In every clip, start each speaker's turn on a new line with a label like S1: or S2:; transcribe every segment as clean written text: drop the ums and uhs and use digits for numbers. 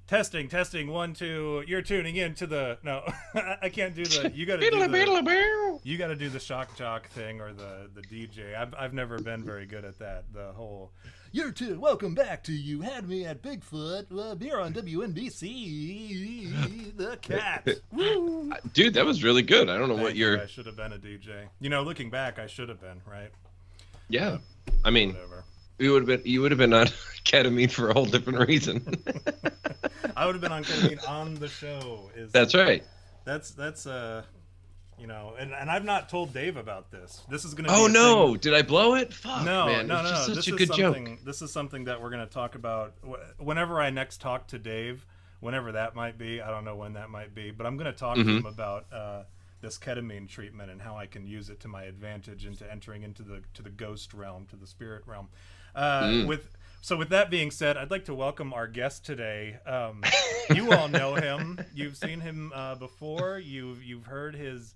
S1: Testing, 1, 2. You're tuning in to the I can't do the. You got to do the shock jock thing or the DJ. I've never been very good at that. The whole. You're tuned. Welcome back to You Had Me at Bigfoot here on WNBC. The cat. Woo.
S2: Dude, that was really good. I don't know
S1: Thank
S2: what
S1: you.
S2: you're.
S1: I should have been a DJ. Looking back, I should have been right.
S2: Yeah, I mean.
S1: Whatever.
S2: You would have been on ketamine for a whole different reason.
S1: I would have been on ketamine on the show.
S2: That's right.
S1: That's and I've not told Dave about this. This is gonna be
S2: no! Did I blow it? Fuck,
S1: no,
S2: man.
S1: no.
S2: Such a good joke.
S1: This is something that we're gonna talk about whenever I next talk to Dave. Whenever that might be, I don't know when that might be, but I'm gonna talk to him about this ketamine treatment and how I can use it to my advantage into entering into the ghost realm, to the spirit realm. With that being said, I'd like to welcome our guest today. You all know him. You've seen him before. You've heard his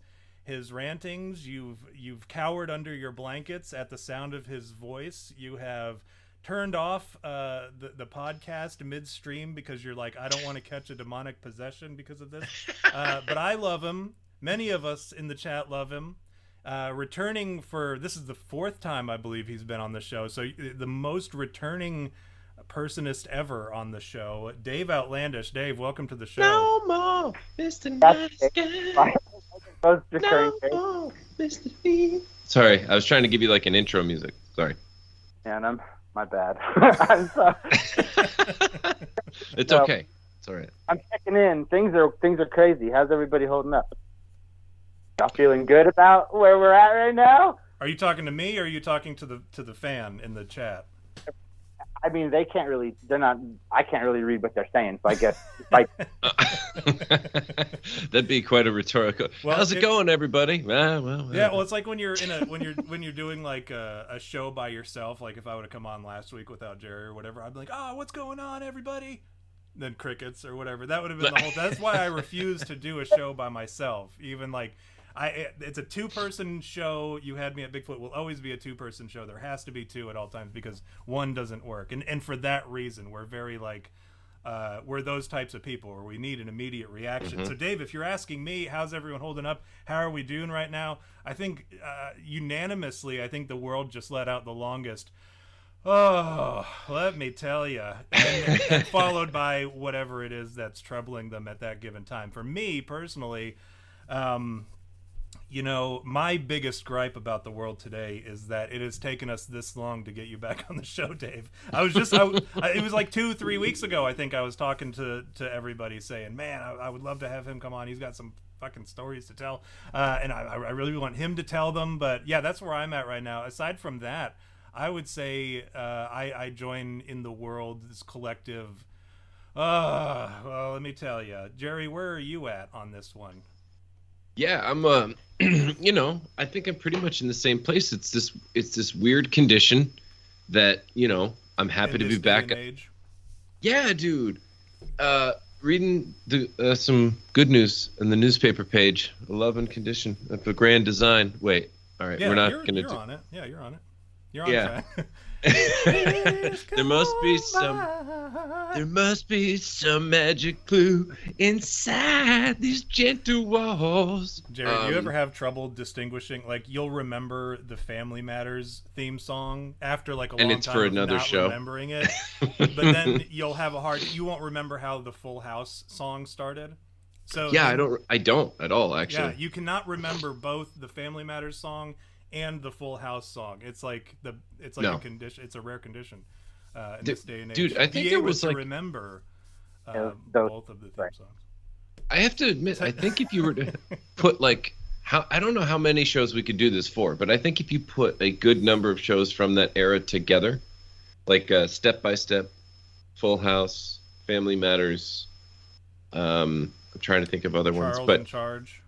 S1: rantings. You've cowered under your blankets at the sound of his voice. You have turned off the podcast midstream because you're like, I don't want to catch a demonic possession because of this. But I love him. Many of us in the chat love him. Returning for this is the 4th time I believe he's been on the show, so the most returning personist ever on the show, Dave Outlandish. Dave, welcome to the show.
S2: No more Mr. Nice Guy. No more Mr. B. Sorry, I was trying to give you like an intro music. Sorry.
S3: Yeah, and my bad. I'm sorry.
S2: It's okay. It's all right.
S3: I'm checking in. Things are crazy. How's everybody holding up? Y'all feeling good about where we're at right now?
S1: Are you talking to me or are you talking to the fan in the chat?
S3: I mean, they can't really. They're not. I can't really read what they're saying, so I guess. Like,
S2: that'd be quite a rhetorical. Well, how's it going, everybody? Well.
S1: Yeah, well, it's like when you're when you're doing like a show by yourself. Like if I would have come on last week without Jerry or whatever, I'd be like, oh, what's going on, everybody? Then crickets or whatever. That would have been the whole. That's why I refuse to do a show by myself. Even like. It's a 2-person show. You Had Me at Bigfoot will always be a 2-person show. There has to be 2 at all times because 1 doesn't work. And for that reason, we're very like, we're those types of people where we need an immediate reaction. So Dave, if you're asking me, how's everyone holding up? How are we doing right now? I think unanimously, I think the world just let out the longest. Oh, let me tell you. And followed by whatever it is that's troubling them at that given time. For me personally, my biggest gripe about the world today is that it has taken us this long to get you back on the show, Dave. It was like 2-3 weeks ago, I think I was talking to everybody saying, man, I would love to have him come on. He's got some fucking stories to tell. And I really want him to tell them. But yeah, that's where I'm at right now. Aside from that, I would say I join in the world, this collective. Well, let me tell you. Jerry, where are you at on this one?
S2: Yeah, I'm I think I'm pretty much in the same place. It's this weird condition that, I'm happy to be back. Yeah, dude. Reading some good news in the newspaper page. A love and condition of a grand design. Wait. All right, we're not going to
S1: You're on it. Yeah, you're on it. You're on
S2: track. There must be some magic clue inside these gentle walls.
S1: Jared, do you ever have trouble distinguishing? Like, you'll remember the Family Matters theme song after like a long time, and it's for another show. Remembering it, but then you'll have you won't remember how the Full House song started. So
S2: yeah, I don't at all actually.
S1: Yeah, you cannot remember both the Family Matters song and the Full House song. It's like a condition. It's a rare condition in this day and age.
S2: Dude, I think there was like
S1: remember both of the theme songs.
S2: I have to admit, I think if you were to put like I don't know how many shows we could do this for, but I think if you put a good number of shows from that era together, like Step by Step, Full House, Family Matters, I'm trying to think of other ones, but
S1: in Charge.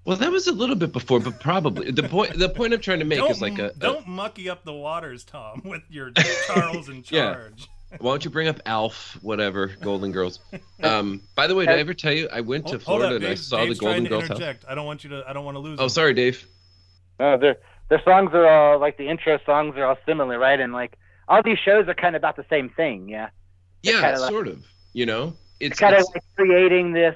S2: Well, that was a little bit before, but probably the point I'm trying to make is like
S1: don't mucky up the waters, Tom, with your Charles in Charge.
S2: Yeah. Why don't you bring up Alf, whatever, Golden Girls? By the way, did I ever tell you I went to Florida and I saw the Golden Girls house?
S1: I don't want to lose.
S2: Oh,
S1: them.
S2: Sorry, Dave.
S3: Their songs are all like the intro songs are all similar, right? And like all these shows are kind of about the same thing, yeah.
S2: Yeah, sort of. it's
S3: kind of like creating this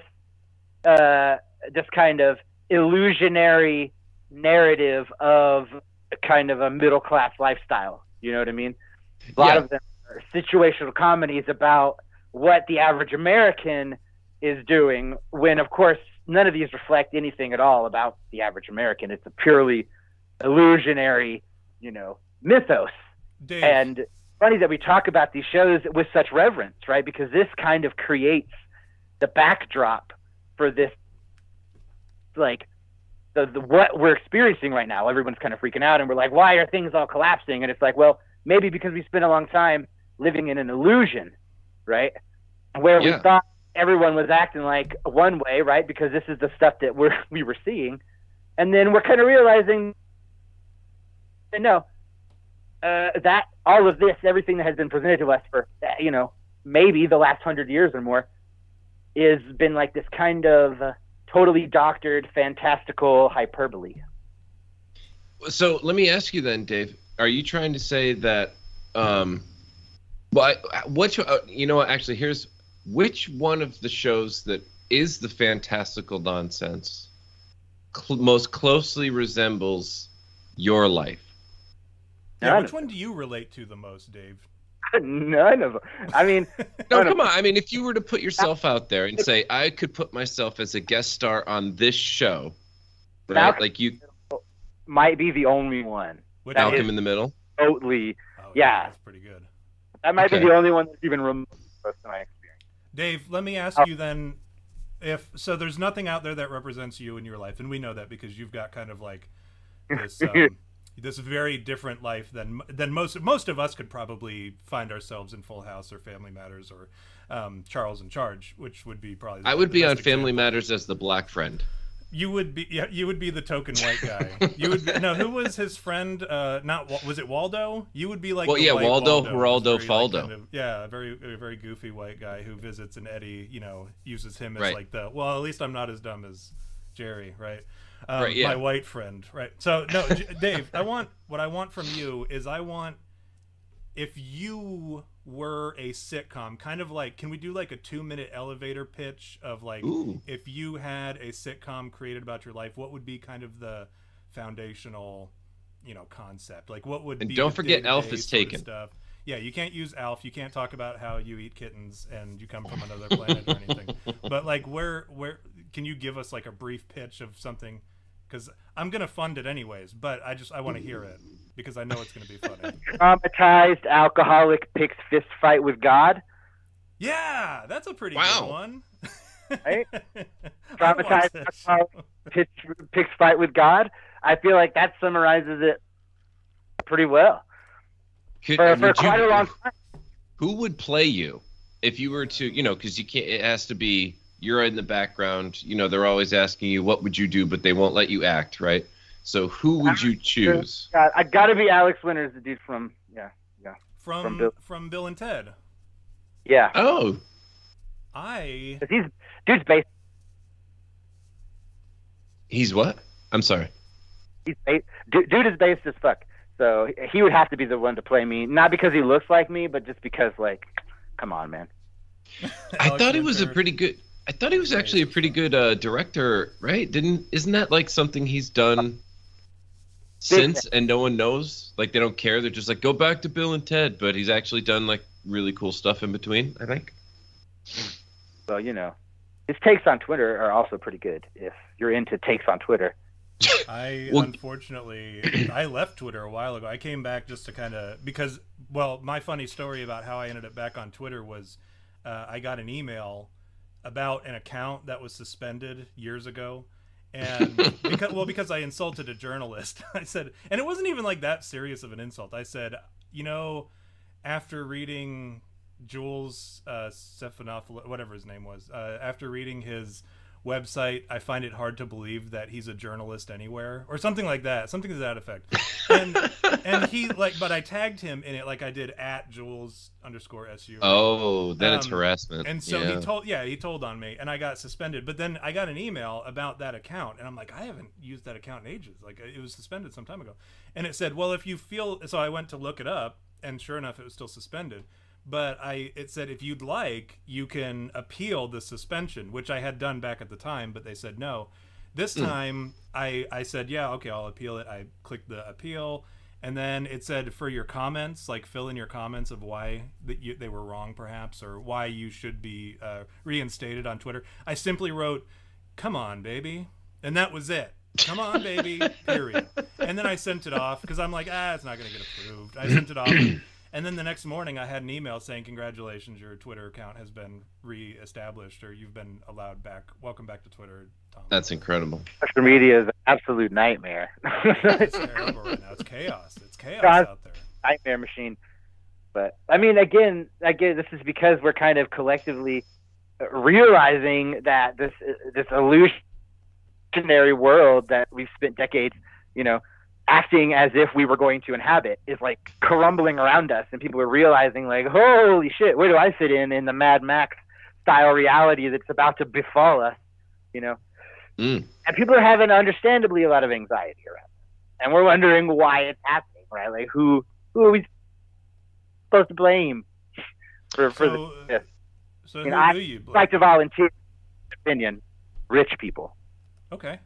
S3: kind of illusionary narrative of kind of a middle class lifestyle. You know what I mean? A lot of them are situational comedies about what the average American is doing, when of course none of these reflect anything at all about the average American. It's a purely illusionary, mythos.
S1: Dave.
S3: And funny that we talk about these shows with such reverence, right? Because this kind of creates the backdrop for this, like the what we're experiencing right now. Everyone's kind of freaking out, and we're like, why are things all collapsing? And it's like, well, maybe because we spent a long time living in an illusion, right? Where we thought everyone was acting like one way, right? Because this is the stuff that we were seeing. And then we're kind of realizing that no, that all of this, everything that has been presented to us for, maybe the last 100 years or more, has been like this kind of totally doctored, fantastical hyperbole.
S2: So let me ask you then, Dave, are you trying to say that, actually, here's which one of the shows that is the fantastical nonsense most closely resembles your life?
S1: Yeah, which one do you relate to the most, Dave?
S3: None of them. I mean,
S2: no, come on. I mean, if you were to put yourself out there and say, I could put myself as a guest star on this show, right? Like you
S3: might be the only one.
S2: Malcolm in the Middle?
S3: Totally.
S1: Oh,
S3: yeah.
S1: That's pretty good.
S3: That might be the only one that's even remote from my experience.
S1: Dave, let me ask you then, so there's nothing out there that represents you in your life, and we know that because you've got kind of like this this very different life than most of us could probably find ourselves in Full House or Family Matters or Charles in Charge, which would be probably
S2: I would be on Family Matters as the black friend.
S1: You would be, you would be the token white guy. You would be, no, who was his friend? Was it Waldo? You would be like
S2: Waldo, Geraldo, Faldo.
S1: A very goofy white guy who visits, and Eddie, uses him as like at least I'm not as dumb as Jerry, right? My white friend, right? So no, Dave, what I want from you is if you were a sitcom, kind of like, can we do like a 2-minute elevator pitch of like, if you had a sitcom created about your life, what would be kind of the foundational, concept? Like what would be,
S2: don't forget Alf is taken.
S1: Stuff. Yeah, you can't use Alf. You can't talk about how you eat kittens and you come from another planet or anything. But like, where can you give us like a brief pitch of something? Because I'm gonna fund it anyways, but I want to hear it because I know it's gonna be funny.
S3: Traumatized alcoholic picks fist fight with God.
S1: Yeah, that's a pretty good one.
S3: Right? Traumatized alcoholic picks fight with God. I feel like that summarizes it pretty well. For quite a long time.
S2: Who would play you if you were to, because you can't, it has to be, you're in the background, they're always asking you, what would you do? But they won't let you act, right? So who would you choose?
S3: I gotta be Alex Winters, the dude from
S1: Bill and Ted.
S3: Yeah.
S2: Oh.
S3: Dude's based.
S2: He's what? I'm sorry.
S3: Dude is based as fuck. So he would have to be the one to play me, not because he looks like me, but just because, like, come on, man.
S2: I thought he was actually a pretty good director, right? Isn't that like something he's done since and no one knows? Like they don't care. They're just like, go back to Bill and Ted, but he's actually done like really cool stuff in between, I think.
S3: Well, his takes on Twitter are also pretty good if you're into takes on Twitter.
S1: Unfortunately, I left Twitter a while ago. I came back just to kind of, because, my funny story about how I ended up back on Twitter was I got an email about an account that was suspended years ago. And because I insulted a journalist, I said, and it wasn't even like that serious of an insult. I said, after reading Jules Stephanopoulos, whatever his name was, after reading his website, I find it hard to believe that he's a journalist anywhere, or something like that, something to that effect. And he but I tagged him in it, like I did at Jules_SU.
S2: Oh, then it's harassment.
S1: And so he told on me, and I got suspended. But then I got an email about that account, and I'm like, I haven't used that account in ages. Like it was suspended some time ago, and it said, well, if you feel, so I went to look it up, and sure enough, it was still suspended. but it said if you'd like, you can appeal the suspension, which I had done back at the time, but they said no. This time I said, yeah, okay, I'll appeal it. I clicked the appeal, and then it said for your comments, like fill in your comments of why they were wrong perhaps, or why you should be reinstated on Twitter. I simply wrote, come on, baby. And that was it. Come on, baby, period. And then I sent it off because I'm like, it's not going to get approved. I sent it off. And then the next morning I had an email saying, congratulations, your Twitter account has been reestablished, or you've been allowed back. Welcome back to Twitter, Tom.
S2: That's incredible.
S3: Social media is an absolute nightmare.
S1: It's terrible right now. It's chaos. It's chaos out there.
S3: Nightmare machine. But, I mean, again, this is because we're kind of collectively realizing that this illusionary world that we've spent decades, acting as if we were going to inhabit is like crumbling around us, and people are realizing like, holy shit, where do I fit in the Mad Max style reality that's about to befall us, And people are having understandably a lot of anxiety around it. And we're wondering why it's happening, right? Like who are we supposed to blame for this?
S1: So who do you blame?
S3: I like to volunteer opinion. Rich people.
S1: Okay.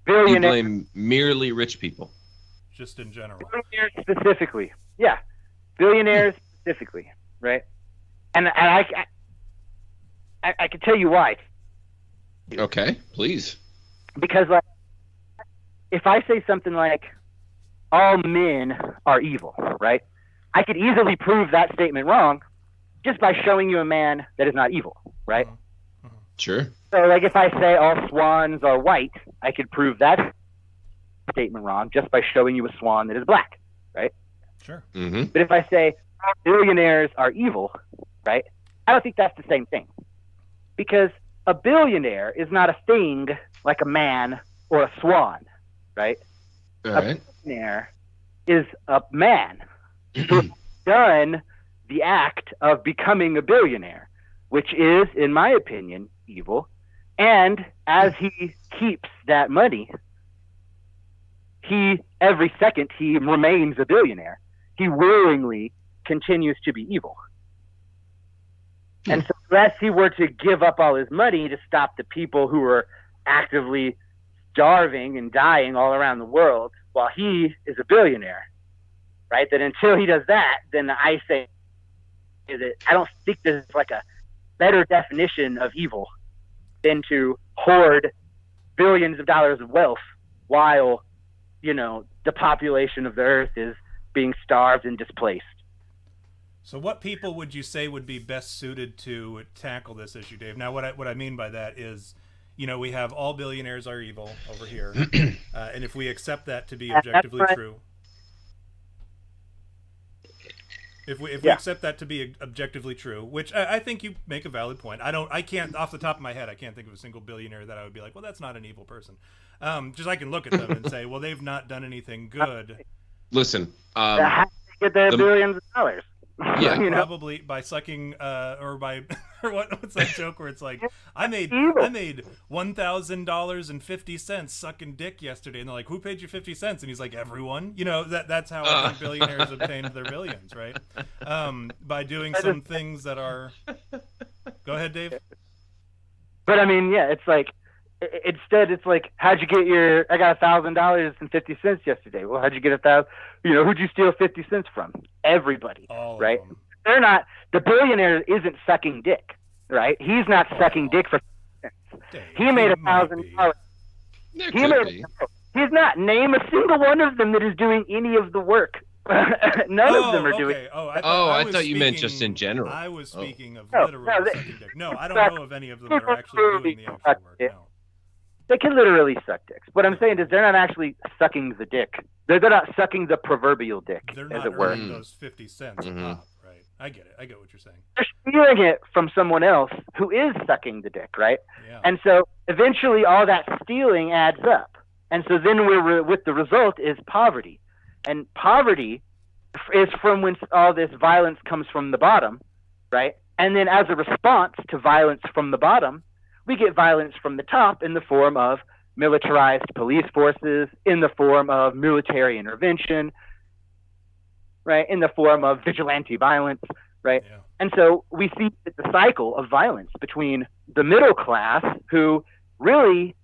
S3: Billionaires.
S2: You blame merely rich people.
S1: Just in general.
S3: Billionaires specifically. Yeah. Billionaires specifically, right? And I can tell you why.
S2: Okay, please.
S3: Because like, if I say something like, all men are evil, right? I could easily prove that statement wrong just by showing you a man that is not evil, right?
S2: Sure.
S3: So, like, if I say all swans are white, I could prove that statement wrong just by showing you a swan that is black, right?
S1: Sure.
S2: Mm-hmm.
S3: But if I say all billionaires are evil, right? I don't think that's the same thing. Because a billionaire is not a thing like a man or a swan, right?
S2: All right.
S3: A billionaire is a man who has done the act of becoming a billionaire, which is, in my opinion, evil. And as he keeps that money, every second he remains a billionaire. He willingly continues to be evil. And so unless he were to give up all his money to stop the people who are actively starving and dying all around the world while he is a billionaire, right? That until he does that, then I say that I don't think there's like a better definition of evil than to hoard billions of dollars of wealth while, the population of the earth is being starved and displaced.
S1: So what people would you say would be best suited to tackle this issue, Dave? Now, what I mean by that is, we have all billionaires are evil over here, and if we accept that to be objectively true, if we accept that to be objectively true, which I think you make a valid point. I can't off the top of my head, I can't think of a single billionaire that I would be like, well, that's not an evil person. Just I can look at them and say, well, they've not done anything good.
S2: Listen,
S3: how do they get their billions of dollars?
S2: Yeah,
S1: probably by sucking or by or what's that joke where it's like I made $1,000.50 sucking dick yesterday, and they're like, who paid you 50 cents? And he's like, everyone. That's how I think billionaires obtained their billions, right? By doing some things that are. Go ahead, Dave.
S3: But I mean, yeah, it's like instead it's like, how'd you get I got $1,000.50 yesterday. Well, how'd you get who'd you steal 50 cents from? Everybody,
S1: all
S3: right? They're not, the billionaire isn't sucking dick, right? He's not sucking dick for cents. He made $1,000. He's not. Name a single one of them that is doing any of the work. None of them are doing.
S2: I thought you meant just in general.
S1: I was speaking of literally sucking dick. No, I don't know of any of them that are actually doing the actual work. No.
S3: They can literally suck dicks. What I'm saying is they're not actually sucking the dick. They're not sucking the proverbial dick,
S1: they're
S3: as
S1: not
S3: it were.
S1: earning those 50 cents pop, right? I get it. I get what you're saying.
S3: They're stealing it from someone else who is sucking the dick, right?
S1: Yeah.
S3: And so eventually all that stealing adds up. And so then with the result is poverty. And poverty is from whence all this violence comes from the bottom, right? And then as a response to violence from the bottom, we get violence from the top in the form of militarized police forces, in the form of military intervention, right? In the form of vigilante violence. right?
S1: Yeah.
S3: And so we see the cycle of violence between the middle class, who really,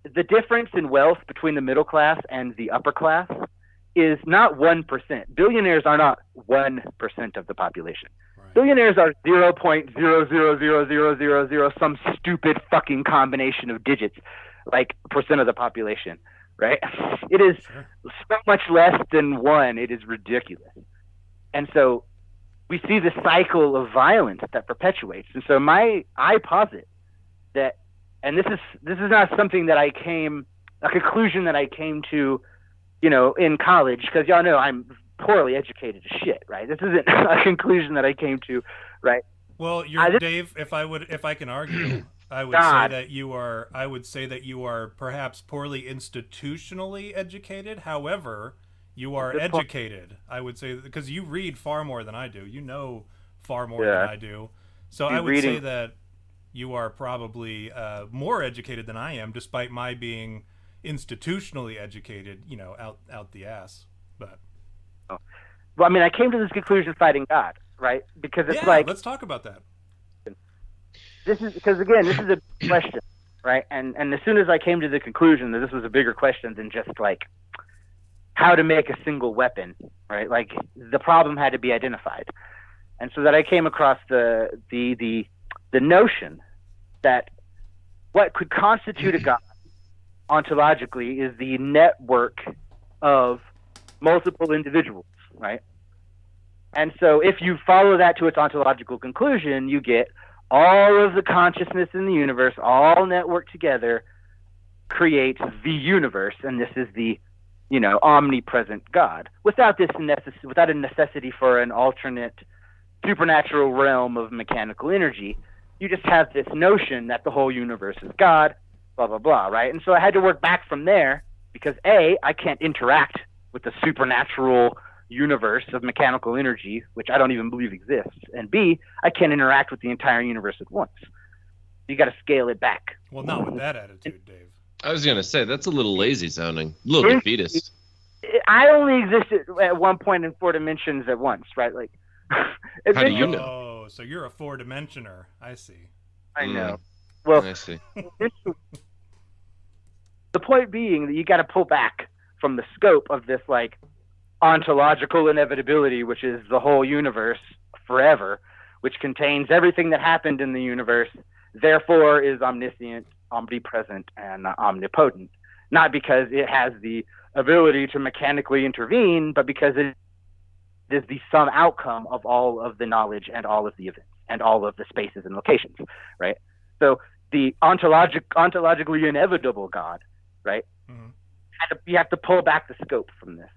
S3: the difference in wealth between the middle class and the upper class is not 1%. Billionaires are not 1% of the population. Right. Billionaires are 0.0000000, some stupid fucking combination of digits, like percent of the population, right? It is so much less than 1. It is ridiculous. And so we see the cycle of violence that perpetuates. And so I posit that, and this is not something that a conclusion that I came to, in college, because y'all know I'm poorly educated as shit, right? This isn't a conclusion that I came to, right?
S1: Well, Dave, if I can argue, I would say that you are perhaps poorly institutionally educated. However, you are educated. I would say, because you read far more than I do. You know far more than I do. So I would say that you are probably more educated than I am, despite my being institutionally educated, out the ass. But
S3: well, I mean, I came to this conclusion fighting God, right? Because it's
S1: let's talk about that.
S3: This is because, again, this is a question, right? And as soon as I came to the conclusion that this was a bigger question than just like how to make a single weapon, right? Like the problem had to be identified, and so that I came across the notion that what could constitute a God ontologically is the network of multiple individuals, right? And so if you follow that to its ontological conclusion, you get all of the consciousness in the universe, all networked together, creates the universe, and this is the, omnipresent God. Without a necessity for an alternate supernatural realm of mechanical energy, you just have this notion that the whole universe is God, blah, blah, blah, right? And so I had to work back from there because A, I can't interact with the supernatural universe of mechanical energy, which I don't even believe exists, and B, I can't interact with the entire universe at once. You got to scale it back.
S1: Well, not with that attitude, Dave.
S2: I was gonna say that's a little lazy sounding, a little defeatist.
S3: I only existed at one point in 4 dimensions at once, right? Like,
S2: how do you know?
S1: Oh, so you're a 4-dimensioner. I see.
S3: I know. Well,
S2: I see.
S3: The point being that you got to pull back from the scope of this, like, ontological inevitability, which is the whole universe forever, which contains everything that happened in the universe, therefore is omniscient, omnipresent, and omnipotent. Not because it has the ability to mechanically intervene, but because it is the sum outcome of all of the knowledge and all of the events and all of the spaces and locations, right? So the ontologically inevitable God, right? Mm-hmm. You have to pull back the scope from this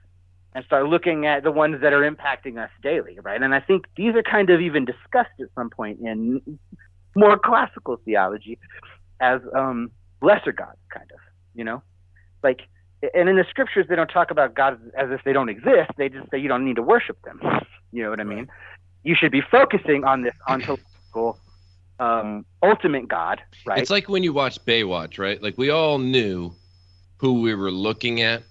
S3: and start looking at the ones that are impacting us daily, right? And I think these are kind of even discussed at some point in more classical theology as lesser gods, kind of, like, and in the scriptures they don't talk about gods as if they don't exist. They just say you don't need to worship them. You know what I mean? You should be focusing on this ontological ultimate God, right?
S2: It's like when you watch Baywatch, right? Like we all knew who we were looking at,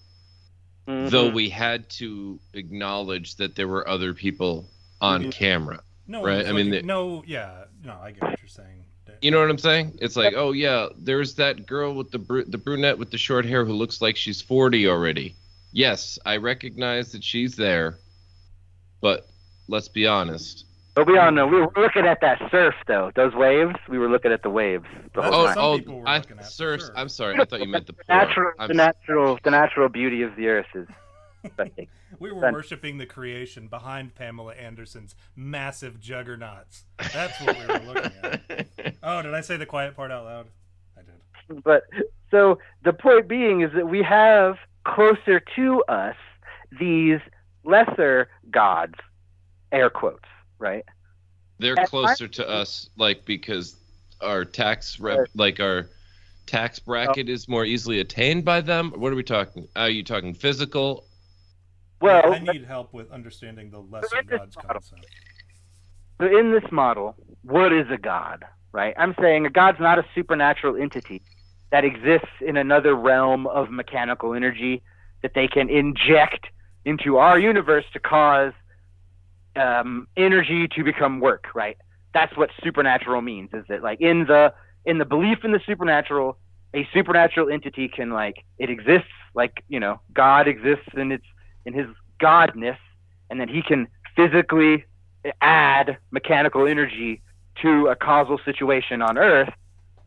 S2: though we had to acknowledge that there were other people on camera.
S1: No,
S2: right? I mean,
S1: I get what you're saying.
S2: You know what I'm saying? It's like, oh yeah, there's that girl with the brunette with the short hair who looks like she's 40 already. Yes, I recognize that she's there, but let's be honest.
S3: But we all know we were looking at that surf, though. Those waves, we were looking at the waves.
S2: Surf. I'm sorry, I thought you meant the
S3: the natural beauty of the earth is.
S1: We were worshiping the creation behind Pamela Anderson's massive juggernauts. That's what we were looking at. Oh, did I say the quiet part out loud? I did.
S3: But so the point being is that we have closer to us these lesser gods, air quotes, right?
S2: They're closer to us, like, because our our tax bracket is more easily attained by them. What are we talking? Are you talking physical?
S3: Well,
S1: I need help with understanding the lesser gods concept.
S3: So in this model, what is a god, right? I'm saying a god's not a supernatural entity that exists in another realm of mechanical energy that they can inject into our universe to cause energy to become work, right? That's what supernatural means. Is that like in the belief in the supernatural, a supernatural entity can it exists, God exists in his godness, and then he can physically add mechanical energy to a causal situation on Earth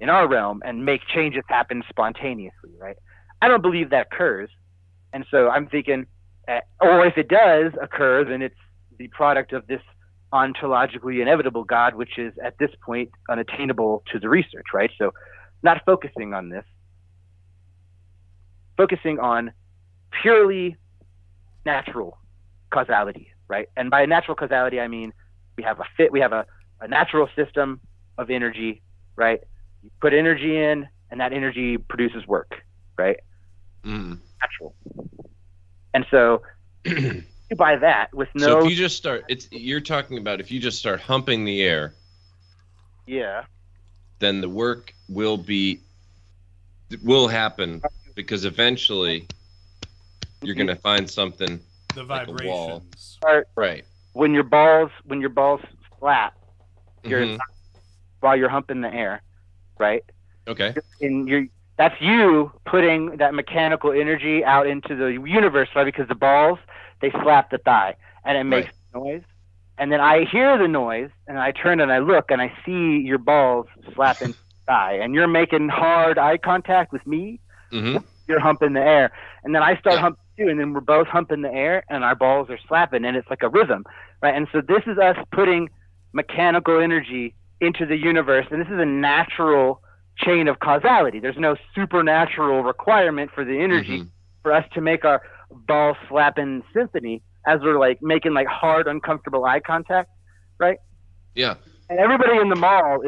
S3: in our realm and make changes happen spontaneously, right? I don't believe that occurs, and so I'm thinking, or if it does occur, then it's the product of this ontologically inevitable God, which is at this point unattainable to the research, right? So not focusing on this, focusing on purely natural causality, right? And by natural causality, I mean we have a natural system of energy, right? You put energy in, and that energy produces work, right? Natural. And so by that, with no...
S2: So if you just start, you're talking about if you just start humping the air,
S3: yeah,
S2: then the work will happen, because eventually you're going to find something
S1: the
S2: like
S1: vibrations.
S2: a wall. Right.
S3: When your balls slap, while you're humping the air, right?
S2: Okay.
S3: That's you putting that mechanical energy out into the universe, right? Because the balls, they slap the thigh, and it makes noise. And then I hear the noise, and I turn and I look, and I see your balls slapping the thigh, and you're making hard eye contact with me. You're humping the air, and then I start humping too, and then we're both humping the air, and our balls are slapping, and it's like a rhythm, right? And so this is us putting mechanical energy into the universe, and this is a natural chain of causality. There's no supernatural requirement for the energy for us to make our ball slapping symphony as we're making hard, uncomfortable eye contact, right?
S2: Yeah.
S3: And everybody in the mall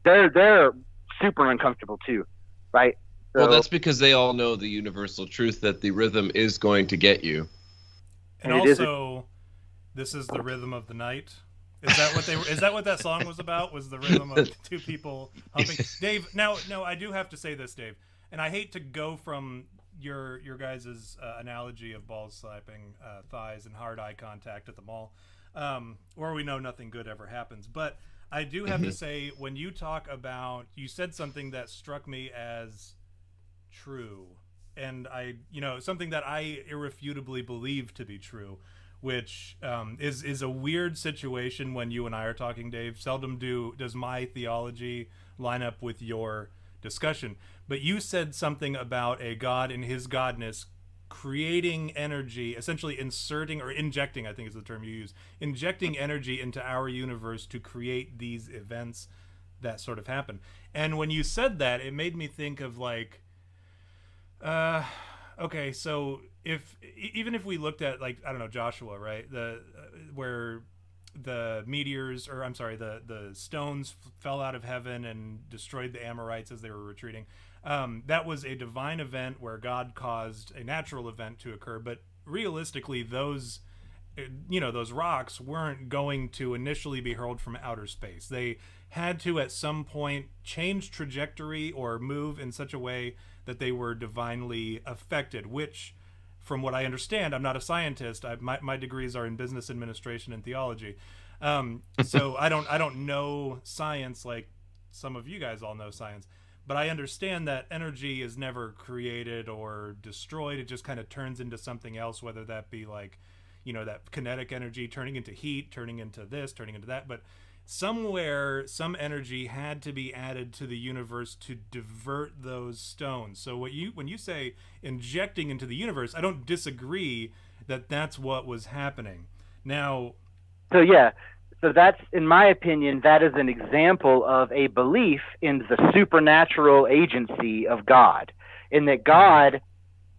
S3: they're super uncomfortable too, right? So,
S2: well, that's because they all know the universal truth that the rhythm is going to get you.
S1: And also, this is the rhythm of the night. Is that what that song was about? Was the rhythm of two people humping? Dave, no, I do have to say this, Dave, and I hate to go from your guys' analogy of balls slapping thighs and hard eye contact at the mall, where we know nothing good ever happens. But I do have to say, when you talk about, you said something that struck me as true, and something that I irrefutably believe to be true, which is a weird situation when you and I are talking, Dave. Seldom does my theology line up with your discussion. But you said something about a God in his godness creating energy, essentially inserting or injecting, I think is the term you use, injecting energy into our universe to create these events that sort of happen. And when you said that, it made me think of okay, so even if we looked at I don't know, Joshua, right? Where the meteors, or I'm sorry, the stones fell out of heaven and destroyed the Amorites as they were retreating. That was a divine event where God caused a natural event to occur, but realistically, those rocks weren't going to initially be hurled from outer space. They had to at some point change trajectory or move in such a way that they were divinely affected, which, from what I understand, I'm not a scientist. My degrees are in business administration and theology. So I don't know science like some of you guys all know science. But I understand that energy is never created or destroyed. It just kind of turns into something else, whether that be that kinetic energy turning into heat, turning into this, turning into that. But somewhere, some energy had to be added to the universe to divert those stones. So when you say injecting into the universe, I don't disagree that that's what was happening. Now,
S3: so that's, in my opinion, that is an example of a belief in the supernatural agency of God, in that God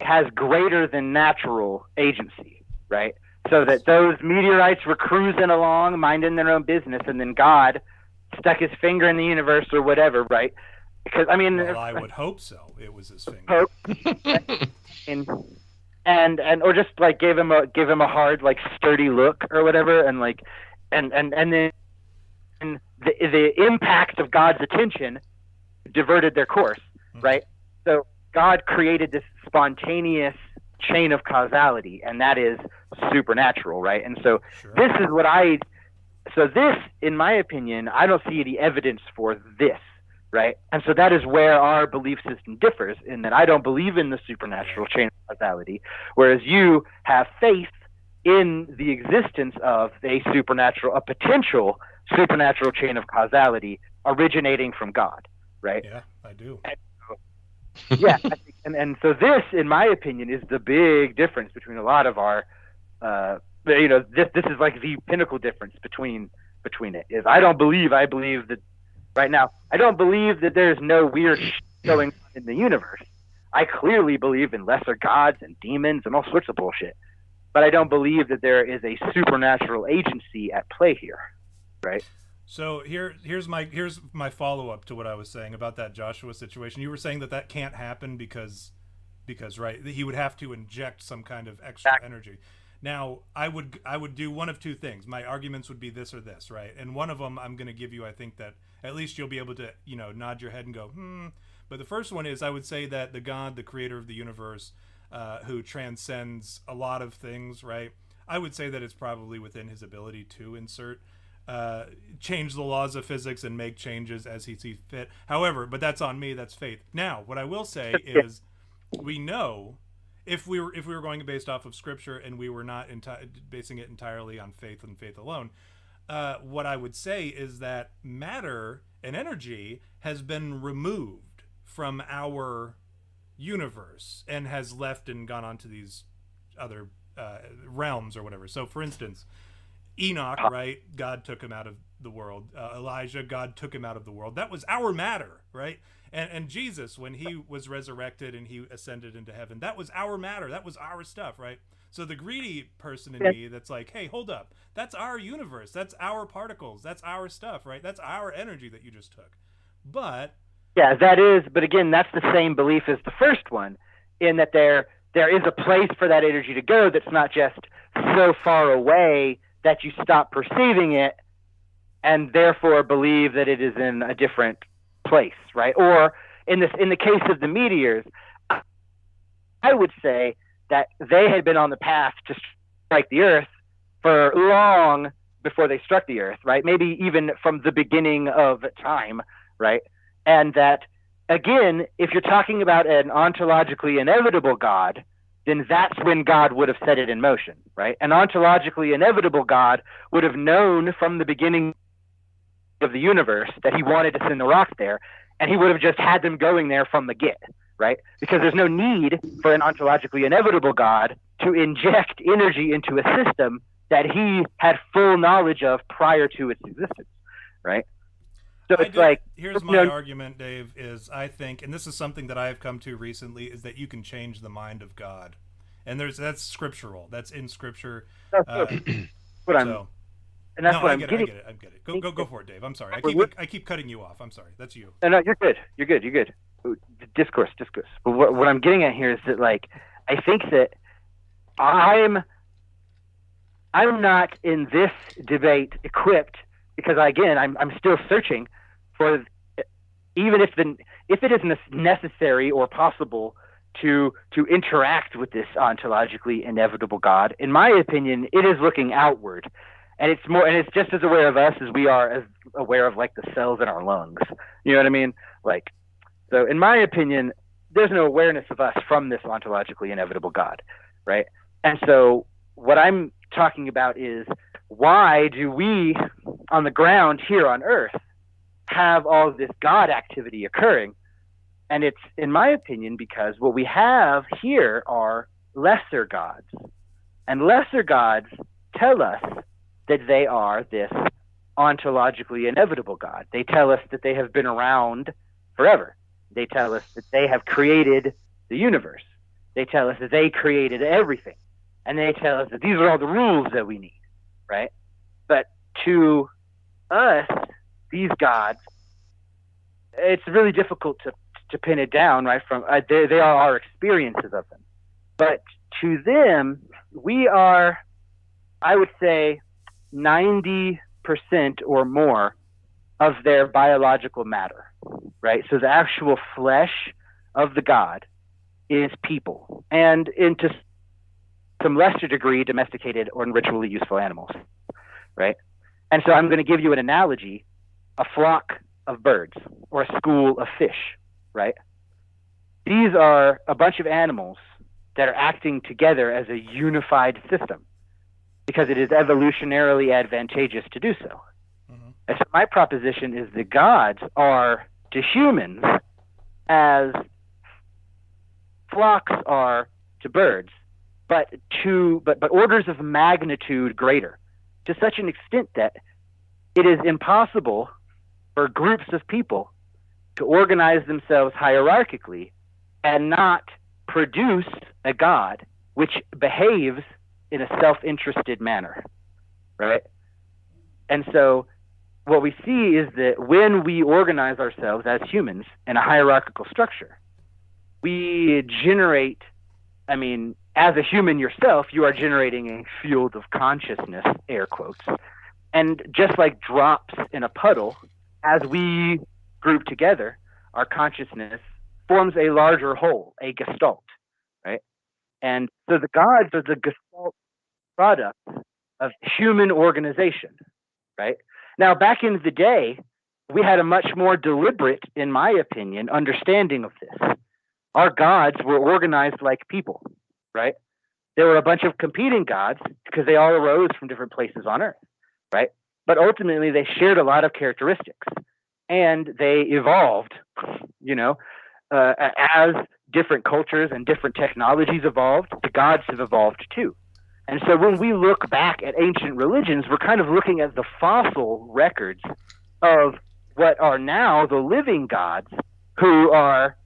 S3: has greater than natural agency, right? So that those meteorites were cruising along, minding their own business, and then God stuck his finger in the universe or whatever, right? Because I
S1: would hope so. It was his finger.
S3: and or just give him a hard sturdy look or whatever, and then the impact of God's attention diverted their course, right? So God created this spontaneous chain of causality, and that is supernatural, right? And so
S1: Sure.
S3: this is this, in my opinion, I don't see any evidence for this, right? And so that is where our belief system differs, in that I don't believe in the supernatural chain of causality, whereas you have faith in the existence of a potential supernatural chain of causality originating from God, right?
S1: Yeah, I do.
S3: Yeah, I think, and so this, in my opinion, is the big difference between a lot of our, this is like the pinnacle difference between it. Is I believe that right now, I don't believe that there's no weird shit going on in the universe. I clearly believe in lesser gods and demons and all sorts of bullshit, but I don't believe that there is a supernatural agency at play here, right?
S1: So here's my follow-up to what I was saying about that Joshua situation. You were saying that can't happen because right, he would have to inject some kind of extra energy. Now, I would do one of two things. My arguments would be this or this, right? And one of them I'm going to give you, I think that at least you'll be able to, nod your head and go, But the first one is, I would say that the God, the creator of the universe, who transcends a lot of things, right? I would say that it's probably within his ability to change the laws of physics and make changes as he sees fit. However, but that's on me, that's faith. Now, what I will say is, we know, if we were going based off of scripture and we were not basing it entirely on faith and faith alone, what I would say is that matter and energy has been removed from our universe and has left and gone on to these other realms or whatever. So, for instance, Enoch, right? God took him out of the world. Elijah, God took him out of the world. That was our matter, right? And Jesus, when he was resurrected and he ascended into heaven, that was our matter. That was our stuff, right? So the greedy person in me that's like, hey, hold up. That's our universe. That's our particles. That's our stuff, right? That's our energy that you just took. But
S3: yeah, that is. But again, that's the same belief as the first one, in that there is a place for that energy to go that's not just so far away that you stop perceiving it and therefore believe that it is in a different place, right? Or in the case of the meteors, I would say that they had been on the path to strike the Earth for long before they struck the Earth, right? Maybe even from the beginning of time, right? And that, again, if you're talking about an ontologically inevitable God, then that's when God would have set it in motion, right? An ontologically inevitable God would have known from the beginning of the universe that he wanted to send the rock there, and he would have just had them going there from the get, right? Because there's no need for an ontologically inevitable God to inject energy into a system that he had full knowledge of prior to its existence, right? So it's
S1: here's my argument, Dave, is I think, and this is something that I've come to recently, is that you can change the mind of God. And that's scriptural. That's in scripture. I get it. Go for it, Dave. I'm sorry. I keep cutting you off. I'm sorry. That's you.
S3: No, you're good. You're good. Discourse. But what I'm getting at here is that, like, I think that I'm not in this debate equipped, because again, I'm still searching for, even if it is necessary or possible to interact with this ontologically inevitable God. In my opinion, it is looking outward, and it's just as aware of us as we are as aware of, like, the cells in our lungs. You know what I mean? Like, so in my opinion, there's no awareness of us from this ontologically inevitable God, right? And so what I'm talking about is, why do we on the ground here on Earth have all of this God activity occurring? And it's, in my opinion, because what we have here are lesser gods. And lesser gods tell us that they are this ontologically inevitable God. They tell us that they have been around forever. They tell us that they have created the universe. They tell us that they created everything. And they tell us that these are all the rules that we need, right? But to us, these gods, it's really difficult to pin it down, right? From they are our experiences of them. But to them, we are, I would say, 90% or more of their biological matter, right? So the actual flesh of the God is people. And to some lesser degree domesticated or ritually useful animals, right? And so I'm going to give you an analogy, a flock of birds or a school of fish, right? These are a bunch of animals that are acting together as a unified system because it is evolutionarily advantageous to do so. Mm-hmm. And so my proposition is the gods are to humans as flocks are to birds, but orders of magnitude greater, to such an extent that it is impossible for groups of people to organize themselves hierarchically and not produce a god which behaves in a self-interested manner, right? And so what we see is that when we organize ourselves as humans in a hierarchical structure, we generate, as a human yourself, you are generating a field of consciousness, air quotes. And just like drops in a puddle, as we group together, our consciousness forms a larger whole, a gestalt, right? And so the gods are the gestalt product of human organization, right? Now, back in the day, we had a much more deliberate, in my opinion, understanding of this. Our gods were organized like people, right? There were a bunch of competing gods because they all arose from different places on Earth, right? But ultimately, they shared a lot of characteristics, and they evolved, as different cultures and different technologies evolved, the gods have evolved too. And so when we look back at ancient religions, we're kind of looking at the fossil records of what are now the living gods who are,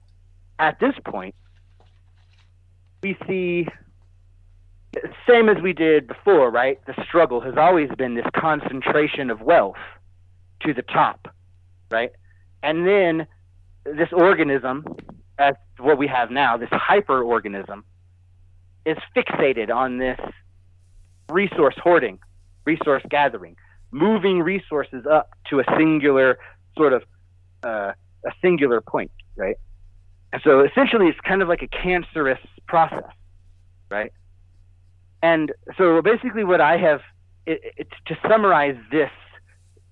S3: at this point, we see, same as we did before, right? The struggle has always been this concentration of wealth to the top, right? And then this organism, as what we have now, this hyper-organism, is fixated on this resource hoarding, resource gathering, moving resources up to a singular sort of a singular point, right? And so essentially it's kind of like a cancerous process, right? And so basically what I have, it's to summarize this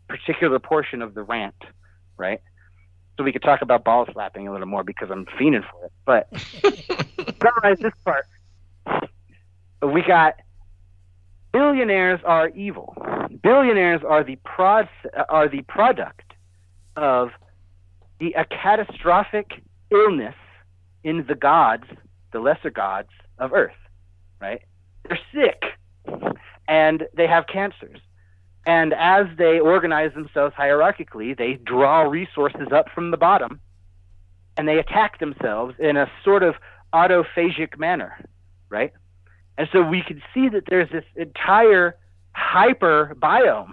S3: particular portion of the rant, right? So we could talk about ball slapping a little more because I'm fiending for it. But summarize this part. We got billionaires are evil. Billionaires are the product of a catastrophic illness in the gods, the lesser gods of Earth, right? They're sick and they have cancers. And as they organize themselves hierarchically, they draw resources up from the bottom and they attack themselves in a sort of autophagic manner, right? And so we can see that there's this entire hyper biome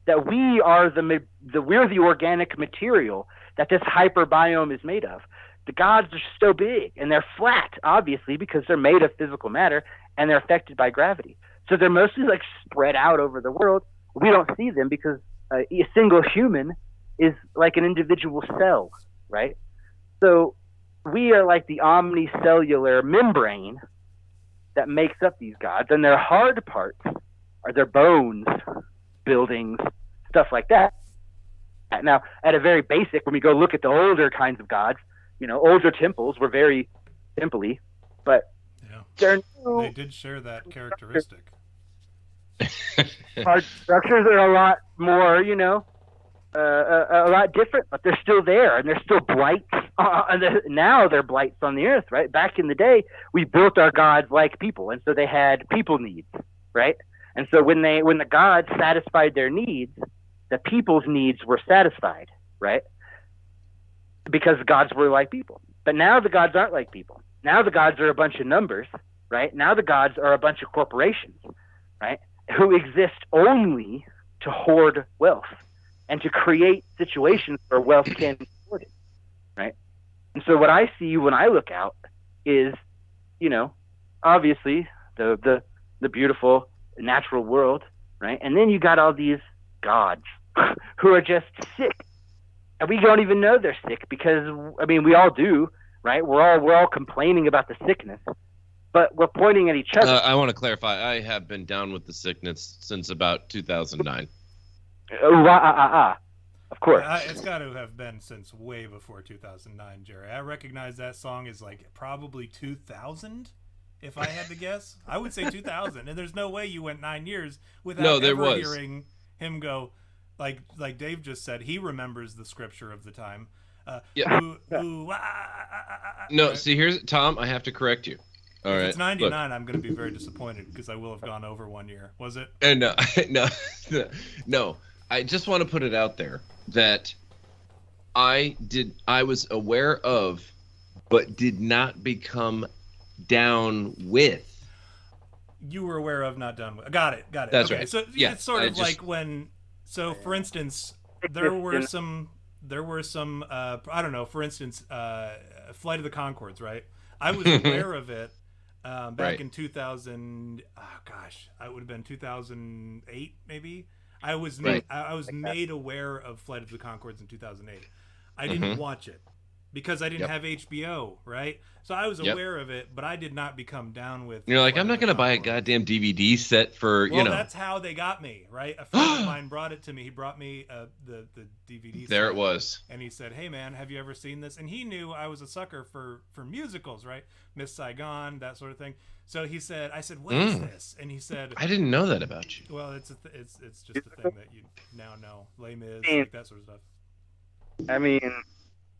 S3: that we're the organic material that this hyper biome is made of. The gods are so big and they're flat, obviously, because they're made of physical matter and they're affected by gravity. So they're mostly like spread out over the world. We don't see them because a single human is like an individual cell, right? So we are like the omnicellular membrane that makes up these gods, and their hard parts are their bones, buildings, stuff like that. Now, at a very basic, when we go look at the older kinds of gods, older temples were very temple-y, but
S1: they did share that characteristic.
S3: Hard structures are a lot more, a lot different, but they're still there, and they're still blights. Now they're blights on the earth, right? Back in the day, we built our gods like people, and so they had people needs, right? And so when the gods satisfied their needs, the people's needs were satisfied, right? Because gods were like people. But now the gods aren't like people. Now the gods are a bunch of numbers, right? Now the gods are a bunch of corporations, right? Who exist only to hoard wealth and to create situations where wealth can be hoarded, right? And so what I see when I look out is, obviously the beautiful natural world, right? And then you got all these gods who are just sick, and we don't even know they're sick because we all do, right? We're all complaining about the sickness, but we're pointing at each other.
S2: I want to clarify. I have been down with the sickness since about 2009.
S3: Of course.
S1: It's got to have been since way before 2009, Jerry. I recognize that song is like probably 2000. If I had to guess, I would say 2000. And there's no way you went 9 years without hearing him go, like Dave just said. He remembers the scripture of the time.
S2: No, see, here's Tom. I have to correct you. All right.
S1: If it's 99, look. I'm going to be very disappointed because I will have gone over 1 year. Was it?
S2: No. I just want to put it out there that I was aware of, but did not become down with.
S1: You were aware of, not done with. Got it.
S2: That's
S1: okay.
S2: right.
S1: So
S2: yeah,
S1: it's sort of like when. So for instance, there were some. I don't know. For instance, Flight of the Concords, right? I was aware of it back in 2000. Oh gosh, it would have been 2008, maybe. I was made aware of Flight of the Concords in 2008. I didn't watch it because I didn't have HBO, right? So I was aware of it, but I did not become down with.
S2: You're like, I'm not going to buy a goddamn DVD set for,
S1: Well, that's how they got me, right? A friend of mine brought it to me. He brought me the DVD set.
S2: There it was.
S1: And he said, hey, man, have you ever seen this? And he knew I was a sucker for musicals, right? Miss Saigon, that sort of thing. So he said, I said, what is this? And he said,
S2: I didn't know that about you.
S1: Well, it's just a thing that you now know. Les Mis, like that sort of stuff.
S3: I mean,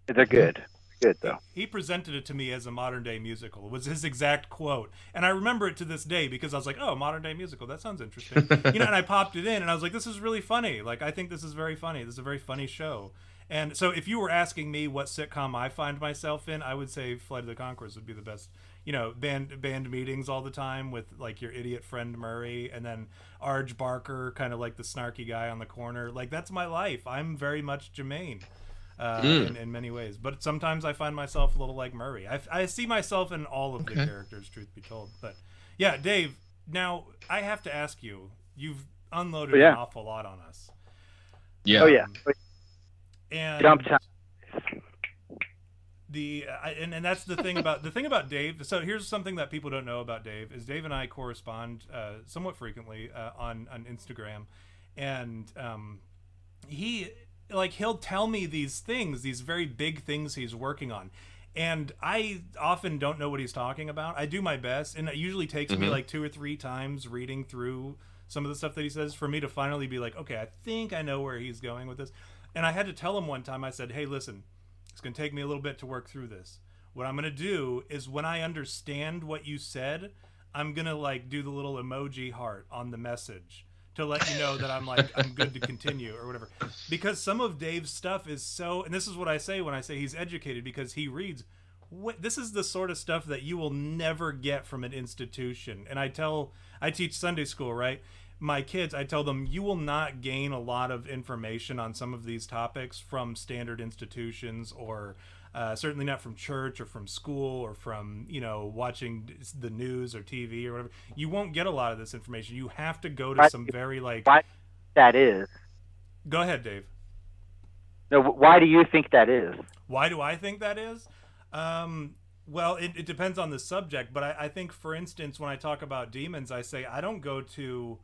S3: they're good. Good though.
S1: He presented it to me as a modern day musical. It was his exact quote, and I remember it to this day because I was like, "Oh, modern day musical. That sounds interesting." And I popped it in, and I was like, "This is really funny. Like, I think this is very funny. This is a very funny show." And so, if you were asking me what sitcom I find myself in, I would say Flight of the Conchords would be the best. Band meetings all the time with like your idiot friend Murray, and then Arj Barker, kind of like the snarky guy on the corner. Like that's my life. I'm very much Jermaine. In many ways, but sometimes I find myself a little like Murray. I see myself in all of the characters, truth be told. But yeah, Dave, now I have to ask you, you've unloaded an awful lot on us.
S2: Yeah.
S3: Oh yeah.
S1: And
S3: jump time.
S1: And that's the thing about Dave. So here's something that people don't know about Dave is Dave and I correspond somewhat frequently on Instagram, and he'll tell me these things, these very big things he's working on. And I often don't know what he's talking about. I do my best. And it usually takes me like 2 or 3 times reading through some of the stuff that he says for me to finally be like, okay, I think I know where he's going with this. And I had to tell him one time, I said, hey, listen, it's going to take me a little bit to work through this. What I'm going to do is when I understand what you said, I'm going to like do the little emoji heart on the message to let you know that I'm good to continue or whatever. Because some of Dave's stuff is so, and this is what I say when I say he's educated, because he reads, this is the sort of stuff that you will never get from an institution. And I teach Sunday school, right? My kids, I tell them, you will not gain a lot of information on some of these topics from standard institutions or certainly not from church or from school or from, watching the news or TV or whatever. You won't get a lot of this information. You have to go to some very
S3: Why that is?
S1: Go ahead, Dave.
S3: No, why do you think that is?
S1: Why do I think that is? Well, it depends on the subject, but I think, for instance, when I talk about demons, I say I don't go to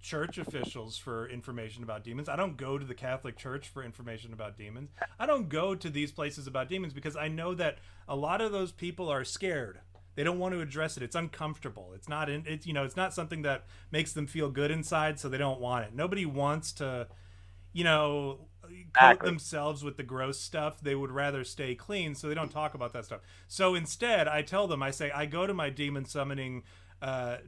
S1: church officials for information about demons. I don't go to the Catholic Church for information about demons. I don't go to these places about demons because I know that a lot of those people are scared. They don't want to address it. It's uncomfortable. It's not something that makes them feel good inside, so they don't want it. Nobody wants to, coat themselves with the gross stuff. They would rather stay clean, so they don't talk about that stuff. So instead, I tell them, I say, I go to my demon summoning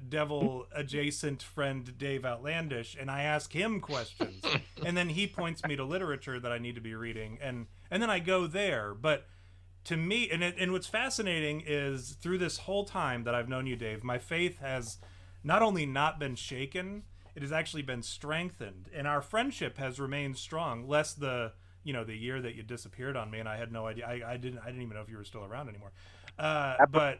S1: devil adjacent friend Dave Outlandish, and I ask him questions, and then he points me to literature that I need to be reading, and then I go there. But to me, and what's fascinating is through this whole time that I've known you, Dave, my faith has not only not been shaken, it has actually been strengthened, and our friendship has remained strong. Less the year that you disappeared on me, and I had no idea. I didn't even know if you were still around anymore. But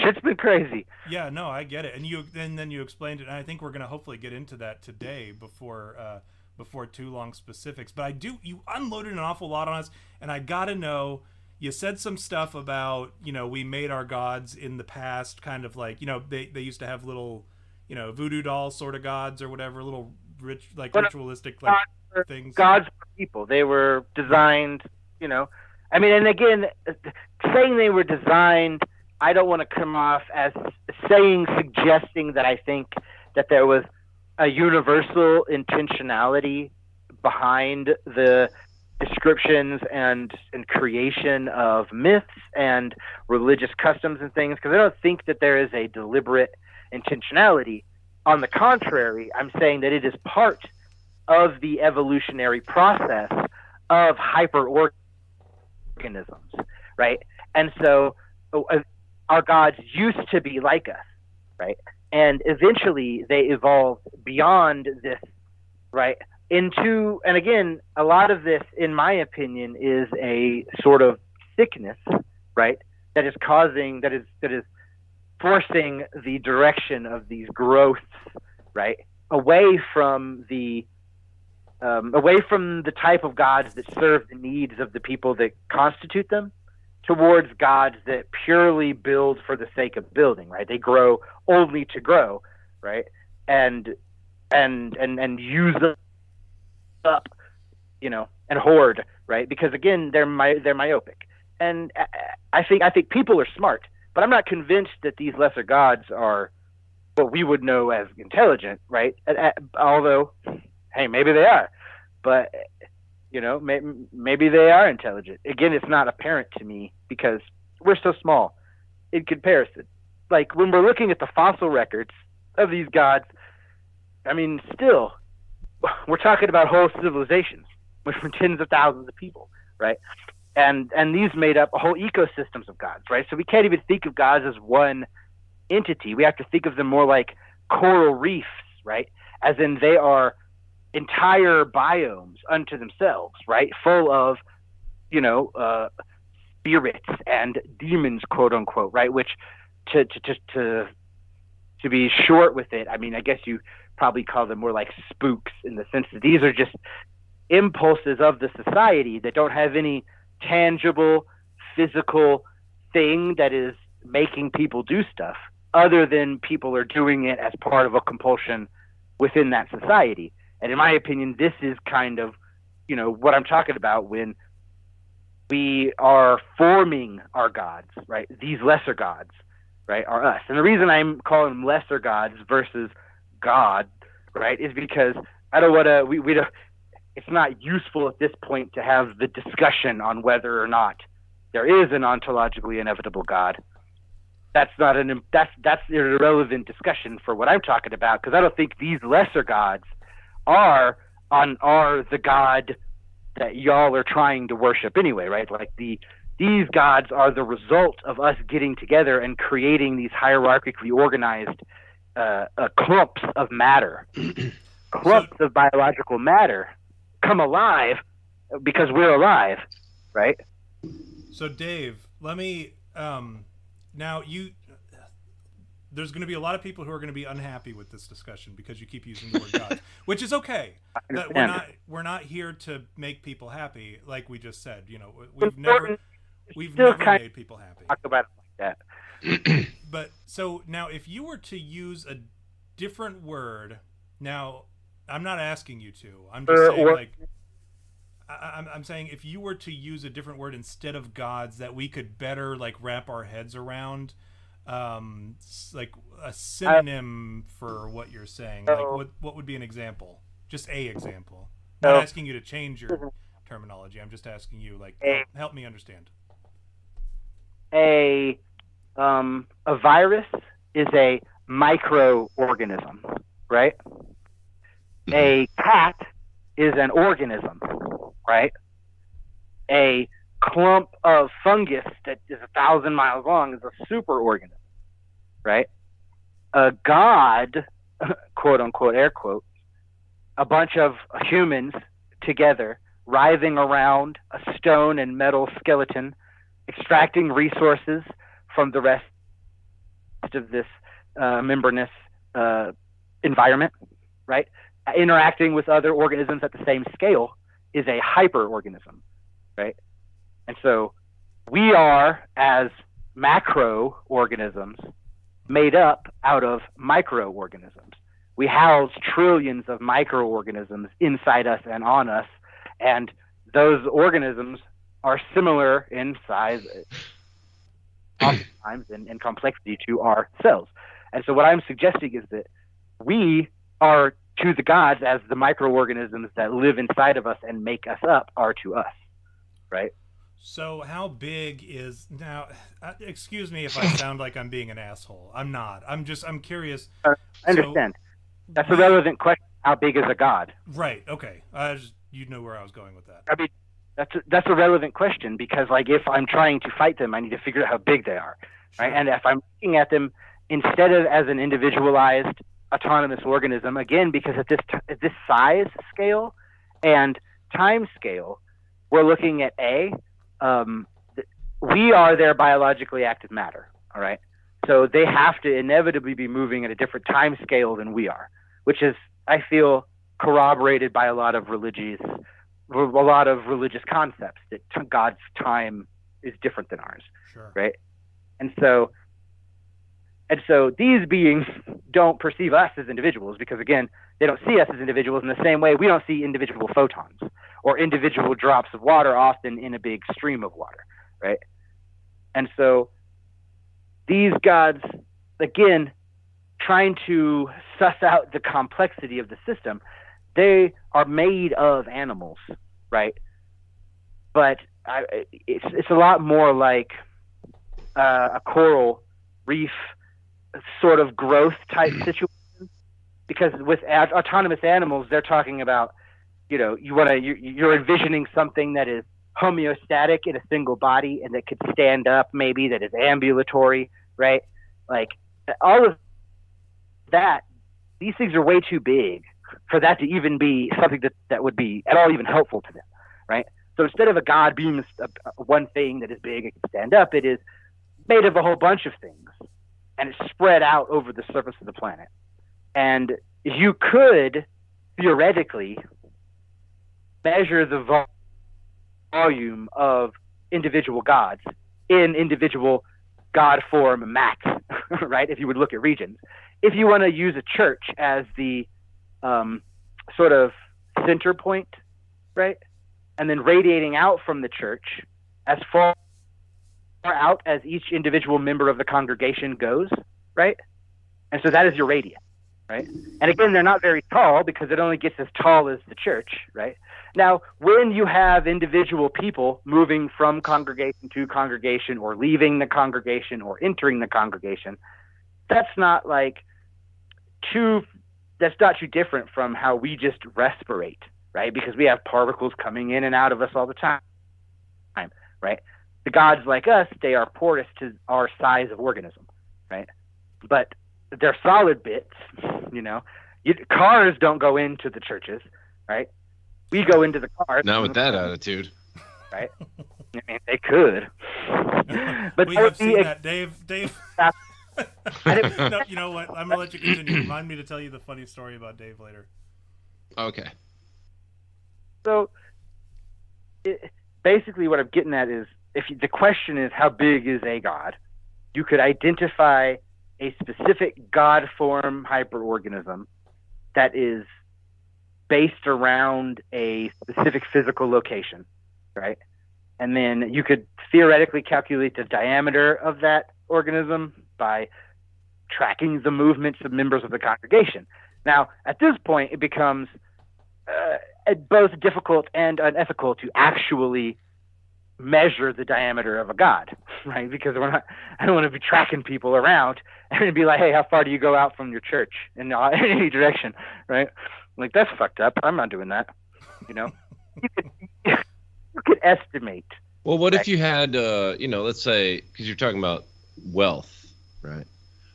S3: shit's been crazy.
S1: Yeah, no, I get it. And then you explained it, and I think we're going to hopefully get into that today before too long specifics. But you unloaded an awful lot on us, and I got to know, you said some stuff about, we made our gods in the past, kind of like, they used to have little, voodoo doll sort of gods or whatever, little ritualistic like things.
S3: Gods were people. They were designed, I mean, and again, saying they were designed, I don't want to come off as suggesting that I think that there was a universal intentionality behind the descriptions and creation of myths and religious customs and things, because I don't think that there is a deliberate intentionality. On the contrary, I'm saying that it is part of the evolutionary process of hyperorganisms, right? And so our gods used to be like us, right? And eventually they evolved beyond this, right? Into, and again, a lot of this, in my opinion, is a sort of sickness, right? That is forcing the direction of these growths, right? Away from the type of gods that serve the needs of the people that constitute them, towards gods that purely build for the sake of building, right? They grow only to grow, right? And use up, and hoard, right? Because again, they're myopic, and I think people are smart, but I'm not convinced that these lesser gods are what we would know as intelligent, right? Although, hey, maybe they are, but maybe they are intelligent. Again, it's not apparent to me because we're so small in comparison. Like when we're looking at the fossil records of these gods, I mean, still, we're talking about whole civilizations with tens of thousands of people, right? And these made up whole ecosystems of gods, right? So we can't even think of gods as one entity. We have to think of them more like coral reefs, right? As in they are entire biomes unto themselves, right? Full of, spirits and demons, quote unquote, right? Which to be short with it, I mean, I guess you probably call them more like spooks, in the sense that these are just impulses of the society that don't have any tangible physical thing that is making people do stuff, other than people are doing it as part of a compulsion within that society. And in my opinion, this is kind of, what I'm talking about when we are forming our gods, right? These lesser gods, right, are us. And the reason I'm calling them lesser gods versus God, right, is because I don't want to, we don't, it's not useful at this point to have the discussion on whether or not there is an ontologically inevitable God. That's not that's an irrelevant discussion for what I'm talking about, because I don't think these lesser gods are the God that y'all are trying to worship anyway, right? Like these gods are the result of us getting together and creating these hierarchically organized clumps of matter, clumps of biological matter come alive because we're alive, right?
S1: So Dave, let me now there's going to be a lot of people who are going to be unhappy with this discussion because you keep using the word God, which is okay. We're not here to make people happy, like we just said. We've never made people happy.
S3: Talk about it like that.
S1: But so now, if you were to use a different word, now I'm not asking you to. I'm just saying, I'm saying if you were to use a different word instead of gods that we could better wrap our heads around, like a synonym for what you're saying, what would be an example? Just a example. Not asking you to change your terminology. I'm just asking you, help me understand.
S3: A virus is a microorganism, right? A cat is an organism, right? A clump of fungus that is 1,000 miles long is a superorganism, right? A god, quote unquote, air quotes, a bunch of humans together writhing around a stone and metal skeleton, extracting resources from the rest of this membranous environment, right? Interacting with other organisms at the same scale is a hyperorganism, right? And so we are, as macroorganisms, made up out of microorganisms. We house trillions of microorganisms inside us and on us, and those organisms are similar in size, oftentimes in complexity, to our cells. And so what I'm suggesting is that we are to the gods as the microorganisms that live inside of us and make us up are to us, right?
S1: So how big is now? Excuse me if I sound like I'm being an asshole. I'm not. I'm curious.
S3: I understand. So that's a relevant question. How big is a god?
S1: Right. Okay. You know where I was going with that.
S3: I mean, that's a relevant question because, like, if I'm trying to fight them, I need to figure out how big they are, right? Sure. And if I'm looking at them instead of as an individualized autonomous organism, again, because at this size scale and time scale, we're looking at we are their biologically active matter, all right? So they have to inevitably be moving at a different time scale than we are, which is, I feel, corroborated by a lot of religious concepts that God's time is different than ours,
S1: sure.
S3: Right? And so these beings don't perceive us as individuals because, again, they don't see us as individuals in the same way we don't see individual photons or individual drops of water often in a big stream of water, right? And so these gods, again, trying to suss out the complexity of the system, they are made of animals, right? But it's a lot more like a coral reef sort of growth type situation, because with autonomous animals, they're talking about, you're envisioning something that is homeostatic in a single body and that could stand up, maybe that is ambulatory, right? Like all of that, these things are way too big for that to even be something that would be at all even helpful to them, right? So instead of a god being one thing that is big and can stand up, it is made of a whole bunch of things, and it's spread out over the surface of the planet. And you could theoretically measure the volume of individual gods in individual god form max, right? If you would look at regions. If you want to use a church as the sort of center point, right? And then radiating out from the church as far out as each individual member of the congregation goes, right? And so that is your radius, right? And again, they're not very tall because it only gets as tall as the church, right? Now, when you have individual people moving from congregation to congregation or leaving the congregation or entering the congregation, that's not too different from how we just respirate, right? Because we have particles coming in and out of us all the time, right? The gods like us, they are porous to our size of organism, right? But they're solid bits, Cars don't go into the churches, right? We go into the cars.
S2: Not with that attitude.
S3: Right? I mean, they could. But
S1: we have seen that, Dave. No, you know what? I'm going to let you continue. Remind me to tell you the funny story about Dave later.
S2: Okay.
S3: So, basically what I'm getting at is, the question is how big is a god, you could identify a specific god form hyperorganism that is based around a specific physical location, right? And then you could theoretically calculate the diameter of that organism by tracking the movements of members of the congregation. Now, at this point, it becomes both difficult and unethical to actually measure the diameter of a god, right? Because I don't want to be tracking people around and be like, hey, how far do you go out from your church in any direction, right? Like, that's fucked up. I'm not doing that, You could estimate.
S2: Well, what if you had, let's say, because you're talking about wealth, right?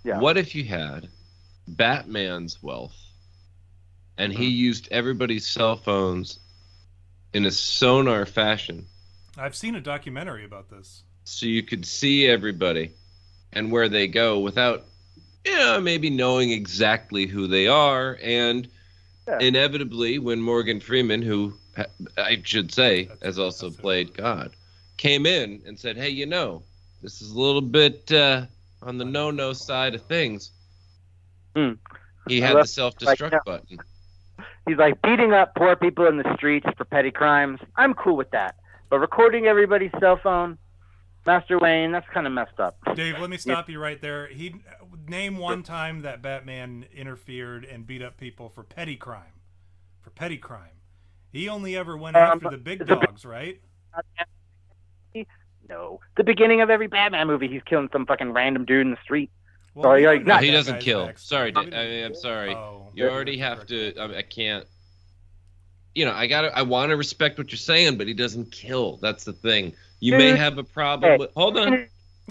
S3: Yeah.
S2: What if you had Batman's wealth and he used everybody's cell phones in a sonar fashion?
S1: I've seen a documentary about this.
S2: So you could see everybody and where they go without, maybe knowing exactly who they are. And inevitably, when Morgan Freeman, who I should say has also played God, came in and said, hey, this is a little bit on the no side of things. He had the self-destruct button.
S3: He's like, beating up poor people in the streets for petty crimes, I'm cool with that. But recording everybody's cell phone, Master Wayne, that's kind of messed up.
S1: Dave, let me stop you right there. Name one time that Batman interfered and beat up people for petty crime. For petty crime. He only ever went after the big dogs, right?
S3: No. The beginning of every Batman movie, he's killing some fucking random dude in the street.
S2: Well, no, he doesn't kill. Sorry, I'm sorry.
S1: Oh,
S2: you already have to. I can't. I want to respect what you're saying, but he doesn't kill. That's the thing. You may have a problem with. Hold on.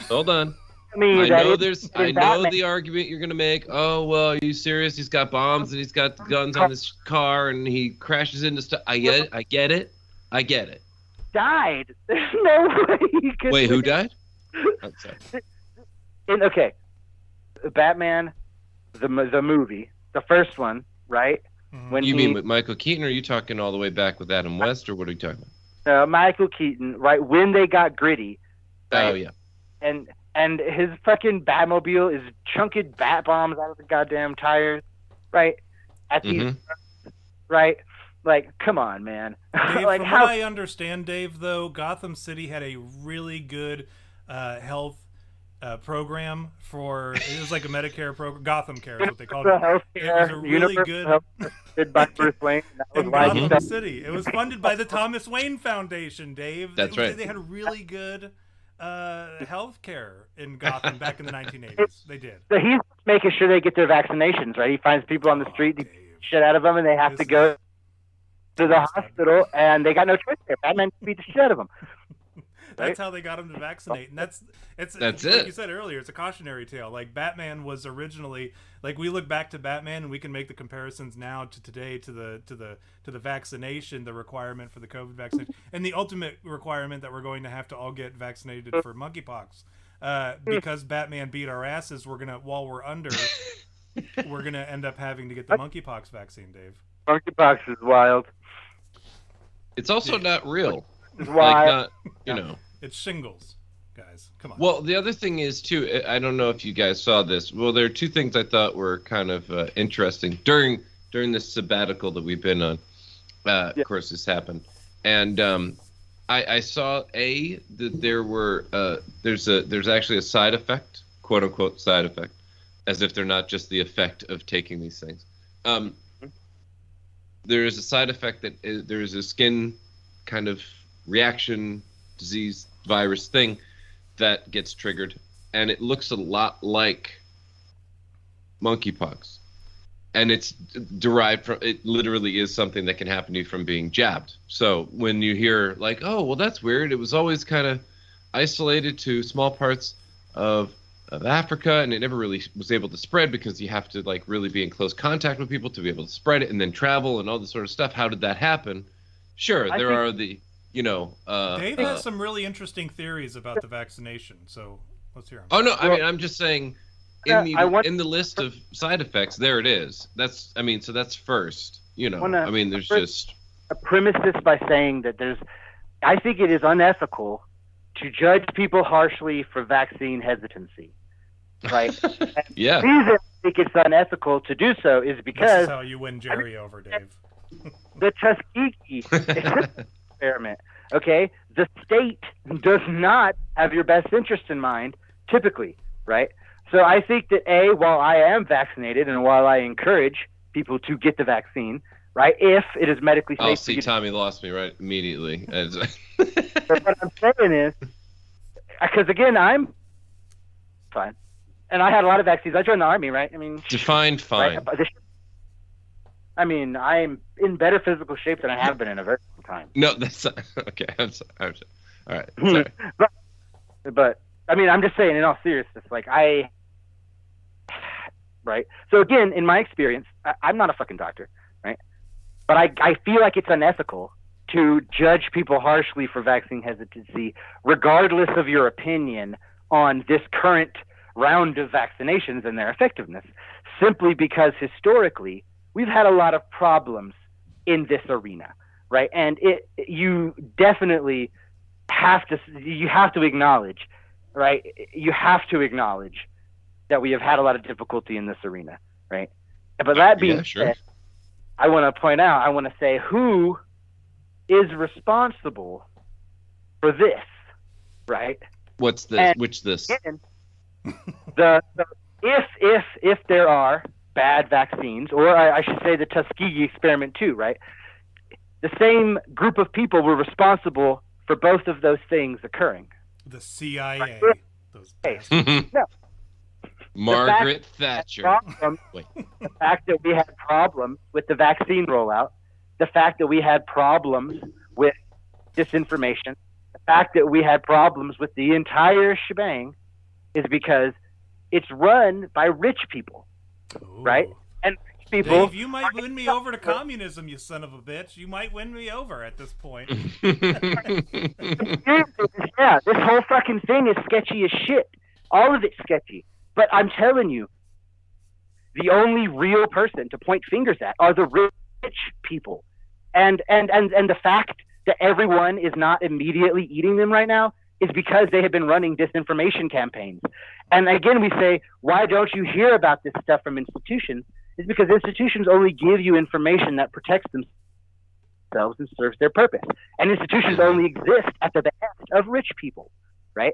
S2: I know the argument you're gonna make. Oh well, are you serious? He's got bombs and he's got guns on his car and he crashes into stuff. I get it.
S3: Died. There's no way he could.
S2: Wait, who died? I'm sorry.
S3: Okay. Batman, the movie, the first one, right?
S2: When you mean with Michael Keaton, or are you talking all the way back with Adam West, or what are you talking
S3: about? Michael Keaton, right? When they got gritty. Right?
S2: Oh yeah.
S3: And his fucking Batmobile is chunking bat bombs out of the goddamn tires, right? At these, right? Like, come on, man.
S1: Dave,
S3: like,
S1: from what I understand, Dave, though, Gotham City had a really good health program for. It was like a Medicare program. Gotham Care is what they called it. It was a really good.
S3: By Bruce Wayne.
S1: In Gotham City, it was funded by the Thomas Wayne Foundation. Dave.
S2: That's right.
S1: They had really good health care in Gotham back in the 1980s. They did.
S3: So he's making sure they get their vaccinations, right? He finds people on the street, he shit out of them, and they have to go to the hospital, and they got no choice there. Batman beat the shit out of them.
S1: That's how they got him to vaccinate, and that's
S2: like
S1: you said earlier. It's a cautionary tale. Like Batman was originally, like we look back to Batman, and we can make the comparisons now to today to the vaccination, the requirement for the COVID vaccination, and the ultimate requirement that we're going to have to all get vaccinated for monkeypox. Because Batman beat our asses, while we're under, we're gonna end up having to get the monkeypox vaccine, Dave.
S3: Monkeypox is wild.
S2: It's also not real.
S3: It's wild.
S1: It's shingles, guys. Come on.
S2: Well, the other thing is too. I don't know if you guys saw this. Well, there are two things I thought were kind of interesting during this sabbatical that we've been on. Of course, this happened, and I saw that there were there's actually a side effect, quote unquote side effect, as if they're not just the effect of taking these things. There is a side effect that there is a skin kind of reaction, disease, virus thing that gets triggered, and it looks a lot like monkeypox, and it's derived from, it literally is something that can happen to you from being jabbed. So when you hear like, oh well, that's weird, it was always kind of isolated to small parts of Africa, and it never really was able to spread because you have to like really be in close contact with people to be able to spread it and then travel and all this sort of stuff. How did that happen? Sure, there are the
S1: Dave has some really interesting theories about the vaccination, so let's hear them.
S2: Oh no, I mean I'm just saying in the list of side effects, there it is. So that's first. There's just
S3: a premise this by saying that I think it is unethical to judge people harshly for vaccine hesitancy, right?
S2: Yeah.
S3: The reason I think it's unethical to do so is because
S1: this is how you win Jerry over, Dave.
S3: The Tuskegee experiment. Okay, the state does not have your best interest in mind, typically, right? So I think that while I am vaccinated and while I encourage people to get the vaccine, right, if it is medically safe.
S2: Oh, see, Tommy lost me right immediately.
S3: But what I'm saying is, because again, I'm fine, and I had a lot of vaccines. I joined the Army, right? I mean,
S2: defined fine.
S3: Right? I'm in better physical shape than I have been in a very long time.
S2: No, that's not, okay. I'm sorry. All right. Sorry.
S3: but I mean, I'm just saying, in all seriousness, like right. So again, in my experience, I'm not a fucking doctor, right? But I feel like it's unethical to judge people harshly for vaccine hesitancy, regardless of your opinion on this current round of vaccinations and their effectiveness, simply because historically we've had a lot of problems in this arena, right? And you definitely you have to acknowledge, right? You have to acknowledge that we have had a lot of difficulty in this arena, right? But that being said, I want to say who is responsible for this, right?
S2: What's this?
S3: And
S2: which this?
S3: If there are bad vaccines, or I should say the Tuskegee experiment too, right? The same group of people were responsible for both of those things occurring.
S1: The CIA.
S3: Right?
S1: Those bastards.
S3: No.
S2: Margaret Thatcher.
S3: The fact that we had problems with the vaccine rollout, the fact that we had problems with disinformation, the fact that we had problems with the entire shebang is because it's run by rich people, right? And rich people...
S1: Dave, you might win me over to communism, you son of a bitch. You might win me over at this point.
S3: Yeah, this whole fucking thing is sketchy as shit. All of it's sketchy. But I'm telling you, the only real person to point fingers at are the rich people. And the fact that everyone is not immediately eating them right now is because they have been running disinformation campaigns. And again, we say, why don't you hear about this stuff from institutions? It's because institutions only give you information that protects themselves and serves their purpose. And institutions only exist at the behest of rich people, right?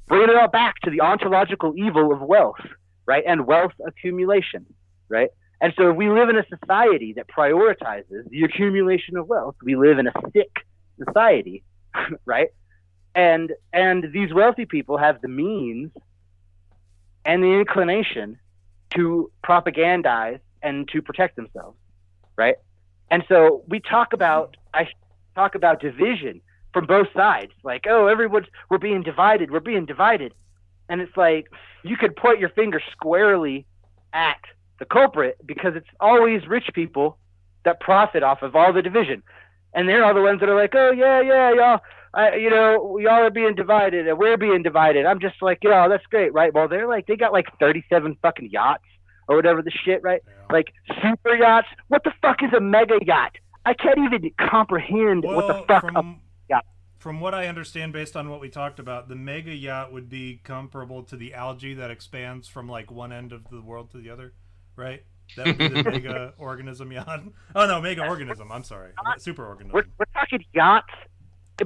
S3: Bringing it all back to the ontological evil of wealth, right? And wealth accumulation, right? And so if we live in a society that prioritizes the accumulation of wealth, we live in a sick society, right? And these wealthy people have the means and the inclination to propagandize and to protect themselves, right? And so I talk about division from both sides, like, oh, we're being divided. And it's like, you could point your finger squarely at the culprit because it's always rich people that profit off of all the division. And they're all the ones that are like, oh, yeah, y'all, y'all are being divided and we're being divided. I'm just like, that's great, right? Well, they got like 37 fucking yachts or whatever the shit, right? Yeah. Like super yachts. What the fuck is a mega yacht? I can't even comprehend what the fuck
S1: From what I understand, based on what we talked about, the mega yacht would be comparable to the algae that expands from like one end of the world to the other, right? That would be the mega organism yacht. Oh no, mega organism. I'm sorry, super organism.
S3: We're talking yachts,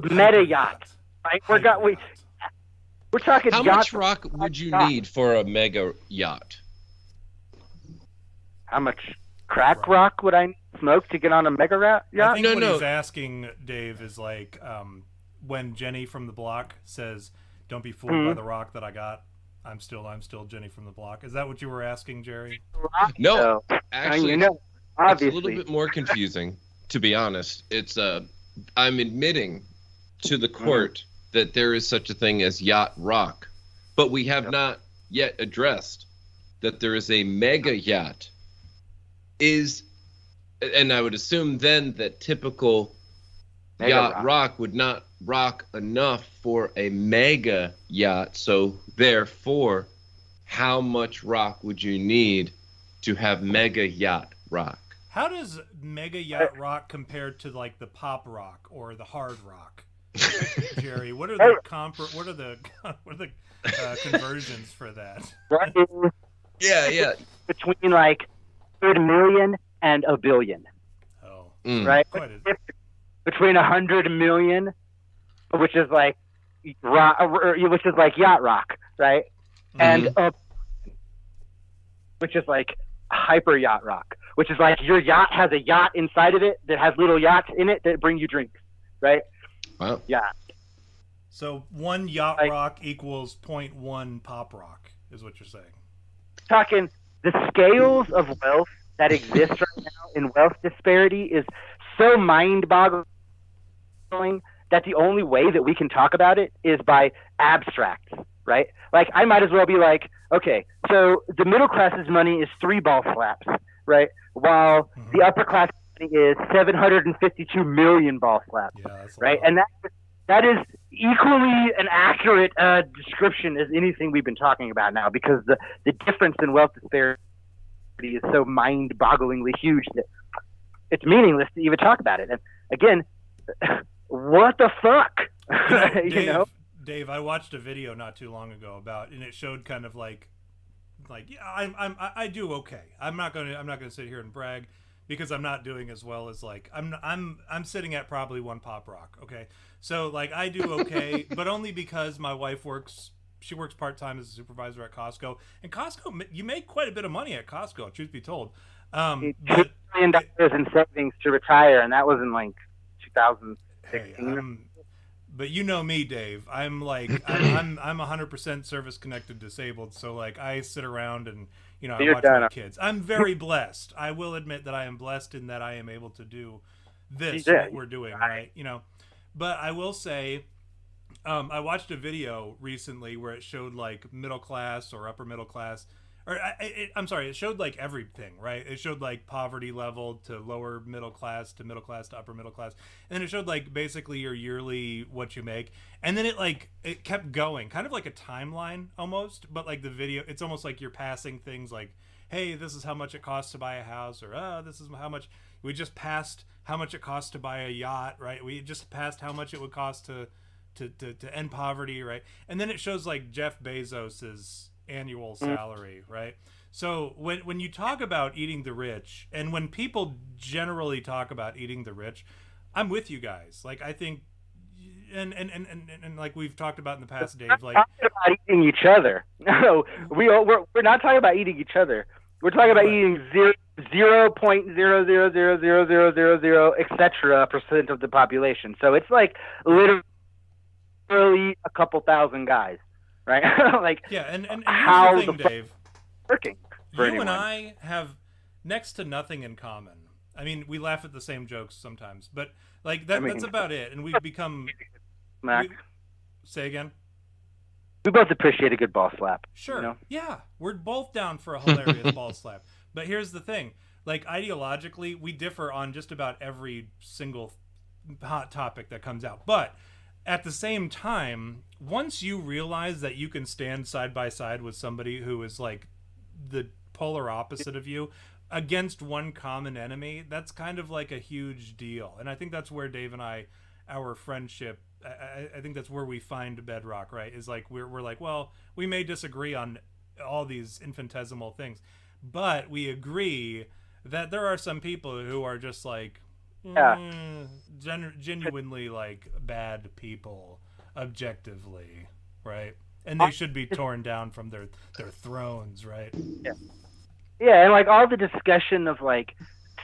S3: meta yachts, right? We're talking.
S2: How much rock would you need for a mega yacht?
S3: How much crack rock would I smoke to get on a mega yacht?
S1: I think what he's asking, Dave, is like when Jenny from the block says, "Don't be fooled by the rock that I got. I'm still Jenny from the block." Is that what you were asking, Jerry?
S2: No, actually, it's a
S3: obviously
S2: little bit more confusing. To be honest, it's I'm admitting to the court that there is such a thing as yacht rock, but we have not yet addressed that there is a mega yacht. And I would assume then that typical mega yacht rock would not rock enough for a mega yacht. So therefore, how much rock would you need to have mega yacht rock?
S1: How does mega yacht rock compare to like the pop rock or the hard rock, Jerry? What are the conversions for that?
S2: Yeah.
S3: Between like 100 million and a billion.
S1: Oh,
S3: right. Between 100 million, which is like yacht rock, right? And which is like hyper yacht rock, which is like your yacht has a yacht inside of it that has little yachts in it that bring you drinks, right?
S2: Wow.
S3: Yeah.
S1: So one yacht rock equals 0.1 pop rock, is what you're saying.
S3: Talking the scales of wealth that exist right now in wealth disparity is so mind-boggling that the only way that we can talk about it is by abstracts, right? Like, I might as well be like, okay, so the middle class's money is 3 ball slaps, right? While the upper class money is 752 million ball slaps, right? And that is equally an accurate description as anything we've been talking about now, because the difference in wealth disparity is so mind-bogglingly huge that it's meaningless to even talk about it. And again, what the fuck?
S1: Dave, I watched a video not too long ago about, and it showed kind of like yeah, I do okay. I'm not gonna sit here and brag, because I'm not doing as well as like I'm sitting at probably one pop rock. Okay, so like I do okay, but only because my wife works part-time as a supervisor at Costco, and Costco, you make quite a bit of money at Costco, truth be told.
S3: $2 million in savings to retire, and that was in like 2016.
S1: But you know me, Dave. I'm like I'm 100% service connected disabled. So like I sit around and I watch my kids. I'm very blessed. I will admit that I am blessed in that I am able to do this what we're doing, right? But I will say, I watched a video recently where it showed like middle class or upper middle class. I'm sorry, it showed like everything, right? It showed like poverty level to lower middle class to upper middle class. And then it showed like basically your yearly what you make. And then it kept going, kind of like a timeline almost, but like the video, it's almost like you're passing things like, hey, this is how much it costs to buy a house, or this is how much we just passed, how much it costs to buy a yacht, right? We just passed how much it would cost to end poverty, right? And then it shows like Jeff Bezos's annual salary, right? So when you talk about eating the rich, and when people generally talk about eating the rich, I'm with you guys. Like I think, and like we've talked about in the past, Dave, like
S3: talking about eating each other. No, we're not talking about eating each other. We're talking about eating 0.0000000 etc. % of the population. So it's like literally a couple thousand guys. Right? Like,
S1: yeah, and
S3: how
S1: here's the thing, Dave.
S3: Working for
S1: you
S3: anyone.
S1: And I have next to nothing in common. I mean, we laugh at the same jokes sometimes, but like that's about it. And we've become. Say again.
S3: We both appreciate a good ball slap.
S1: Sure. Yeah, we're both down for a hilarious ball slap. But here's the thing: like ideologically, we differ on just about every single hot topic that comes out, but at the same time, once you realize that you can stand side by side with somebody who is like the polar opposite of you against one common enemy, that's kind of like a huge deal. And I think that's where Dave and our friendship, I think that's where we find bedrock, right? Is like we're like, well, we may disagree on all these infinitesimal things, but we agree that there are some people who are just like genuinely like bad people objectively, right? And they should be torn down from their thrones, right?
S3: Yeah, and like all the discussion of like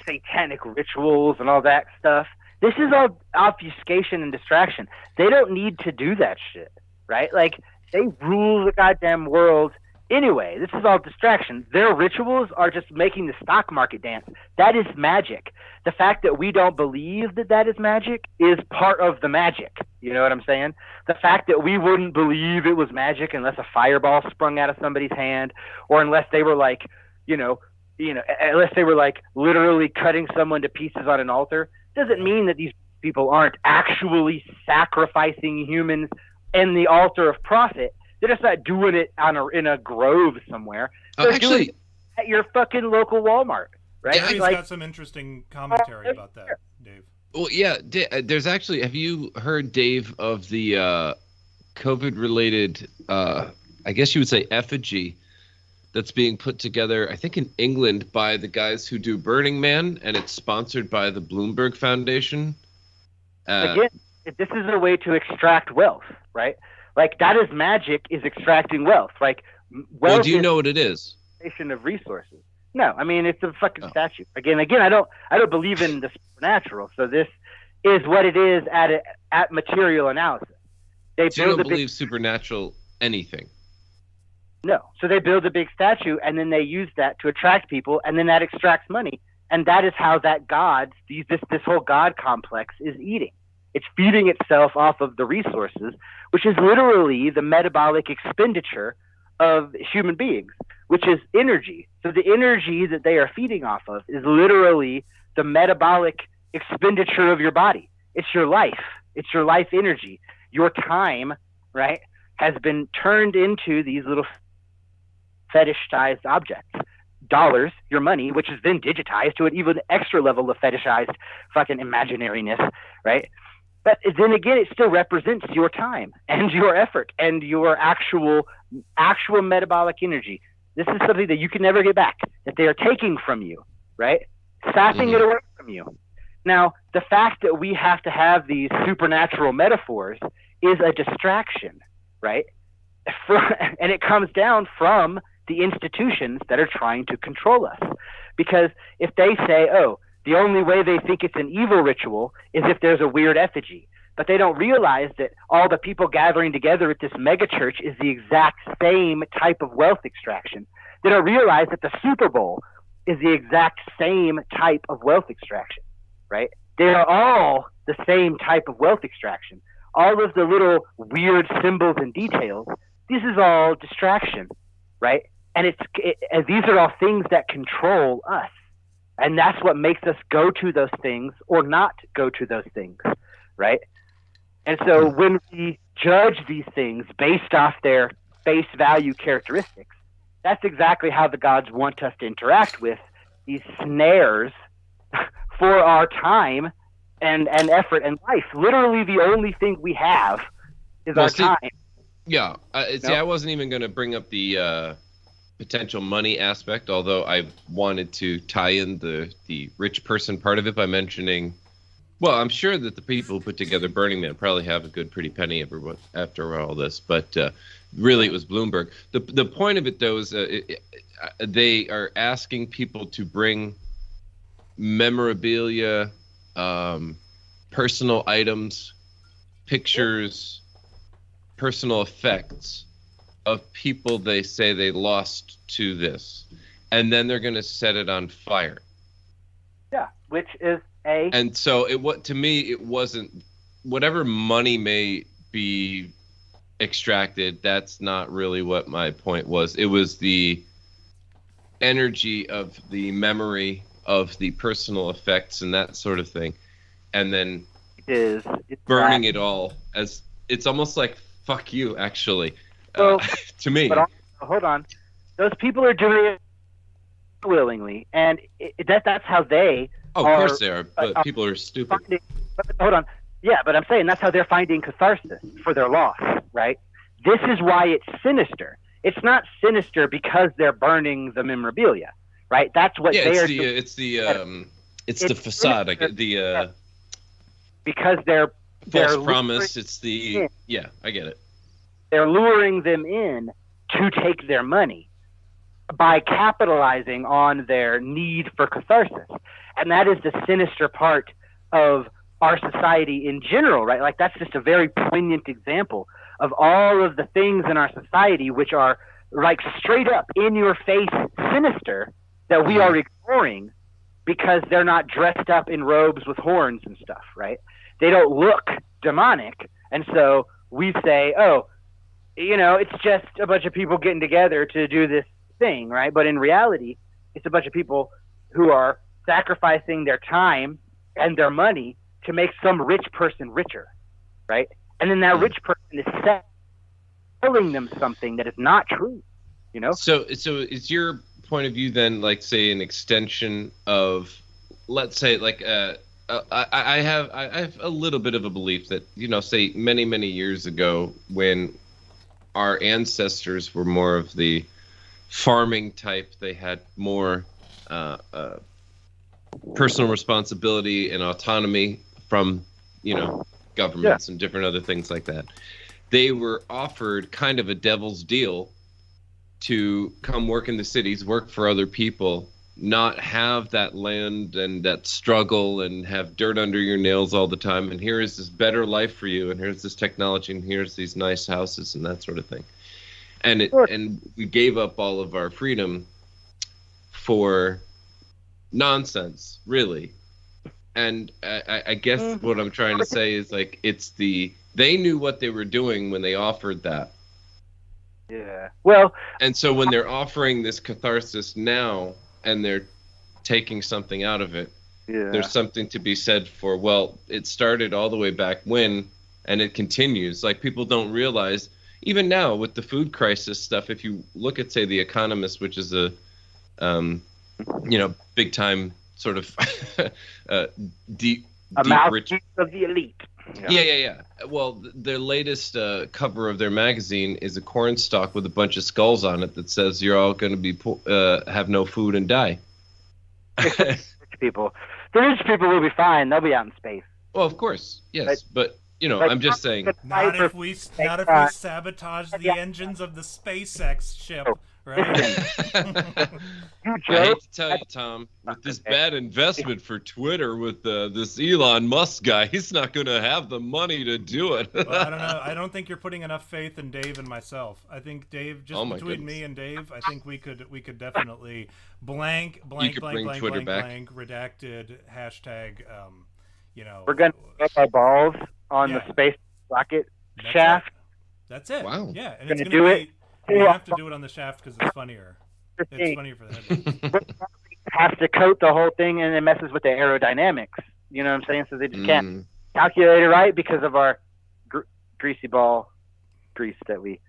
S3: satanic rituals and all that stuff, this is all obfuscation and distraction. They don't need to do that shit, right? Like they rule the goddamn world anyway. This is all distraction. Their rituals are just making the stock market dance. That is magic. The fact that we don't believe that is magic is part of the magic. You know what I'm saying? The fact that we wouldn't believe it was magic unless a fireball sprung out of somebody's hand, or unless they were like, unless they were like literally cutting someone to pieces on an altar, doesn't mean that these people aren't actually sacrificing humans in the altar of profit. They're just not doing it in a grove somewhere. They're doing it at your fucking local Walmart, right?
S1: Yeah, he's got some interesting commentary about that, Dave.
S2: Well, yeah, there's actually. Have you heard, Dave, of the COVID-related, I guess you would say, effigy that's being put together, I think in England, by the guys who do Burning Man, and it's sponsored by the Bloomberg Foundation?
S3: Again, this is a way to extract wealth, right? Like that is magic, is extracting wealth. Like wealth.
S2: Well, do you know what it is?
S3: Of resources. No, I mean it's a fucking statue. Again, I don't believe in the supernatural. So this is what it is at material analysis.
S2: So you don't believe supernatural anything?
S3: No. So they build a big statue, and then they use that to attract people, and then that extracts money, and that is how that this whole god complex is eating. It's feeding itself off of the resources, which is literally the metabolic expenditure of human beings, which is energy. So the energy that they are feeding off of is literally the metabolic expenditure of your body. It's your life. It's your life energy. Your time, right, has been turned into these little fetishized objects. Dollars, your money, which has been digitized to an even extra level of fetishized fucking imaginariness, right? But then again, it still represents your time and your effort and your actual metabolic energy. This is something that you can never get back, that they are taking from you, right? Sapping it away from you. Now, the fact that we have to have these supernatural metaphors is a distraction, right? And it comes down from the institutions that are trying to control us. Because if they say, oh, the only way they think it's an evil ritual is if there's a weird effigy, but they don't realize that all the people gathering together at this megachurch is the exact same type of wealth extraction. They don't realize that the Super Bowl is the exact same type of wealth extraction, right? They are all the same type of wealth extraction. All of the little weird symbols and details, this is all distraction, right? And and these are all things that control us. And that's what makes us go to those things or not go to those things, right? And so when we judge these things based off their face value characteristics, that's exactly how the gods want us to interact with these snares for our time and effort and life. Literally the only thing we have is our time.
S2: Yeah. I wasn't even going to bring up the potential money aspect, although I wanted to tie in the rich person part of it by mentioning, well, I'm sure that the people who put together Burning Man probably have a good pretty penny after all this, but really it was Bloomberg. The point of it, though, is they are asking people to bring memorabilia, personal items, pictures, personal effects of people they say they lost to this, and then they're going to set it on fire.
S3: Yeah, which is
S2: And so to me, it wasn't, whatever money may be extracted, that's not really what my point was. It was the energy of the memory of the personal effects and that sort of thing, and then
S3: it's
S2: burning it all as, it's almost like fuck you, actually.
S3: Well,
S2: to me.
S3: But hold on. Those people are doing it willingly, and that's how they
S2: of course they are, but people are stupid.
S3: Hold on. Yeah, but I'm saying that's how they're finding catharsis for their loss, right? This is why it's sinister. It's not sinister because they're burning the memorabilia, right? That's what they are doing.
S2: It's the facade. I get the
S3: because they're
S2: false promise. It's the I get it.
S3: They're luring them in to take their money by capitalizing on their need for catharsis. And that is the sinister part of our society in general, right? Like, that's just a very poignant example of all of the things in our society which are like straight up in your face sinister that we are ignoring because they're not dressed up in robes with horns and stuff, right? They don't look demonic. And so we say, oh, it's just a bunch of people getting together to do this thing, right? But in reality, it's a bunch of people who are sacrificing their time and their money to make some rich person richer, right? And then that rich person is selling them something that is not true, So is your point of view then, like, say, an extension of, let's say, like, I have a little bit of a belief that, say many, many years ago, when our ancestors were more of the farming type, they had more personal responsibility and autonomy from, governments and different other things like that. They were offered kind of a devil's deal to come work in the cities, work for other people, not have that land and that struggle and have dirt under your nails all the time. And here is this better life for you. And here's this technology. And here's these nice houses and that sort of thing. And and we gave up all of our freedom for nonsense, really. And I guess what I'm trying to say is, like, they knew what they were doing when they offered that. Yeah. Well.
S2: And so when they're offering this catharsis now, and they're taking something out of it, there's something to be said for, well, it started all the way back when, and it continues. Like, people don't realize, even now with the food crisis stuff, if you look at, say, The Economist, which is a, big time sort of deep rich
S3: of the elite.
S2: Yeah. Well, their latest cover of their magazine is a corn stalk with a bunch of skulls on it that says you're all going to be have no food and die.
S3: Rich people. The rich people will be fine. They'll be out in space.
S2: Well, of course, yes, but I'm just saying.
S1: Not if we sabotage the engines of the SpaceX ship, right?
S2: I hate to tell you, Tom, with this bad investment for Twitter with this Elon Musk guy, he's not going to have the money to do it.
S1: Well, I don't know. I don't think you're putting enough faith in Dave and myself. I think Dave, between me and Dave, I think we could definitely blank redacted hashtag.
S3: We're gonna get our balls on the space rocket shaft.
S1: That's it.
S2: Wow.
S1: Yeah, and it's gonna do it. We have to do it on the shaft because it's funnier. It's funnier for the head.
S3: Have to coat the whole thing, and it messes with the aerodynamics. You know what I'm saying? So they just can't calculate it right because of our greasy ball grease that we,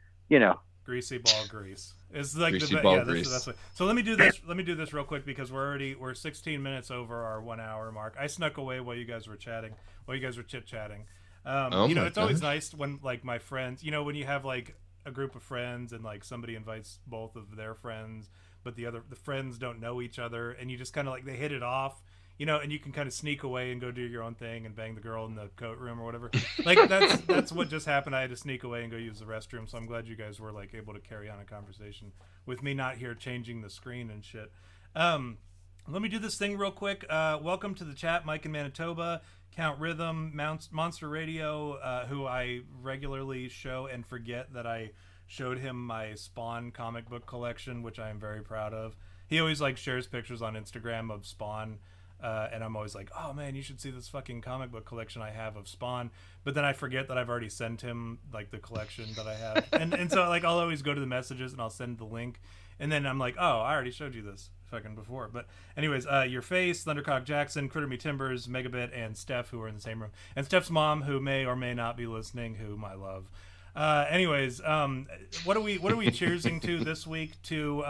S1: Greasy ball grease. It's like
S2: greasy
S1: the
S2: ball
S1: this
S2: grease.
S1: is the best way. So let me do this. Let me do this real quick because we're 16 minutes over our 1 hour mark. I snuck away while you guys were chatting. While you guys were chit chatting. It's always nice when like my friends. When you have like a group of friends and like somebody invites both of their friends, but the friends don't know each other, and you just kind of like they hit it off. And you can kind of sneak away and go do your own thing and bang the girl in the coat room or whatever. Like that's what just happened. I had to sneak away and go use the restroom. So I'm glad you guys were like able to carry on a conversation with me not here changing the screen and shit. Let me do this thing real quick. Welcome to the chat, Mike in Manitoba, Count Rhythm, Monster Radio, who I regularly show and forget that I showed him my Spawn comic book collection, which I am very proud of. He always like shares pictures on Instagram of Spawn. And I'm always like, oh man, you should see this fucking comic book collection I have of Spawn. But then I forget that I've already sent him like the collection that I have. and so like I'll always go to the messages and I'll send the link. And then I'm like, oh, I already showed you this fucking before. But anyways, Your Face, Thundercock Jackson, Critter Me Timbers, Megabit, and Steph, who are in the same room. And Steph's mom, who may or may not be listening, whom I love. Anyways, what are we cheersing to this week? To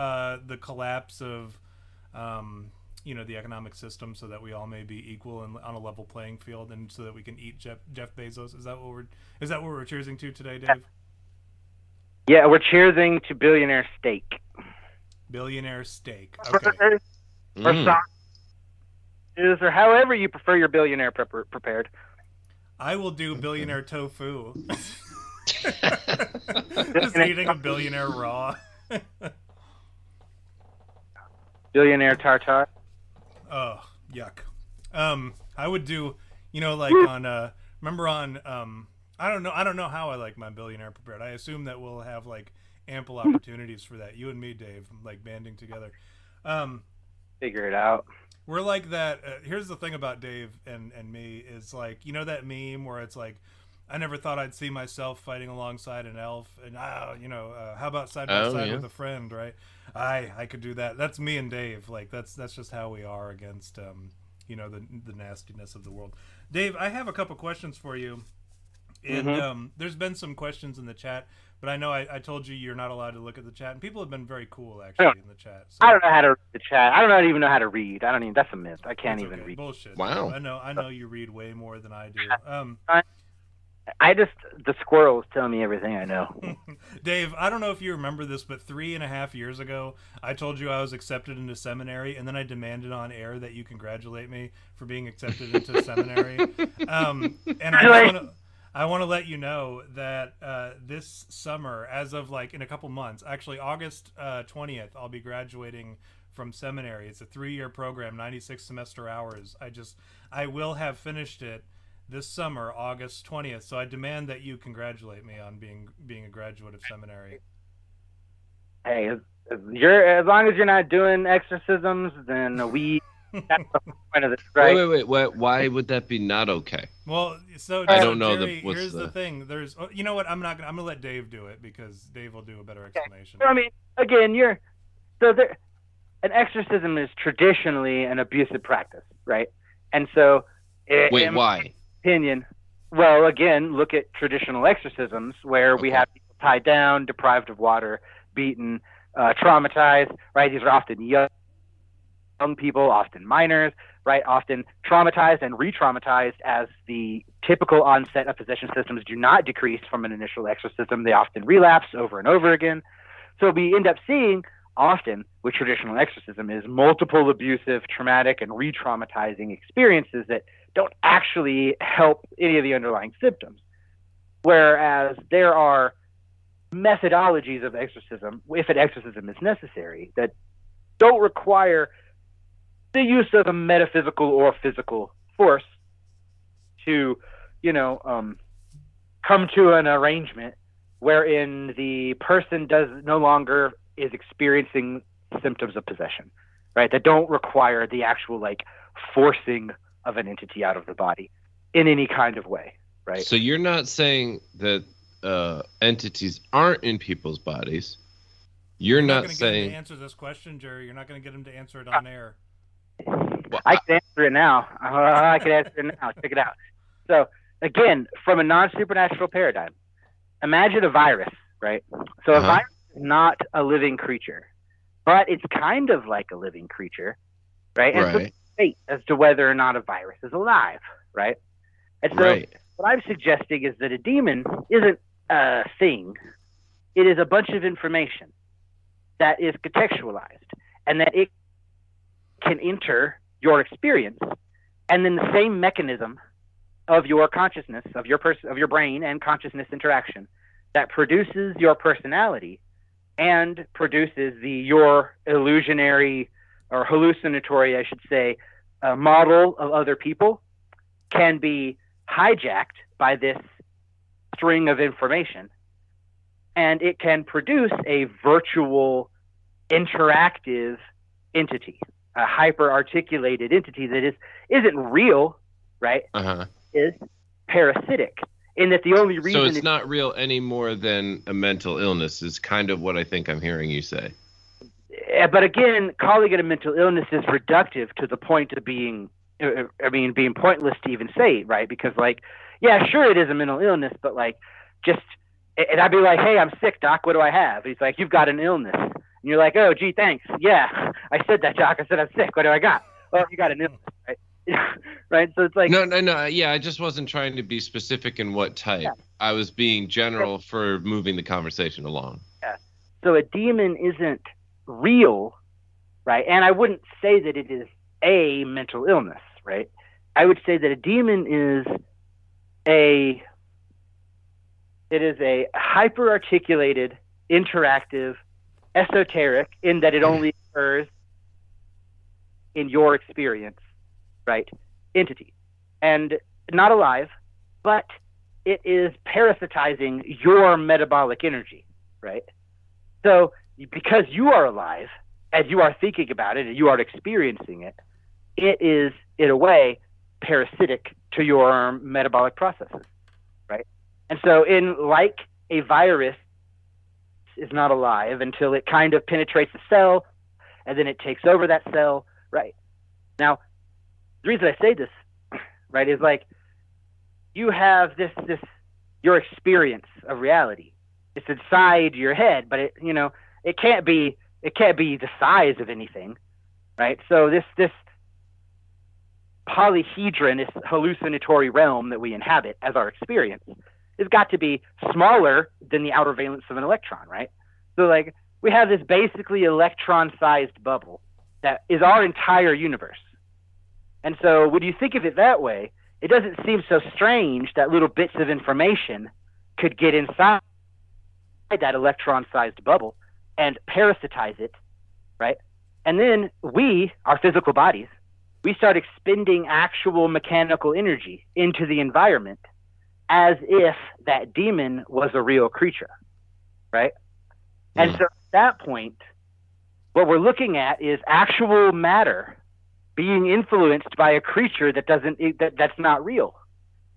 S1: the collapse of the economic system, so that we all may be equal and on a level playing field, and so that we can eat Jeff Bezos. Is that what we're cheersing to today, Dave?
S3: Yeah, we're cheersing to billionaire steak.
S1: Billionaire steak. Okay.
S3: Or sausages, or however you prefer your billionaire prepared.
S1: I will do billionaire tofu. Just eating a billionaire raw.
S3: Billionaire tartare.
S1: Oh, yuck. I would do, on remember on I don't know how I like my billionaire prepared. I assume that we'll have like ample opportunities for that. You and me, Dave, like banding together.
S3: Figure it out.
S1: We're like that. Here's the thing about Dave and me is like, that meme where it's like, I never thought I'd see myself fighting alongside an elf, and how about side by side with a friend, right? I could do that. That's me and Dave. Like that's just how we are against the nastiness of the world. Dave, I have a couple questions for you, and there's been some questions in the chat, but I know I told you you're not allowed to look at the chat, and people have been very cool actually in the chat. So.
S3: I don't know how to read the chat. I don't even know how to read. That's a myth. I can't even read.
S1: Bullshit.
S2: Wow.
S1: I know you read way more than I do.
S3: The squirrels tell me everything I know.
S1: Dave, I don't know if you remember this, but 3.5 years ago, I told you I was accepted into seminary, and then I demanded on air that you congratulate me for being accepted into seminary. And I want to let you know that this summer, as of like in a couple months, actually August 20th, I'll be graduating from seminary. It's a 3-year program, 96 semester hours. I will have finished it this summer, August 20th. So I demand that you congratulate me on being a graduate of seminary.
S3: Hey, as long as you're not doing exorcisms, then that's the point of this, right?
S2: Wait. Why would that be not okay?
S1: Well, so
S2: I don't know.
S1: Jerry, here's the thing. You know what? I'm gonna let Dave do it because Dave will do a better explanation.
S3: I mean, again, an exorcism is traditionally an abusive practice, right? And so,
S2: why?
S3: Opinion. Well, again, look at traditional exorcisms where we have people tied down, deprived of water, beaten, traumatized. Right? These are often young young people, often minors, right? Often traumatized and re-traumatized, as the typical onset of possession symptoms do not decrease from an initial exorcism. They often relapse over and over again. So we end up seeing often with traditional exorcism is multiple abusive, traumatic, and re-traumatizing experiences that don't actually help any of the underlying symptoms. Whereas there are methodologies of exorcism, if an exorcism is necessary, that don't require the use of a metaphysical or physical force to, come to an arrangement wherein the person no longer is experiencing symptoms of possession, right? That don't require the actual forcing of an entity out of the body in any kind of way, right?
S2: So you're not saying that entities aren't in people's bodies. You're not saying.
S1: Get him to answer this question, Jerry. You're not going to get him to answer it on air.
S3: Well, I can answer it now. I can answer it now. Check it out. So again, from a non-supernatural paradigm, imagine a virus, right? So a virus is not a living creature, but it's kind of like a living creature, right? And so it's debate as to whether or not a virus is alive, right? And so what I'm suggesting is that a demon isn't a thing. It is a bunch of information that is contextualized, and that it can enter your experience, and then the same mechanism of your consciousness, of your brain and consciousness interaction that produces your personality and produces your illusionary or hallucinatory, I should say, model of other people can be hijacked by this string of information, and it can produce a virtual interactive entity, a hyper-articulated entity that isn't real, right? Is parasitic, in that the only reason...
S2: So it's not real any more than a mental illness is kind of what I think I'm hearing you say.
S3: But again, calling it a mental illness is reductive to the point of being pointless to even say it, right? Because yeah, sure, it is a mental illness, but and I'd be like, hey, I'm sick, doc, what do I have? He's like, you've got an illness. And you're like, oh, gee, thanks. Yeah, I said that, doc. I said I'm sick. What do I got? Oh, you got an illness, right? Right? So it's like... No.
S2: Yeah, I just wasn't trying to be specific in what type. Yeah. I was being general for moving the conversation along.
S3: Yeah. So a demon isn't real, right? And I wouldn't say that it is a mental illness, right? I would say that a demon is a hyper-articulated, interactive, esoteric, in that it only occurs in your experience, right? Entity. And not alive, but it is parasitizing your metabolic energy, right? So because you are alive, and you are thinking about it, and you are experiencing it, it is, in a way, parasitic to your metabolic processes, right? And so a virus is not alive until it kind of penetrates the cell, and then it takes over that cell, right? Now, the reason I say this, right, is you have your experience of reality. It's inside your head, but it can't be the size of anything, right? So this polyhedron, this hallucinatory realm that we inhabit as our experience, has got to be smaller than the outer valence of an electron, right? So we have this basically electron-sized bubble that is our entire universe. And so when you think of it that way, it doesn't seem so strange that little bits of information could get inside that electron-sized bubble and parasitize it, right? And then our physical bodies, we start expending actual mechanical energy into the environment as if that demon was a real creature, right? And so at that point, what we're looking at is actual matter being influenced by a creature that's not real.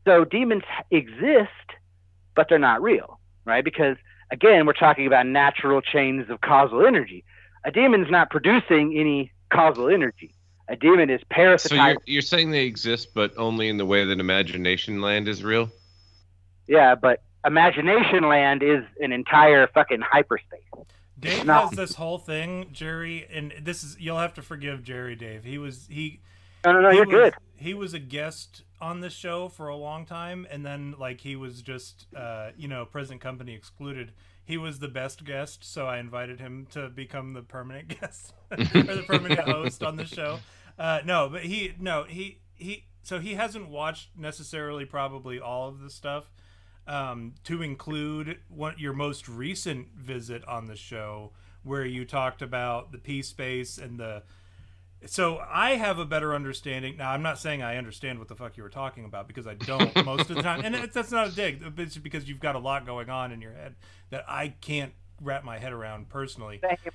S3: So demons exist, but they're not real, right? Because again, we're talking about natural chains of causal energy. A demon's not producing any causal energy. A demon is parasitizing.
S2: So you're saying they exist, but only in the way that imagination land is real?
S3: Yeah, but imagination land is an entire fucking hyperspace.
S1: Dave has this whole thing, Jerry, and this is, you'll have to forgive Jerry, Dave.
S3: No, you're good.
S1: He was a guest on this show for a long time, and then like he was just present company excluded. He was the best guest, so I invited him to become the permanent guest or the permanent host on the show. So he hasn't watched necessarily probably all of the stuff. To include your most recent visit on the show, where you talked about the P space and so I have a better understanding. Now, I'm not saying I understand what the fuck you were talking about, because I don't most of the time. And that's not a dig. It's because you've got a lot going on in your head that I can't wrap my head around personally.
S3: Thank you.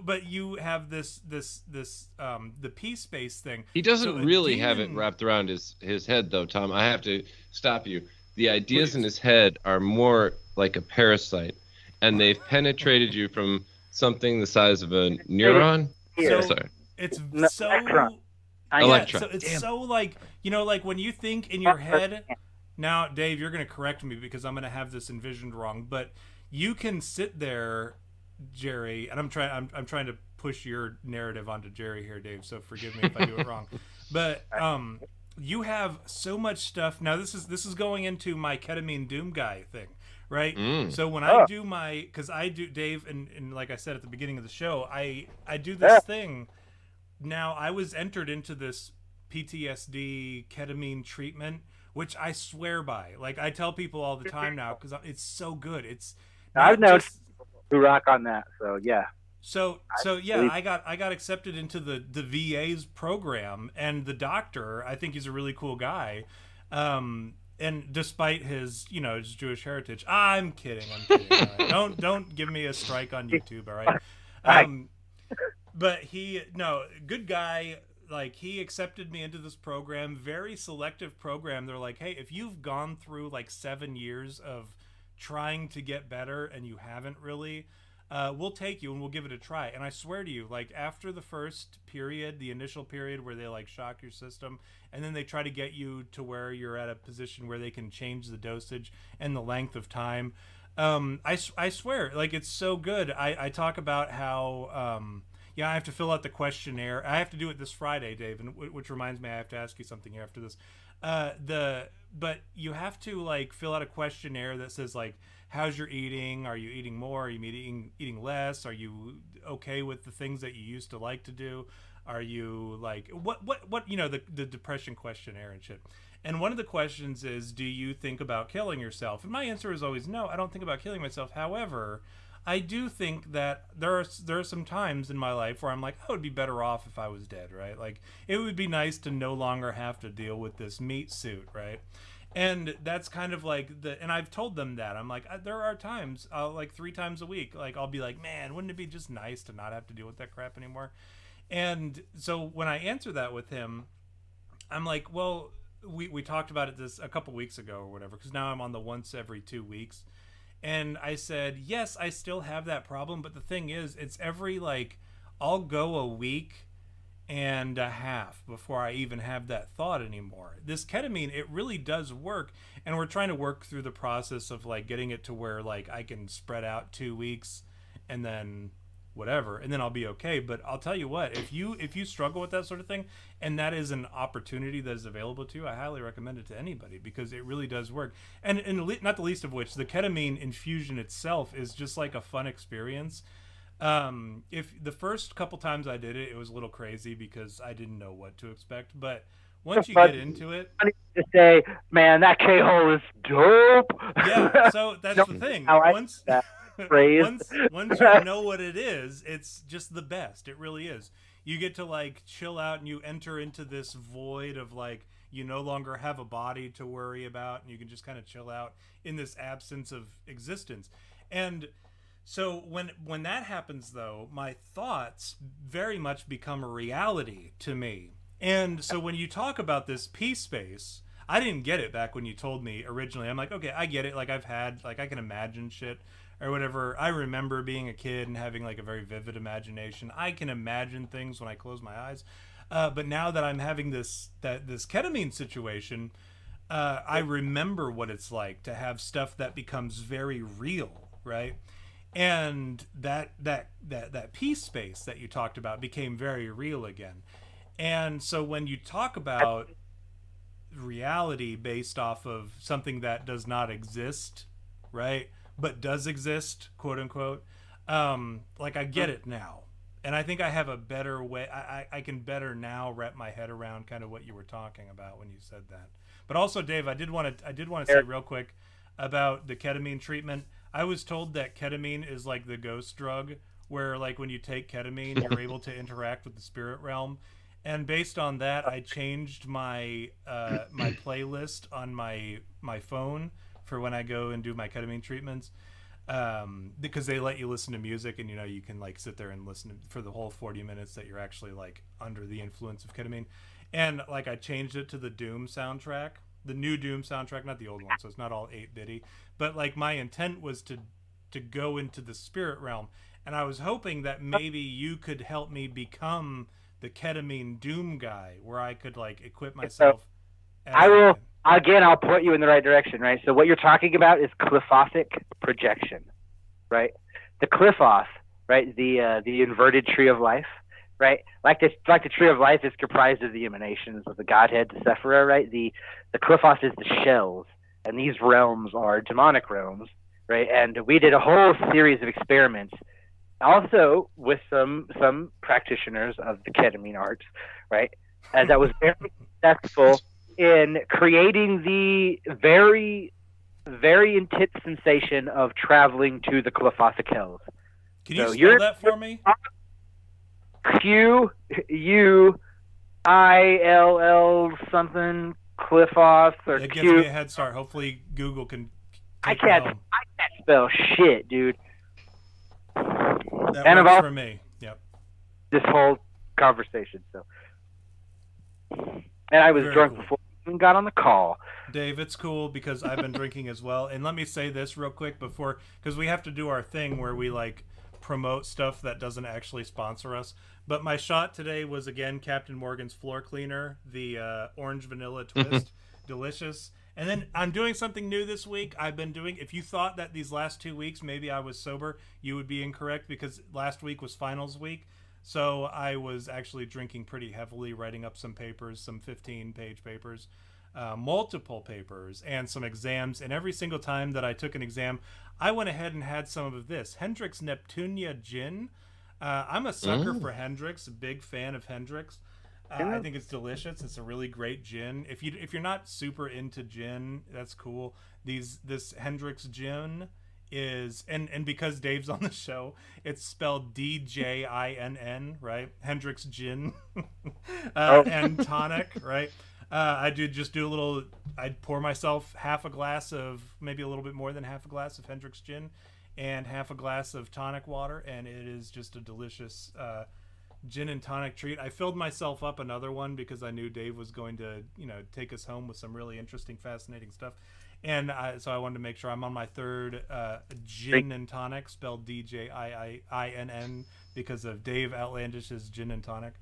S1: But you have this the P space thing.
S2: He doesn't really have it wrapped around his head, though, Tom. I have to stop you. The ideas in his head are more like a parasite, and they've penetrated you from something the size of a neuron.
S1: Sorry. It's so
S2: electron.
S1: So it's so like like when you think in your head. Now, Dave, you're going to correct me because I'm going to have this envisioned wrong, but you can sit there, Jerry, and I'm trying to push your narrative onto Jerry here, Dave, so forgive me if I do it wrong. But you have so much stuff. Now this is going into my ketamine doom guy thing, right? So when I do because I do, Dave, and like I said at the beginning of the show, I do this thing. Now I was entered into this PTSD ketamine treatment, which I swear by. Like I tell people all the time now, because it's so good. I've known
S3: who rock on that, so yeah.
S1: So yeah, I got accepted into the VA's program, and the doctor, I think he's a really cool guy. And despite his his Jewish heritage, I'm kidding. Right? Don't give me a strike on YouTube, all right? But good guy. Like, he accepted me into this program, very selective program. They're like, hey, if you've gone through like 7 years of trying to get better and you haven't really, we'll take you and we'll give it a try. And I swear to you, like, after the first period, the initial period where they like shock your system, and then they try to get you to where you're at a position where they can change the dosage and the length of time, I swear, like, it's so good. I talk about how I have to fill out the questionnaire. I have to do it this Friday, Dave, and which reminds me, I have to ask you something here after this. But you have to like fill out a questionnaire that says like, how's your eating? Are you eating more? Are you eating less? Are you okay with the things that you used to like to do? Are you like what the depression questionnaire and shit. And one of the questions is, do you think about killing yourself? And my answer is always no, I don't think about killing myself. However, I do think that there are some times in my life where I'm like, I would be better off if I was dead, right? Like, it would be nice to no longer have to deal with this meat suit, right? And that's kind of like and I've told them that. I'm like, there are times, like 3 times a week, like I'll be like, man, wouldn't it be just nice to not have to deal with that crap anymore? And so when I answer that with him, I'm like, well, we talked about it this a couple weeks ago or whatever, because now I'm on the once every 2 weeks. And I said, yes, I still have that problem. But the thing is, it's every, like, I'll go a week and a half before I even have that thought anymore. This ketamine, it really does work. And we're trying to work through the process of, like, getting it to where, like, I can spread out 2 weeks and then whatever, and then I'll be okay. But I'll tell you what, if you struggle with that sort of thing, and that is an opportunity that is available to you, I highly recommend it to anybody, because it really does work. And not the least of which, the ketamine infusion itself is just like a fun experience. If the first couple times I did it, it was a little crazy because I didn't know what to expect, but once you get into it,
S3: to say, man, that K-hole is dope.
S1: Yeah, so that's the thing. Once you know what it is, it's just the best. It really is. You get to like chill out, and you enter into this void of like, you no longer have a body to worry about, and you can just kind of chill out in this absence of existence. And so when that happens, though, my thoughts very much become a reality to me. And so when you talk about this peace space, I didn't get it back when you told me originally. I'm like, okay, I get it. Like, I've had, like, I can imagine shit or whatever. I remember being a kid and having like a very vivid imagination. I can imagine things when I close my eyes. But now that I'm having this ketamine situation, I remember what it's like to have stuff that becomes very real. right? And that peace space that you talked about became very real again. And so when you talk about reality based off of something that does not exist, right, but does exist, quote unquote, like I get it now. And I think I have a better way. I can better now wrap my head around kind of what you were talking about when you said that. But also, Dave, I did want to say real quick about the ketamine treatment. I was told that ketamine is like the ghost drug, where like when you take ketamine, you're able to interact with the spirit realm. And based on that, I changed my my playlist on my phone for when I go and do my ketamine treatments. Because they let you listen to music, and you can like sit there and listen for the whole 40 minutes that you're actually like under the influence of ketamine. And like I changed it to the Doom soundtrack, the new Doom soundtrack, not the old one, so it's not all 8-bitty, but like my intent was to go into the spirit realm, and I was hoping that maybe you could help me become the ketamine Doom guy, where I could like equip myself.
S3: I will. Again, I'll point you in the right direction, right? So what you're talking about is cliffothic projection, right? The cliff-off, right? The inverted tree of life, right? Like the tree of life is comprised of the emanations of the Godhead, the Sephira, right? The cliff-off is the shells, and these realms are demonic realms, right? And we did a whole series of experiments, also with some practitioners of the ketamine arts, right? And that was very successful in creating the very, very intense sensation of traveling to the cliffothic hills.
S1: Can you spell that for me?
S3: Q-U-I-L-L something, cliff-off, or
S1: it gives me a head start. Hopefully Google can
S3: I can't spell shit, dude.
S1: That works for me. Yep.
S3: This whole conversation, so. And I was
S1: Very
S3: drunk
S1: cool.
S3: before we even got on the call.
S1: Dave, it's cool because I've been drinking as well. And let me say this real quick before, because we have to do our thing where we like promote stuff that doesn't actually sponsor us. But my shot today was again Captain Morgan's floor cleaner, the orange vanilla twist, delicious. And then I'm doing something new this week. I've been doing, if you thought that these last 2 weeks maybe I was sober, you would be incorrect, because last week was finals week. So I was actually drinking pretty heavily, writing up some papers, some 15-page papers, multiple papers, and some exams. And every single time that I took an exam, I went ahead and had some of this Hendrick's Neptunia Gin. I'm a sucker for Hendrick's, a big fan of Hendrick's. I think it's delicious. It's a really great gin. If you're not super into gin, that's cool. This Hendrick's gin is, and because Dave's on the show, it's spelled D-J-I-N-N, right? Hendrick's gin, and tonic, right? I'd pour myself half a glass of, maybe a little bit more than half a glass of Hendrick's gin, and half a glass of tonic water, and it is just a delicious gin and tonic treat. I filled myself up another one because I knew Dave was going to, take us home with some really interesting, fascinating stuff. And so I wanted to make sure I'm on my third gin and tonic, spelled D-J-I-I-N-N, because of Dave Outlandish's gin and tonic.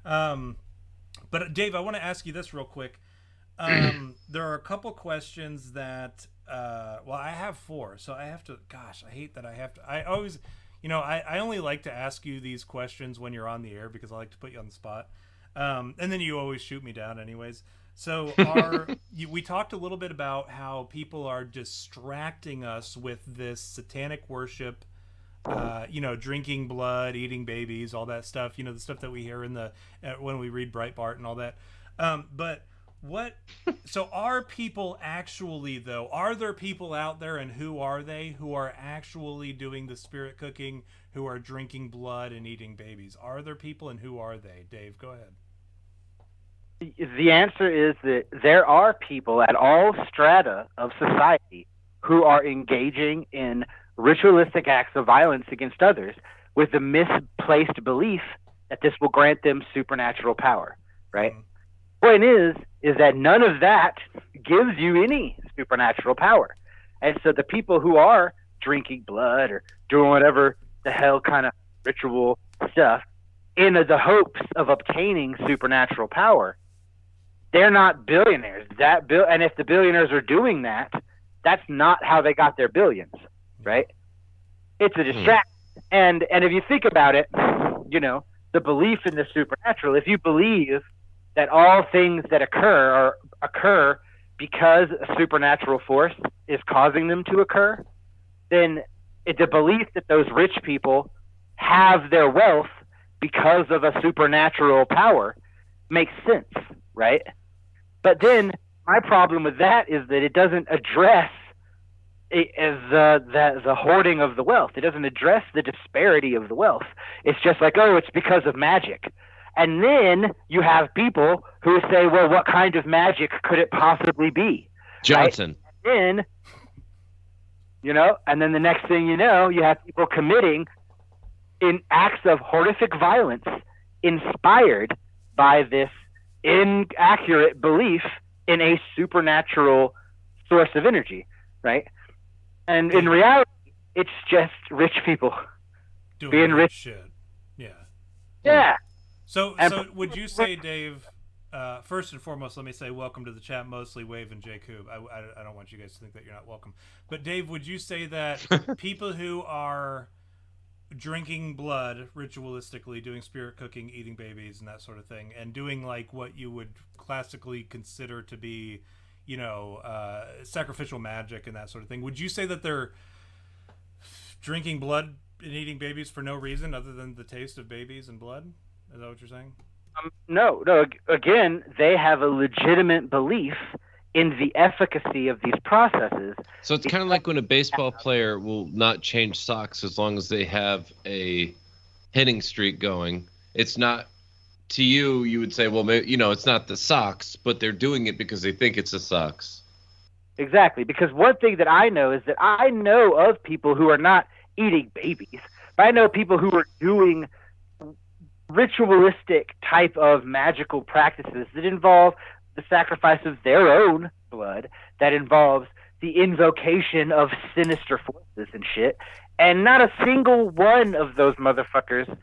S1: But Dave, I want to ask you this real quick. There are a couple questions that, I have 4, so I have to, gosh, I hate that I have to, I always, I only like to ask you these questions when you're on the air because I like to put you on the spot. And then you always shoot me down anyways. So we talked a little bit about how people are distracting us with this satanic worship, drinking blood, eating babies, all that stuff, the stuff that we hear when we read Breitbart and all that. So are people actually, though, are there people out there, and who are they, who are actually doing the spirit cooking, who are drinking blood and eating babies? Are there people, and who are they? Dave, go ahead.
S3: The answer is that there are people at all strata of society who are engaging in ritualistic acts of violence against others with the misplaced belief that this will grant them supernatural power, right? Point is that none of that gives you any supernatural power. And so the people who are drinking blood or doing whatever the hell kind of ritual stuff in the hopes of obtaining supernatural power, they're not billionaires. And if the billionaires are doing that, that's not how they got their billions, right? It's a distraction. And if you think about it, you know, the belief in the supernatural, if you believe that all things that occur because a supernatural force is causing them to occur, then the belief that those rich people have their wealth because of a supernatural power makes sense, right? But then my problem with that is that it doesn't address the hoarding of the wealth. It doesn't address the disparity of the wealth. It's just like, oh, it's because of magic. And then you have people who say, well, what kind of magic could it possibly be?
S2: Johnson.
S3: Right? And then, you know, and then the next thing you know, you have people committing in acts of horrific violence inspired by this inaccurate belief in a supernatural source of energy, right? And in reality, it's just rich people being rich.
S1: Shit. Yeah.
S3: Yeah.
S1: So would you say, Dave, first and foremost, let me say welcome to the chat, mostly Wave and Jacob. I don't want you guys to think that you're not welcome. But Dave, would you say that people who are drinking blood ritualistically, doing spirit cooking, eating babies and that sort of thing, and doing like what you would classically consider to be, you know, sacrificial magic and that sort of thing, would you say that they're drinking blood and eating babies for no reason other than the taste of babies and blood? Is that what you're saying?
S3: No. Again, they have a legitimate belief in the efficacy of these processes.
S2: So it's kind of like when a baseball player will not change socks as long as they have a hitting streak going. It's not, to you, you would say, well, maybe, you know, it's not the socks, but they're doing it because they think it's the socks.
S3: Exactly. Because one thing that I know is that I know of people who are not eating babies, but I know people who are doing ritualistic type of magical practices that involve the sacrifice of their own blood, that involves the invocation of sinister forces and shit. And not a single one of those motherfuckers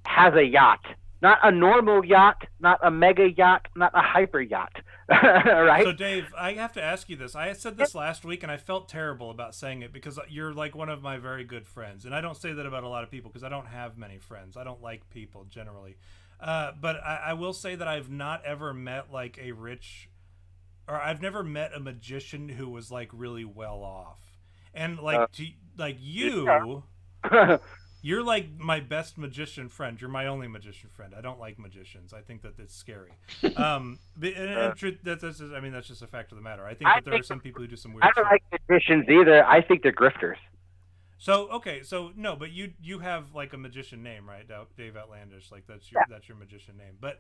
S3: has a yacht. Not a normal yacht, not a mega yacht, not a hyper yacht. Right?
S1: So, Dave, I have to ask you this. I said this last week, and I felt terrible about saying it because you're like one of my very good friends. And I don't say that about a lot of people because I don't have many friends. I don't like people generally. But I will say that I've not ever met like a rich, or I've never met a magician who was like really well off. And like you're like my best magician friend. You're my only magician friend. I don't like magicians. I think that it's scary. That's just a fact of the matter. I think that there are some people who do some weird shit.
S3: I don't like magicians either. I think they're grifters.
S1: So okay, so no, but you have like a magician name, right? Dave Outlandish, like that's your magician name. But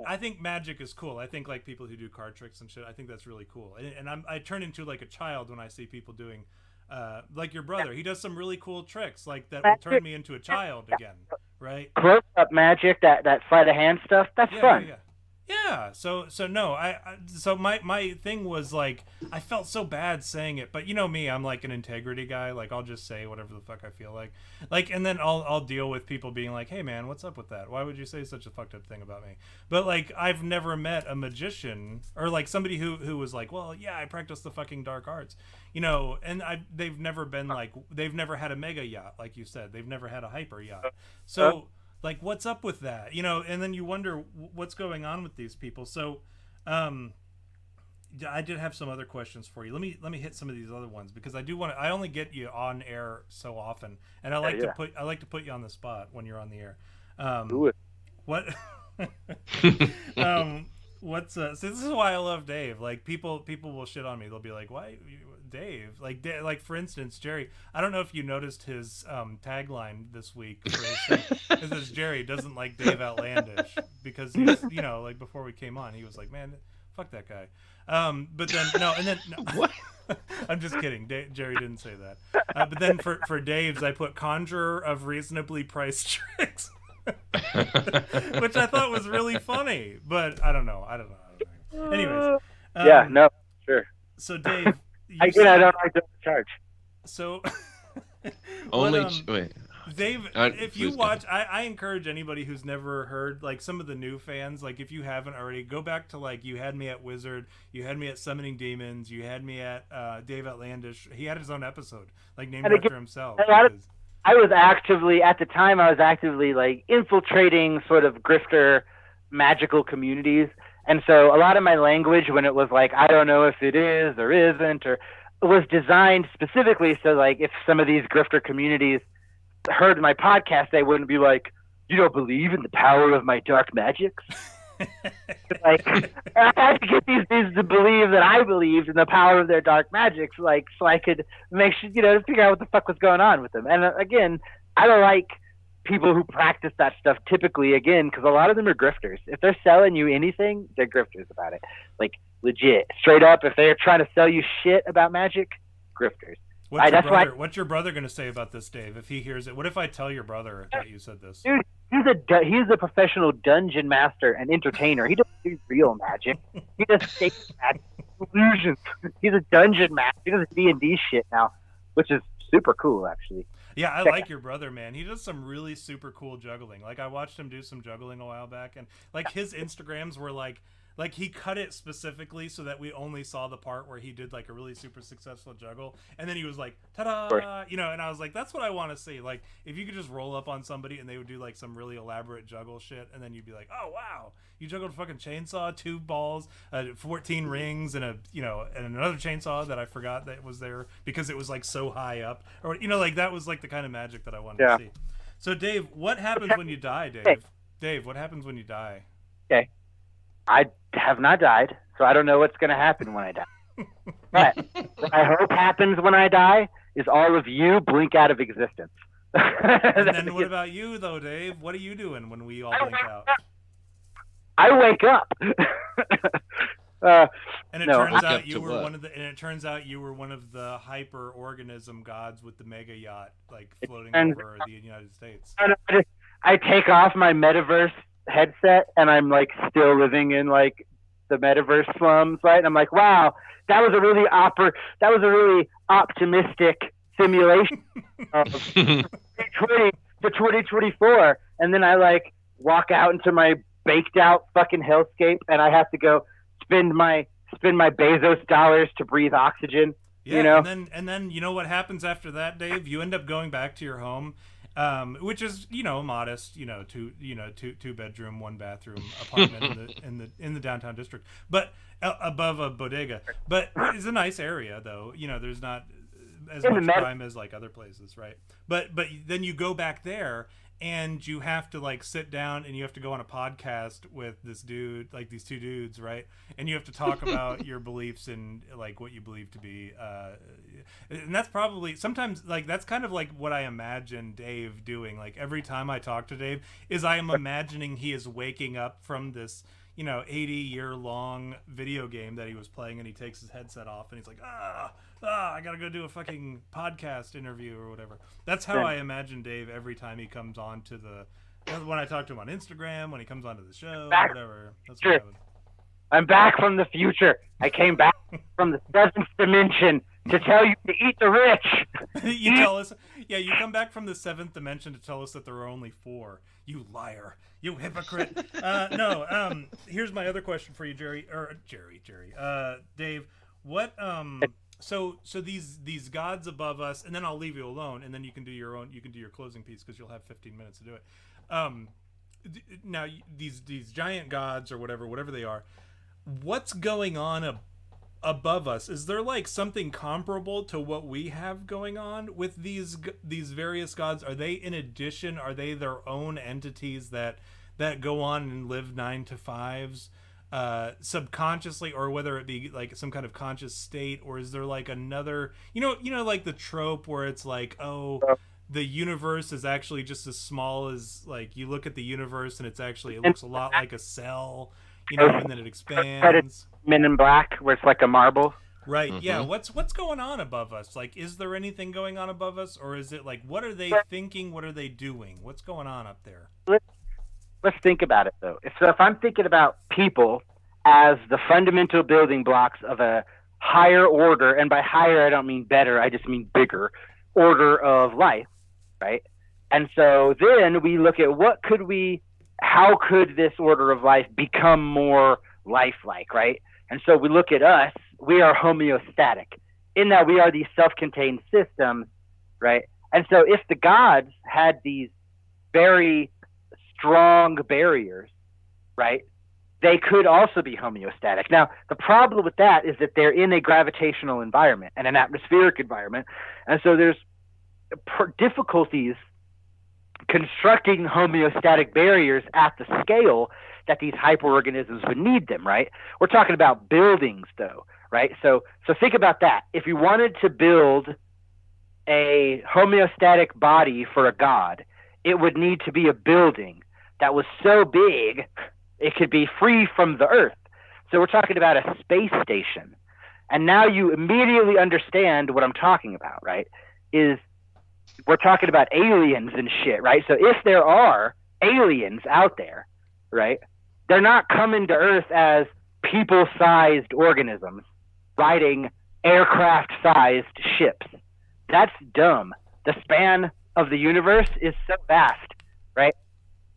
S1: I think magic is cool. I think like people who do card tricks and shit, I think that's really cool. And I turn into like a child when I see people doing, like your brother. He does some really cool tricks like that will turn me into a child again, right?
S3: Close up magic, that sleight of hand stuff. That's fun.
S1: Yeah. So no, so my thing was like I felt so bad saying it, but you know me, I'm like an integrity guy. Like I'll just say whatever the fuck I feel like, and then I'll deal with people being like, hey man, what's up with that? Why would you say such a fucked up thing about me? But like I've never met a magician or like somebody who was like, well, yeah, I practice the fucking dark arts, you know, and they've never been like, they've never had a mega yacht, like you said, they've never had a hyper yacht, so. Like, what's up with that? You know, and then you wonder what's going on with these people. So, I did have some other questions for you. Let me hit some of these other ones because I do want to. I only get you on air so often, and I like to put you on the spot when you're on the air.
S3: Do it.
S1: What? So this is why I love Dave. Like people will shit on me. They'll be like, "Why, Dave?" Like for instance, Jerry. I don't know if you noticed his tagline this week. For his thing. It says Jerry doesn't like Dave Outlandish because he's, you know, like before we came on, he was like, "Man, fuck that guy." But then no. What? I'm just kidding. Jerry didn't say that. But then for Dave's, I put conjurer of reasonably priced tricks. Which I thought was really funny, but I don't know. Anyways,
S3: sure.
S1: So Dave,
S3: I don't like to charge.
S1: So
S2: wait,
S1: Dave, if you watch, I encourage anybody who's never heard, like some of the new fans, like if you haven't already, go back to like you had me at Wizard, you had me at Summoning Demons, you had me at Dave Outlandish. He had his own episode, like named after himself.
S3: I was actively like infiltrating sort of grifter magical communities. And so a lot of my language, when it was like, I don't know if it is or isn't, or was designed specifically so like if some of these grifter communities heard my podcast, they wouldn't be like, you don't believe in the power of my dark magics? Like, I had to get these dudes to believe that I believed in the power of their dark magics, like, so I could make sure, figure out what the fuck was going on with them. And again, I don't like people who practice that stuff typically, again, because a lot of them are grifters. If they're selling you anything, they're grifters about it. Like, legit, straight up, if they're trying to sell you shit about magic, grifters.
S1: What's your brother going to say about this, Dave, if he hears it? What if I tell your brother that you said this?
S3: Dude, he's a professional dungeon master and entertainer. He doesn't do real magic. He does fake magic, illusions. He's a dungeon master. He does D&D shit now, which is super cool, actually.
S1: Yeah, I like your brother, man. He does some really super cool juggling. Like, I watched him do some juggling a while back, and like his Instagrams were like he cut it specifically so that we only saw the part where he did like a really super successful juggle, and then he was like, ta-da, and I was like, that's what I want to see. Like, if you could just roll up on somebody and they would do like some really elaborate juggle shit, and then you'd be like, oh wow, you juggled a fucking chainsaw, 2 balls, 14 rings, and and another chainsaw that I forgot that was there because it was like so high up, or like that was like the kind of magic that I wanted to see. So Dave, what happens when you die, Dave? Dave, what happens when you die?
S3: Okay. I have not died, so I don't know what's going to happen when I die. But what I hope happens when I die is all of you blink out of existence.
S1: And then what about you, though, Dave? What are you doing when we all blink out?
S3: I wake up.
S1: And it turns out you were one of the hyper organism gods with the mega-yacht, like floating over the United States.
S3: I take off my metaverse headset and I'm like still living in like the metaverse slums, right? And I'm like, wow, that was a really optimistic simulation of 2020 to 2024. And then I like walk out into my baked out fucking hellscape and I have to go spend my Bezos dollars to breathe oxygen.
S1: Yeah, and then you know what happens after that, Dave? You end up going back to your home. Which is modest, two bedroom, 1 bathroom apartment in the downtown district, but above a bodega. But it's a nice area, though. There's not as much crime as like other places, right? But then you go back there and you have to like sit down and you have to go on a podcast with this dude, like these 2 dudes, right? And you have to talk about your beliefs and like what you believe to be, and that's probably sometimes like that's kind of like what I imagine Dave doing. Like every time I talk to Dave, is I am imagining he is waking up from this 80-year-long video game that he was playing, and he takes his headset off and he's like, I gotta go do a fucking podcast interview or whatever. That's how I imagine Dave every time he comes on to when I talk to him on Instagram, when he comes onto the show, whatever. That's what
S3: I'm back from the future. I came back from the 7th dimension to tell you to eat the rich.
S1: You tell us, you come back from the 7th dimension to tell us that there are only 4. You liar. You hypocrite. Here's my other question for you, Jerry. Dave, what, so these gods above us, and then I'll leave you alone, and then you can do your closing piece because you'll have 15 minutes to do it. Now these giant gods or whatever they are, what's going on above us? Is there like something comparable to what we have going on with these various gods? Are they in addition? Are they their own entities that go on and live 9 to 5s subconsciously, or whether it be like some kind of conscious state, or is there like another like the trope where it's like, oh, the universe is actually just as small as, like, you look at the universe and it looks a lot like a cell, and then it expands.
S3: Men in Black, where it's like a marble.
S1: Right. Mm-hmm. Yeah. What's going on above us? Like, is there anything going on above us, or is it like, what are they thinking? What are they doing? What's going on up there?
S3: Let's think about it, though. If I'm thinking about people as the fundamental building blocks of a higher order, and by higher I don't mean better, I just mean bigger order of life, right? And so then we look at how could this order of life become more lifelike, right? And so we look at us, we are homeostatic in that we are these self-contained systems, right? And so if the gods had these very strong barriers, right, they could also be homeostatic. Now, the problem with that is that they're in a gravitational environment and an atmospheric environment. And so there's difficulties constructing homeostatic barriers at the scale that these hyperorganisms would need them, right? We're talking about buildings, though, right? So think about that. If you wanted to build a homeostatic body for a god, it would need to be a building that was so big it could be free from the earth. So we're talking about a space station. And now you immediately understand what I'm talking about, right? Is we're talking about aliens and shit, right? So if there are aliens out there, right, they're not coming to Earth as people-sized organisms riding aircraft-sized ships. That's dumb. The span of the universe is so vast, right?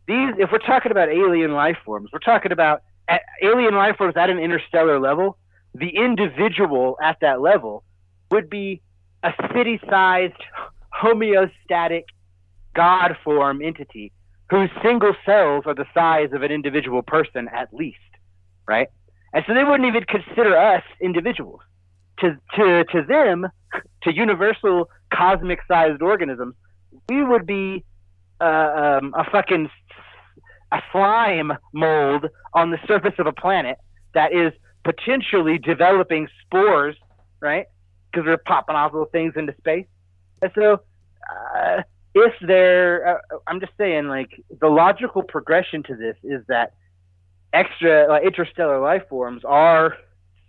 S3: If we're talking about alien life forms, we're talking about alien life forms at an interstellar level. The individual at that level would be a city-sized, homeostatic god form entity whose single cells are the size of an individual person at least, right? And so they wouldn't even consider us individuals. To them, to universal cosmic-sized organisms, we would be a slime mold on the surface of a planet that is potentially developing spores, right? Because they're popping off little things into space. And so if they're, I'm just saying, like, the logical progression to this is that interstellar life forms are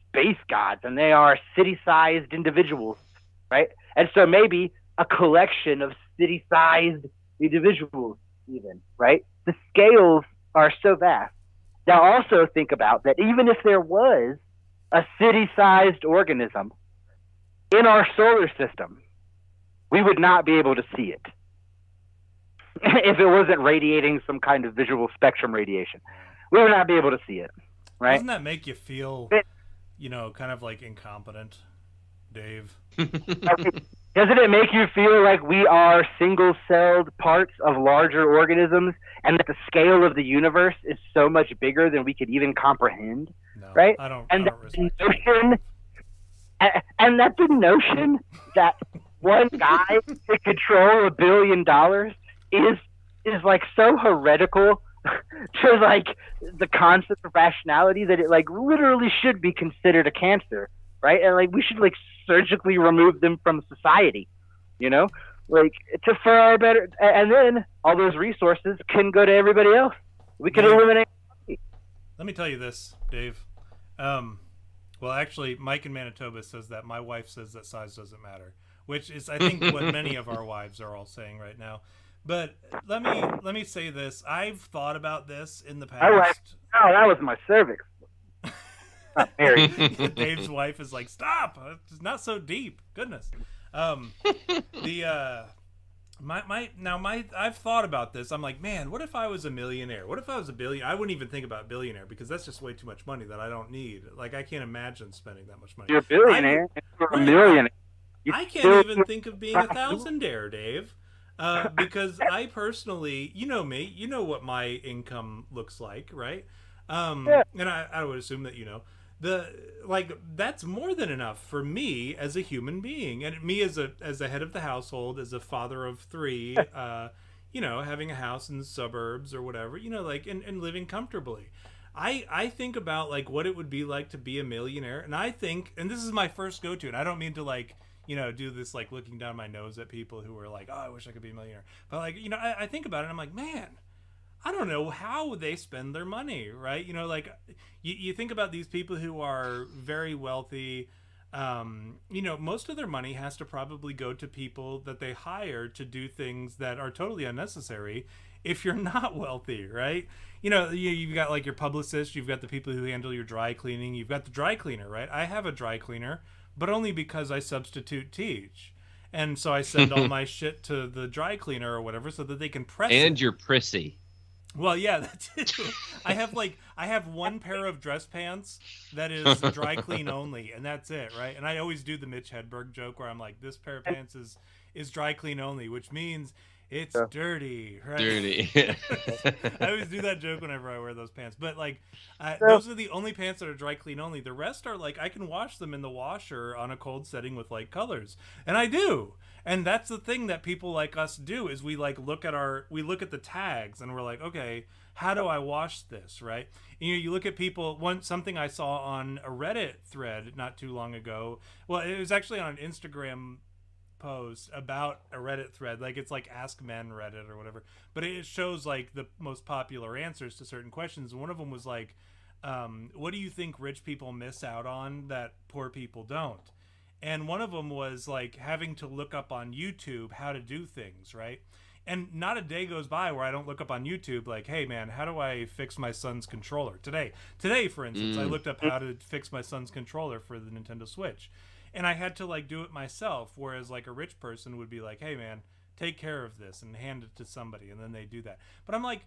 S3: space gods, and they are city-sized individuals, right? And so maybe a collection of city-sized individuals even, right? The scales are so vast. Now also think about that even if there was a city-sized organism in our solar system, we would not be able to see it if it wasn't radiating some kind of visual spectrum radiation. We would not be able to see it, right?
S1: Doesn't that make you feel, kind of like incompetent, Dave?
S3: Doesn't it make you feel like we are single-celled parts of larger organisms and that the scale of the universe is so much bigger than we could even comprehend?
S1: No,
S3: right?
S1: I don't
S3: respect
S1: that.
S3: And that the notion that one guy could control $1 billion is like so heretical to like the concept of rationality that it like literally should be considered a cancer, right? And like we should like surgically remove them from society, like for our better. And then all those resources can go to everybody else. We can eliminate.
S1: Let me tell you this, Dave. Well, actually, Mike in Manitoba says that. My wife says that size doesn't matter, which is, I think, what many of our wives are all saying right now. But let me say this. I've thought about this in the past.
S3: Oh, that was my cervix. Not Mary.
S1: Dave's wife is like, stop! It's not so deep. Goodness. I've thought about this. I'm like, man, what if I was a millionaire? What if I was a billionaire? I wouldn't even think about billionaire because that's just way too much money that I don't need. Like, I can't imagine spending that much money.
S3: You're a billionaire. You're a millionaire.
S1: I can't even think of being a thousandaire, Dave. Because I personally, you know me, you know what my income looks like, right?
S3: Yeah.
S1: And I would assume that that's more than enough for me as a human being, and me as a head of the household, as a father of 3, having a house in the suburbs or whatever, and living comfortably. I think about like what it would be like to be a millionaire, and I think, and this is my first go-to, and I don't mean to like, do this like looking down my nose at people who are like, oh, I wish I could be a millionaire. But like, I think about it and I'm like, man, I don't know how they spend their money, right? Like you think about these people who are very wealthy. Most of their money has to probably go to people that they hire to do things that are totally unnecessary if you're not wealthy, right? You've got like your publicist, you've got the people who handle your dry cleaning, you've got the dry cleaner, right? I have a dry cleaner, but only because I substitute teach. And so I send all my shit to the dry cleaner or whatever so that they can press it.
S2: And you're prissy.
S1: Well, yeah, that's it. I have one pair of dress pants that is dry clean only, and that's it, right? And I always do the Mitch Hedberg joke where I'm like, this pair of pants is is dry clean only, which means it's dirty, right?
S2: Dirty.
S1: I always do that joke whenever I wear those pants. But like, those are the only pants that are dry clean only. The rest are like, I can wash them in the washer on a cold setting with light colors, and I do. And that's the thing that people like us do, is we like look at the tags and we're like, okay, how do I wash this, right? And, you look at people. Something I saw on a Reddit thread not too long ago. Well, it was actually on an Instagram post about a Reddit thread, like it's like Ask Men Reddit or whatever, but it shows like the most popular answers to certain questions. One of them was like, what do you think rich people miss out on that poor people don't? And one of them was like having to look up on YouTube how to do things, right? And not a day goes by where I don't look up on YouTube like, hey man, how do I fix my son's controller? Today for instance, I looked up how to fix my son's controller for the Nintendo Switch. And I had to like do it myself, whereas like a rich person would be like, hey man, take care of this and hand it to somebody, and then they do that. But I'm like,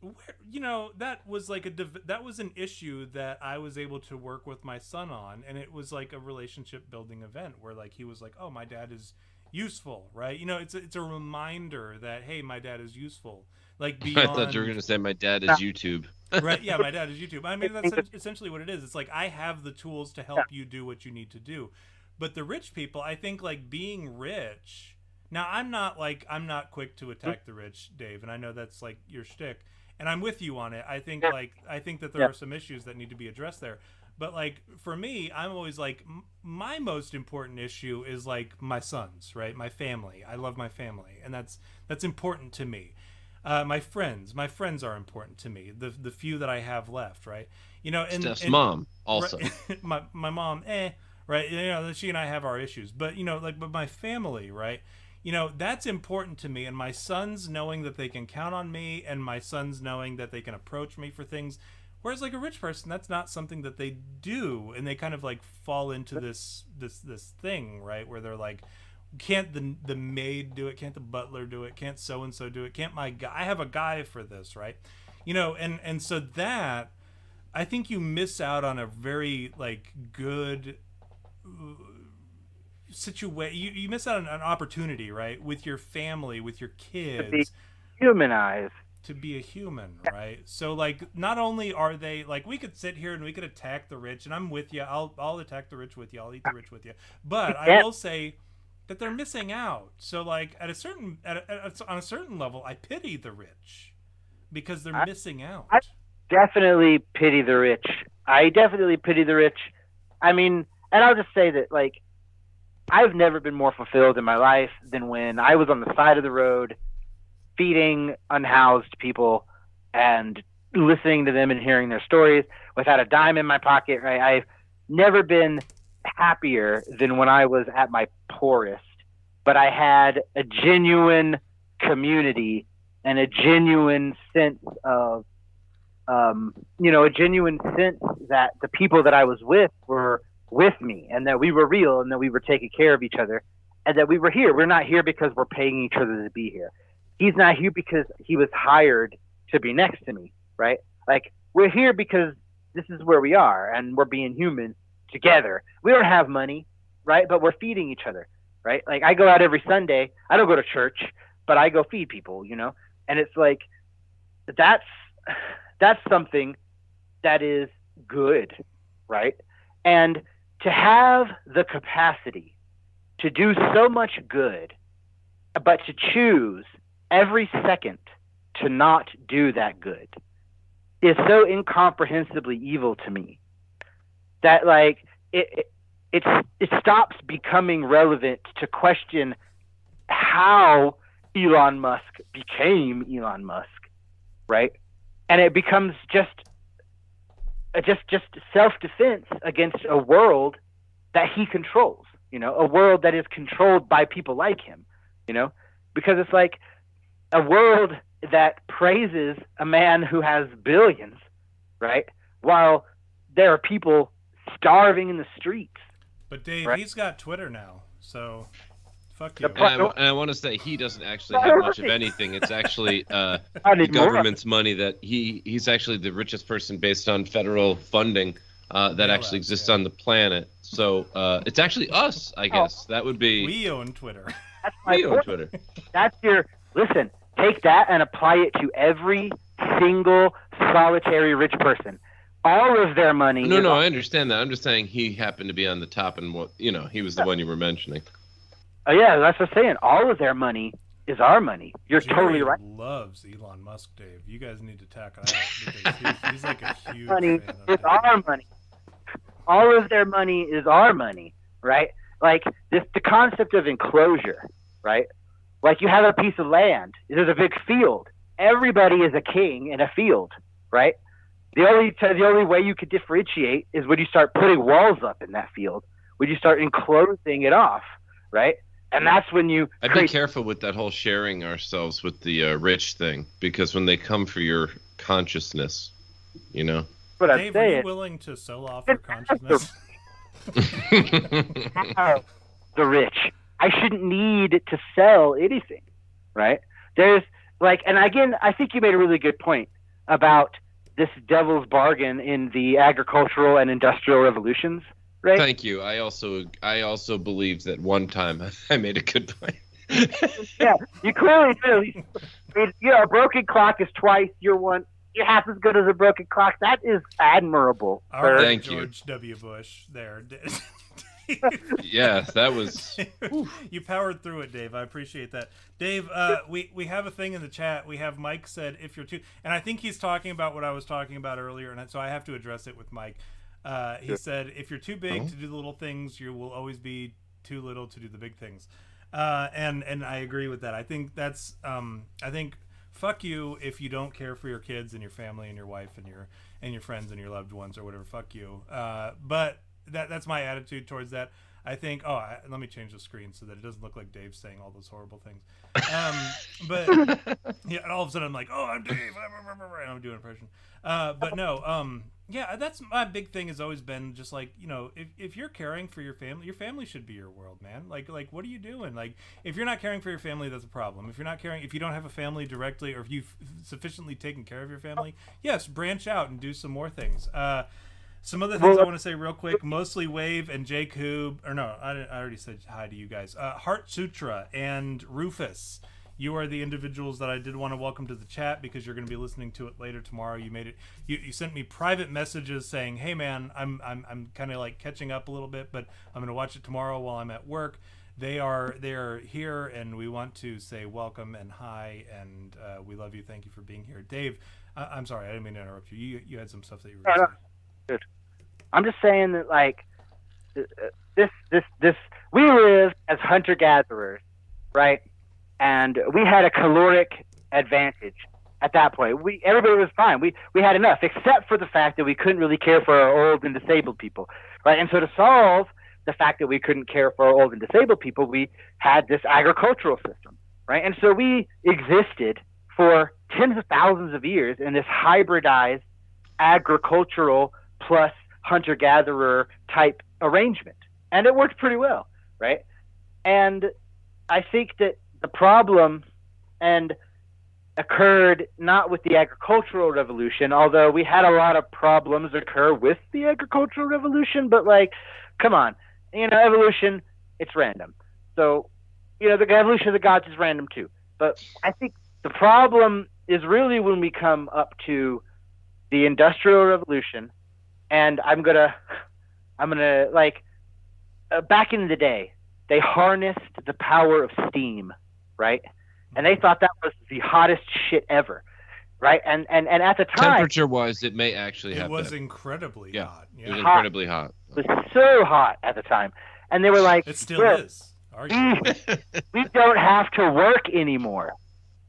S1: that was like that was an issue that I was able to work with my son on, and it was like a relationship building event where like he was like, oh, my dad is useful, right? It's a reminder that, hey, my dad is useful. Like beyond...
S2: I thought you were gonna say my dad is YouTube.
S1: Right, yeah, my dad is YouTube. I mean, that's essentially what it is. It's like, I have the tools to help you do what you need to do. But the rich people, I think, like, being rich... Now, I'm not quick to attack the rich, Dave, and I know that's, like, your shtick. And I'm with you on it. I think that there are some issues that need to be addressed there. But, like, for me, I'm always, like, my most important issue is, like, my sons, right? My family. I love my family, and that's important to me. My friends are important to me. The few that I have left, right? And
S2: Steph's mom also.
S1: Right, my mom, right? She and I have our issues, but but my family, right? That's important to me, and my sons knowing that they can count on me, and my sons knowing that they can approach me for things. Whereas like a rich person, that's not something that they do, and they kind of like fall into this thing, right? Where they're like, can't the maid do it? Can't the butler do it? Can't so and so do it? Can't my guy? I have a guy for this, right? And so that, I think you miss out on a very like good situation. You miss out on an opportunity, right, with your family, with your kids,
S3: to be humanized,
S1: to be a human, right? So like, not only are they like, we could sit here and we could attack the rich, and I'm with you. I'll attack the rich with you. I'll eat the rich with you. But I will say that they're missing out. So like on a certain level, I pity the rich because they're missing out.
S3: I definitely pity the rich. I mean, and I'll just say that like, I've never been more fulfilled in my life than when I was on the side of the road feeding unhoused people and listening to them and hearing their stories without a dime in my pocket, right? I've never been happier than when I was at my poorest, but I had a genuine community and a genuine sense of, a genuine sense that the people that I was with were with me, and that we were real, and that we were taking care of each other, and that we were here. We're not here because we're paying each other to be here. He's not here because he was hired to be next to me, right? Like, we're here because this is where we are, and we're being human together. We don't have money, right? But we're feeding each other, right? Like, I go out every Sunday. I don't go to church, but I go feed people, And it's like, that's something that is good, right? And to have the capacity to do so much good, but to choose every second to not do that good is so incomprehensibly evil to me that like it stops becoming relevant to question how Elon Musk became Elon Musk, right? And it becomes just self-defense against a world that he controls, a world that is controlled by people like him, because it's like a world that praises a man who has billions, right? While there are people starving in the streets.
S1: But Dave,
S3: right?
S1: He's got Twitter now, so fuck you.
S2: And I want to say he doesn't actually have much of anything. It's actually the government's money that he's actually the richest person based on federal funding. that actually exists on the planet. So it's actually us, I guess. That would be.
S1: We own Twitter.
S3: That's my
S2: we own Twitter.
S3: That's your listen. Take that and apply it to every single solitary rich person. All of their money.
S2: No, I understand that. I'm just saying he happened to be on the top, and he was the one you were mentioning.
S3: Oh yeah, that's what I'm saying. All of their money is our money. You're totally right.
S1: Loves Elon Musk, Dave. You guys need to tackle that because he's like a huge
S3: money
S1: fan of
S3: is
S1: it.
S3: our money. All of their money is our money, right? Like the concept of enclosure, right? Like you have a piece of land. There's a big field. Everybody is a king in a field, right? The only way you could differentiate is when you start putting walls up in that field. When you start enclosing it off, right? And that's when you.
S2: I'd be careful with that whole sharing ourselves with the rich thing, because when they come for your consciousness,
S3: But
S1: Dave, are you willing to sell off your consciousness?
S3: The rich. I shouldn't need to sell anything, right? There's and again, I think you made a really good point about this devil's bargain in the agricultural and industrial revolutions, right?
S2: Thank you. I also believe that one time I made a good point.
S3: Yeah, you clearly do. A broken clock is twice your one. You're half as good as a broken clock. That is admirable.
S1: All right,
S2: Thank
S1: George W. Bush. There.
S2: Yeah, that was.
S1: You powered through it, Dave. I appreciate that, Dave. We have a thing in the chat. We have Mike said if you're too, and I think he's talking about what I was talking about earlier, and so I have to address it with Mike. He said if you're too big to do the little things, you will always be too little to do the big things, and I agree with that. I think that's fuck you if you don't care for your kids and your family and your wife and your friends and your loved ones or whatever. Fuck you. But that's my attitude towards that. I think. Let me change the screen so that it doesn't look like Dave's saying all those horrible things. But yeah, and all of a sudden I'm like, oh, I'm Dave. I'm doing an impression. But no. Yeah, that's my big thing. Has always been just like, if you're caring for your family should be your world, man. Like what are you doing? Like if you're not caring for your family, that's a problem. If you don't have a family directly, or if you've sufficiently taken care of your family, yes, branch out and do some more things. Some other things I want to say real quick. Mostly Wave and Jake Hoob, or no, I already said hi to you guys. Heart Sutra and Rufus. You are the individuals that I did want to welcome to the chat because you're going to be listening to it later tomorrow. You made it. You sent me private messages saying, "Hey man, I'm kind of like catching up a little bit, but I'm going to watch it tomorrow while I'm at work." They are here, and we want to say welcome and hi, and we love you. Thank you for being here, Dave. I'm sorry, I didn't mean to interrupt you. You had some stuff that you were going to say.
S3: Good. I'm just saying that this we live as hunter gatherers, right? And we had a caloric advantage at that point. Everybody was fine. We had enough, except for the fact that we couldn't really care for our old and disabled people, right? And so to solve the fact that we couldn't care for our old and disabled people, we had this agricultural system, right? And so we existed for tens of thousands of years in this hybridized agricultural plus hunter-gatherer type arrangement. And it worked pretty well, right? And I think that the problem occurred not with the agricultural revolution, although we had a lot of problems occur with the agricultural revolution, but come on, evolution, it's random. So, the evolution of the gods is random too. But I think the problem is really when we come up to the Industrial Revolution, and I'm gonna back in the day, they harnessed the power of steam, right? And they thought that was the hottest shit ever, right? And at the time,
S2: temperature-wise, it may actually have.
S1: It was incredibly hot. Yeah.
S2: It was incredibly hot.
S3: It was so hot at the time, and they were like,
S1: "It still is."
S3: We don't have to work anymore.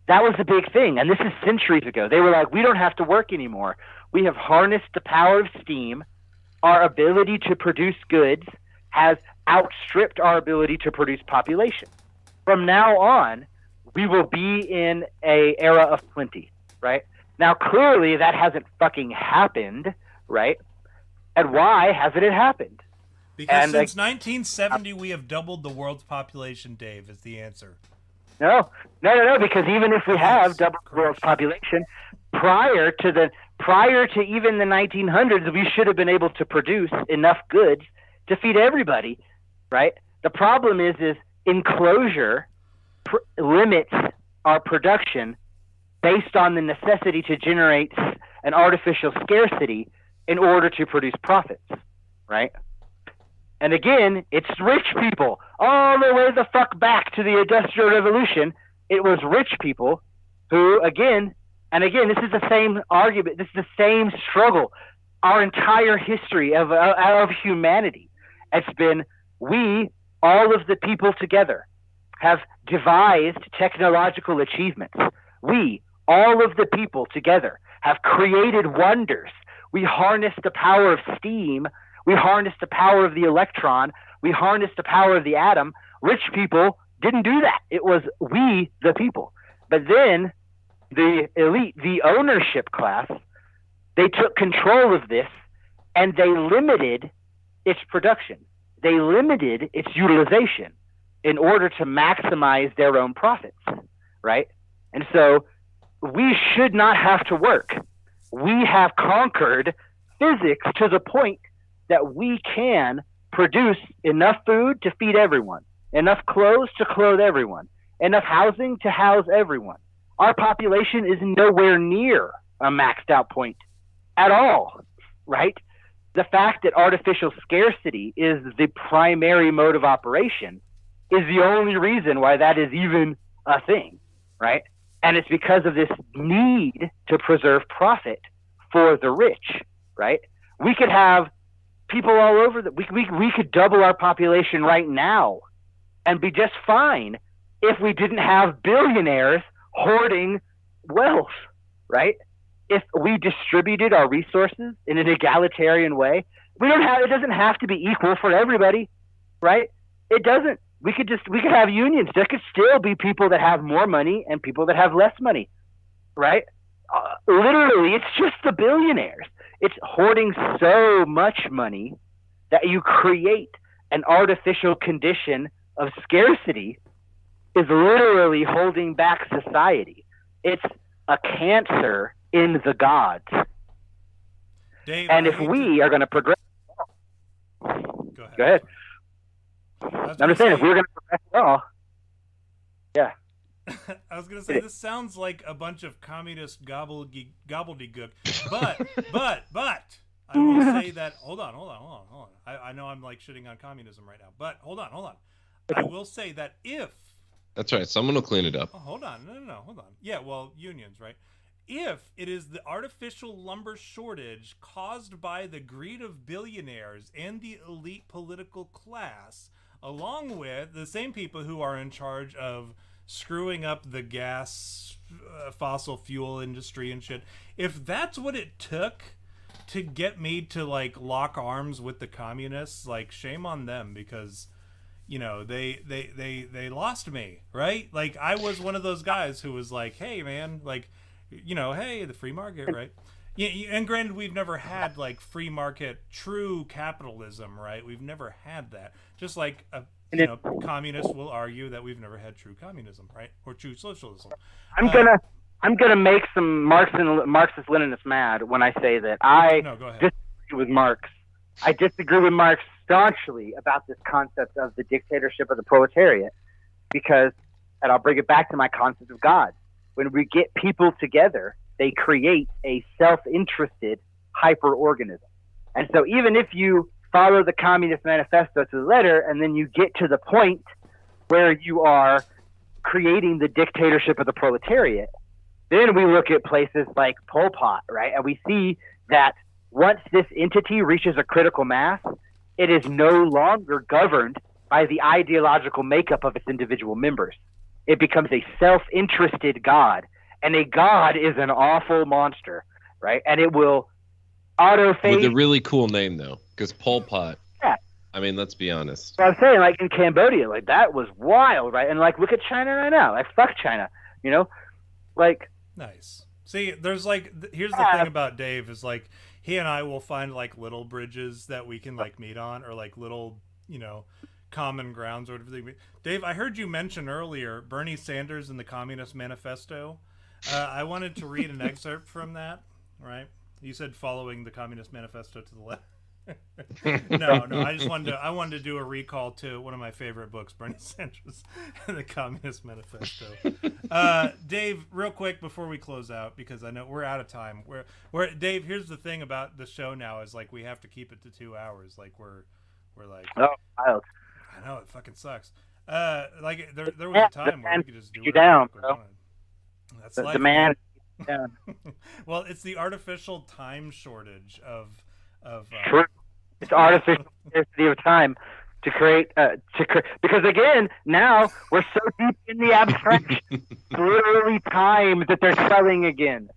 S3: That was the big thing, and this is centuries ago. They were like, we don't have to work anymore. We have harnessed the power of steam. Our ability to produce goods has outstripped our ability to produce population. From now on, we will be in an era of plenty, right? Now, clearly, that hasn't fucking happened, right? And why hasn't it happened?
S1: Because since 1970, we have doubled the world's population, Dave, is the answer.
S3: No, because even if we have doubled the world's population, prior to prior to even the 1900s, we should have been able to produce enough goods to feed everybody, right? The problem is enclosure limits our production based on the necessity to generate an artificial scarcity in order to produce profits, right? And again, it's rich people all the way the fuck back to the Industrial Revolution. It was rich people who, again, this is the same argument. This is the same struggle. Our entire history of humanity, it's been we, all of the people together, have devised technological achievements. We, all of the people together, have created wonders. We harness the power of steam. We harness the power of the electron. We harness the power of the atom. Rich people didn't do that. It was we, the people. But then the elite, the ownership class, they took control of this and they limited its production. They limited its utilization in order to maximize their own profits, right? And so we should not have to work. We have conquered physics to the point that we can produce enough food to feed everyone, enough clothes to clothe everyone, enough housing to house everyone. Our population is nowhere near a maxed out point at all, right? The fact that artificial scarcity is the primary mode of operation is the only reason why that is even a thing, right? And it's because of this need to preserve profit for the rich, right? We could have people all over we could double our population right now and be just fine if we didn't have billionaires hoarding wealth, right? If we distributed our resources in an egalitarian way, it doesn't have to be equal for everybody, right? It doesn't. We could have unions. There could still be people that have more money and people that have less money, right? Literally, it's just the billionaires. It's hoarding so much money that you create an artificial condition of scarcity is literally holding back society. It's a cancer in the gods.
S1: Dave,
S3: and if we are going to progress...
S1: Go
S3: ahead. I'm just saying, if we're going to progress at all... Yeah.
S1: I was going to say, this sounds like a bunch of communist gobbledygook, but I will say that, hold on. I know I'm like shitting on communism right now, but hold on. I will say that if...
S2: That's right, someone will clean it up.
S1: Oh, hold on, no, hold on. Yeah, well, unions, right? If it is the artificial lumber shortage caused by the greed of billionaires and the elite political class, along with the same people who are in charge of screwing up the gas, fossil fuel industry and shit, if that's what it took to get me to like lock arms with the communists, like shame on them, because you know they lost me, right? Like I was one of those guys who was like, hey man, like, you know, hey, the free market, right? Yeah, and granted, we've never had like free market, true capitalism, right? We've never had that. Just like communists will argue that we've never had true communism, right? Or true socialism.
S3: I'm gonna make some Marxist-Leninists mad when I say that I disagree with Marx. I disagree with Marx staunchly about this concept of the dictatorship of the proletariat, because, and I'll bring it back to my concept of God. When we get people together, they create a self-interested hyper-organism. And so even if you follow the Communist Manifesto to the letter, and then you get to the point where you are creating the dictatorship of the proletariat, then we look at places like Pol Pot, right? And we see that once this entity reaches a critical mass, it is no longer governed by the ideological makeup of its individual members. It becomes a self-interested God. And a God is an awful monster, right? And it will auto-fade.
S2: With a really cool name, though, because Pol Pot. Yeah. I mean, let's be honest.
S3: So I'm saying, like, in Cambodia, like, that was wild, right? And, like, look at China right now. Like, fuck China, you know? Like...
S1: Nice. See, there's, like, here's the thing about Dave is, like, he and I will find, like, little bridges that we can, like, meet on, or, like, little, you know, common grounds or whatever. Dave, I heard you mention earlier Bernie Sanders and the Communist Manifesto. I wanted to read an excerpt from that, right? You said following the Communist Manifesto to the left. No. I wanted to do a recall to one of my favorite books, Bernie Sanders, the Communist Manifesto. Dave, real quick before we close out, because I know we're out of time. We're Dave. Here's the thing about the show now is like we have to keep it to 2 hours. Like we're like.
S3: Oh, wild.
S1: I know it fucking sucks. Like there was a time where we could just do it.
S3: Down, bro.
S1: That's
S3: the man. Yeah.
S1: Well, it's the artificial time shortage of
S3: True. It's artificial scarcity of time to create because again now we're so deep in the abstraction. It's literally time that they're selling again.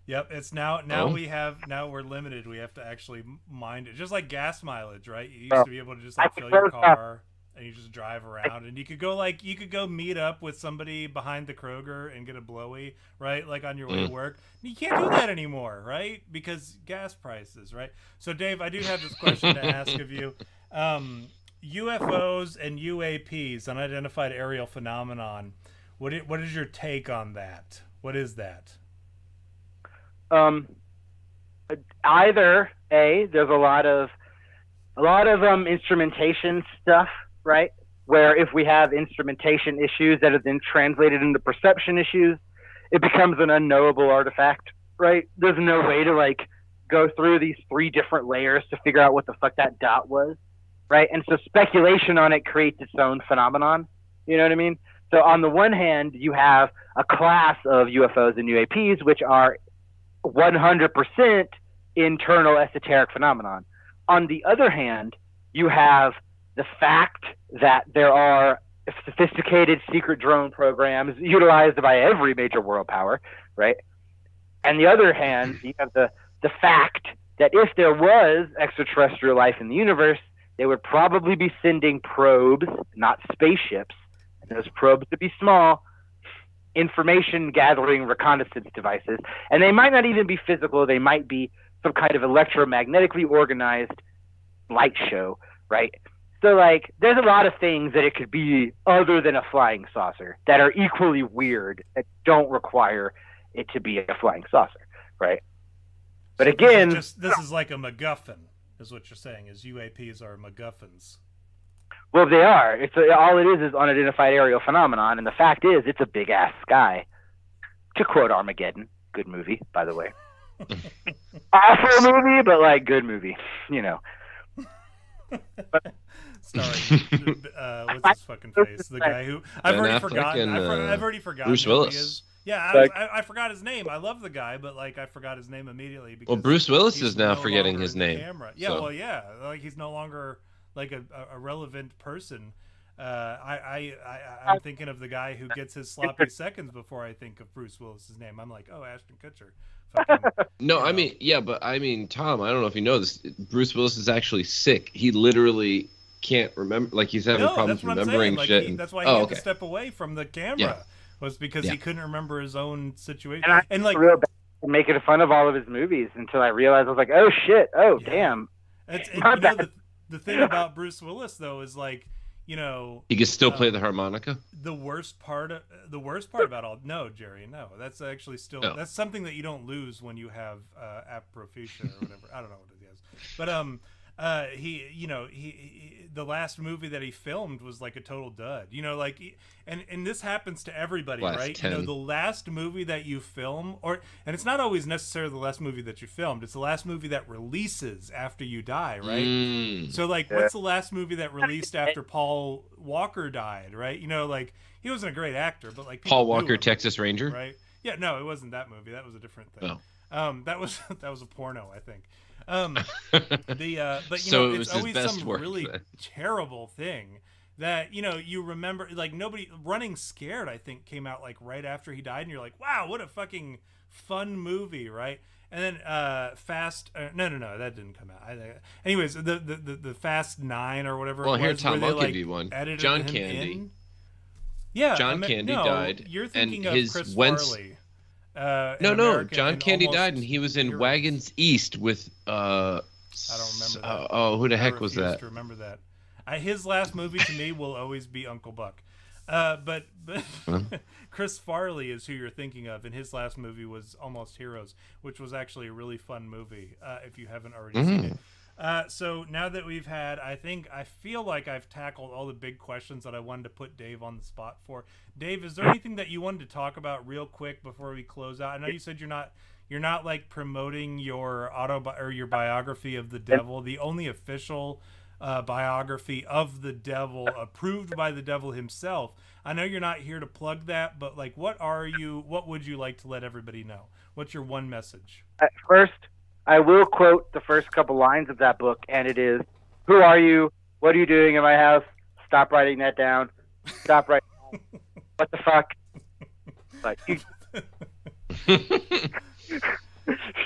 S1: Yep, it's now we're limited. We have to actually mind it, just like gas mileage, right? You used to be able to just like fill your car and you just drive around, and you could go meet up with somebody behind the Kroger and get a blowy, right? Like on your way to work. You can't do that anymore, right? Because gas prices, right? So Dave, I do have this question to ask of you. UFOs and UAPs, unidentified aerial phenomenon. What is your take on that? What is that?
S3: Either there's a lot of instrumentation stuff, right? Where if we have instrumentation issues that are then translated into perception issues, it becomes an unknowable artifact, right? There's no way to like go through these 3 different layers to figure out what the fuck that dot was, right? And so speculation on it creates its own phenomenon. You know what I mean? So on the one hand, you have a class of UFOs and UAPs, which are 100% internal esoteric phenomenon. On the other hand, you have the fact that there are sophisticated secret drone programs utilized by every major world power, right? And the other hand, you have the fact that if there was extraterrestrial life in the universe, they would probably be sending probes, not spaceships, and those probes would be small, information gathering reconnaissance devices, and they might not even be physical. They might be some kind of electromagnetically organized light show, right? So like there's a lot of things that it could be other than a flying saucer that are equally weird that don't require it to be a flying saucer, right? But so again,
S1: this is like a MacGuffin is what you're saying, is UAPs are MacGuffins.
S3: Well, they are. All it is unidentified aerial phenomenon, and the fact is, it's a big ass sky. To quote Armageddon, good movie, by the way. Awful movie, but like good movie, you know.
S1: Sorry, what's his fucking face? The guy who I've already forgotten.
S2: Bruce Willis.
S1: Yeah, I forgot his name. I love the guy, but like I forgot his name immediately. Because
S2: Bruce Willis is now forgetting his name.
S1: Yeah, so. Well, yeah, like he's no longer like a relevant person. I'm thinking of the guy who gets his sloppy seconds before I think of Bruce Willis's name. I'm like, oh, Ashton Kutcher.
S2: No, I mean, yeah, but I mean, Tom, I don't know if you know this. Bruce Willis is actually sick. He literally can't remember. Like he's having problems remembering shit.
S1: That's why he had to step away from the camera. Was because he couldn't remember his own situation.
S3: And like real bad making fun of all of his movies until I realized I was like, oh shit, damn.
S1: The thing about Bruce Willis though is like, you know,
S2: he can still play the harmonica.
S1: The worst part about all Jerry, that's actually still that's something that you don't lose when you have aprophysia or whatever. I don't know what it is, but he the last movie that he filmed was like a total dud, you know, like, and this happens to everybody, right? 10. You know, the last movie that you film, and it's not always necessarily the last movie that you filmed, it's the last movie that releases after you die, right? So like, what's the last movie that released after Paul Walker died, right? You know, like he wasn't a great actor, but like
S2: Paul Walker, Texas Ranger,
S1: right? Yeah, no, it wasn't that movie. That was a different thing. That was a porno, I think. But you know, it's always some really terrible thing that, you know, you remember, like Running Scared, I think came out like right after he died, and you're like, wow, what a fucking fun movie, right? And then Fast, no, that didn't come out. Anyways, the Fast 9 or whatever.
S2: Well,
S1: it was,
S2: here, Tom, I'll give you one. John Candy.
S1: Yeah,
S2: John Candy died.
S1: You're thinking of Chris Farley.
S2: No, John Candy died, and he was in Wagons East with
S1: I don't remember that.
S2: Who the heck was that?
S1: To remember that. His last movie to me will always be Uncle Buck. But Chris Farley is who you're thinking of, and his last movie was Almost Heroes, which was actually a really fun movie. If you haven't already seen it. So now that we've had, I feel like I've tackled all the big questions that I wanted to put Dave on the spot for. Dave, is there anything that you wanted to talk about real quick before we close out? I know you said you're not like promoting your your biography of the devil, the only official biography of the devil approved by the devil himself. I know you're not here to plug that, but like, what would you like to let everybody know? What's your one message?
S3: First, I will quote the first couple lines of that book, and it is, "Who are you? What are you doing in my house? Stop writing that down. Stop writing that. What the fuck?" Like,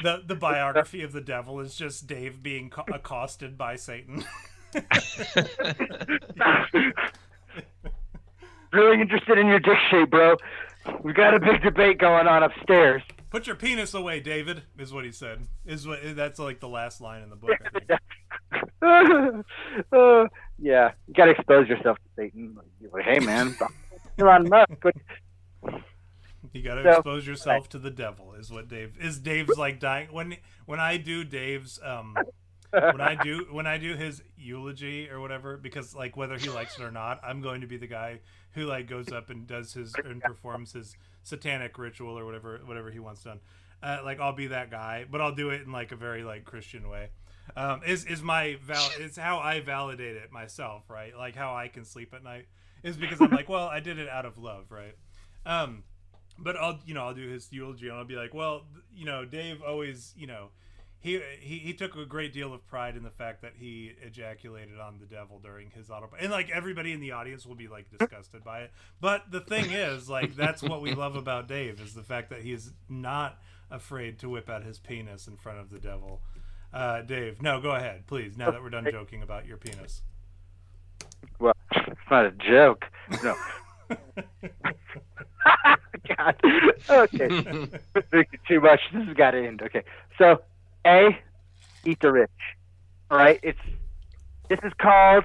S1: the biography of the devil is just Dave being accosted by Satan.
S3: Really interested in your dick shape, bro. We got a big debate going on upstairs.
S1: Put your penis away, David, is what he said. That's like the last line in the book, I think.
S3: Yeah, you gotta expose yourself to Satan. You're like, hey man, Elon Musk.
S1: You gotta expose yourself to the devil, is what Dave's like dying when I do Dave's when I do his eulogy or whatever, because like whether he likes it or not, I'm going to be the guy who like goes up and performs his satanic ritual or whatever he wants done. Like I'll be that guy, but I'll do it in like a very like Christian way. It's how I validate it myself, right? Like how I can sleep at night is because I'm like, well, I did it out of love, right? But I'll do his eulogy and I'll be like, well, Dave always, he took a great deal of pride in the fact that he ejaculated on the devil during his and like everybody in the audience will be like disgusted by it. But the thing is, like, that's what we love about Dave, is the fact that he is not afraid to whip out his penis in front of the devil. Dave, no, go ahead, please. Now that we're done joking about your penis.
S3: Well, it's not a joke. No. God. Okay. Thinking too much. This has got to end. Okay. So, eat the rich. All right. This is called.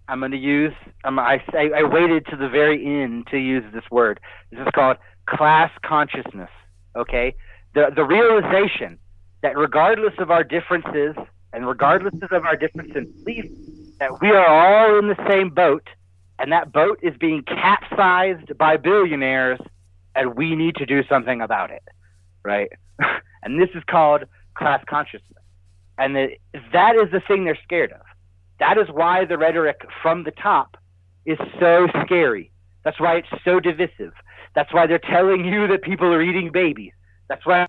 S3: I'm going to use. I waited to the very end to use this word. This is called class consciousness. Okay. The realization that regardless of our differences and regardless of our difference in belief, that we are all in the same boat, and that boat is being capsized by billionaires, and we need to do something about it, right? And this is called class consciousness. And that is the thing they're scared of. That is why the rhetoric from the top is so scary. That's why it's so divisive. That's why they're telling you that people are eating babies. That's why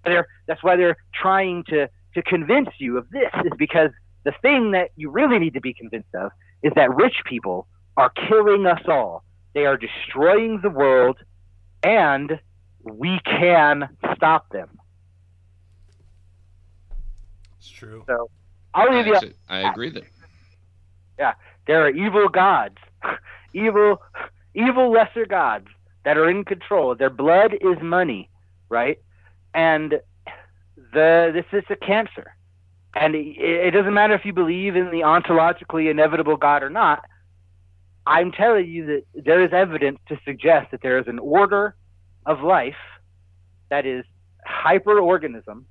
S3: they're trying to convince you of this, is because the thing that you really need to be convinced of is that rich people are killing us all. They are destroying the world, and we can stop them.
S2: It's true.
S3: So I'll leave you.
S2: I agree that.
S3: Yeah, there are evil gods, evil lesser gods that are in control. Their blood is money, right? And this is a cancer. And it doesn't matter if you believe in the ontologically inevitable God or not. I'm telling you that there is evidence to suggest that there is an order of life that is hyperorganism,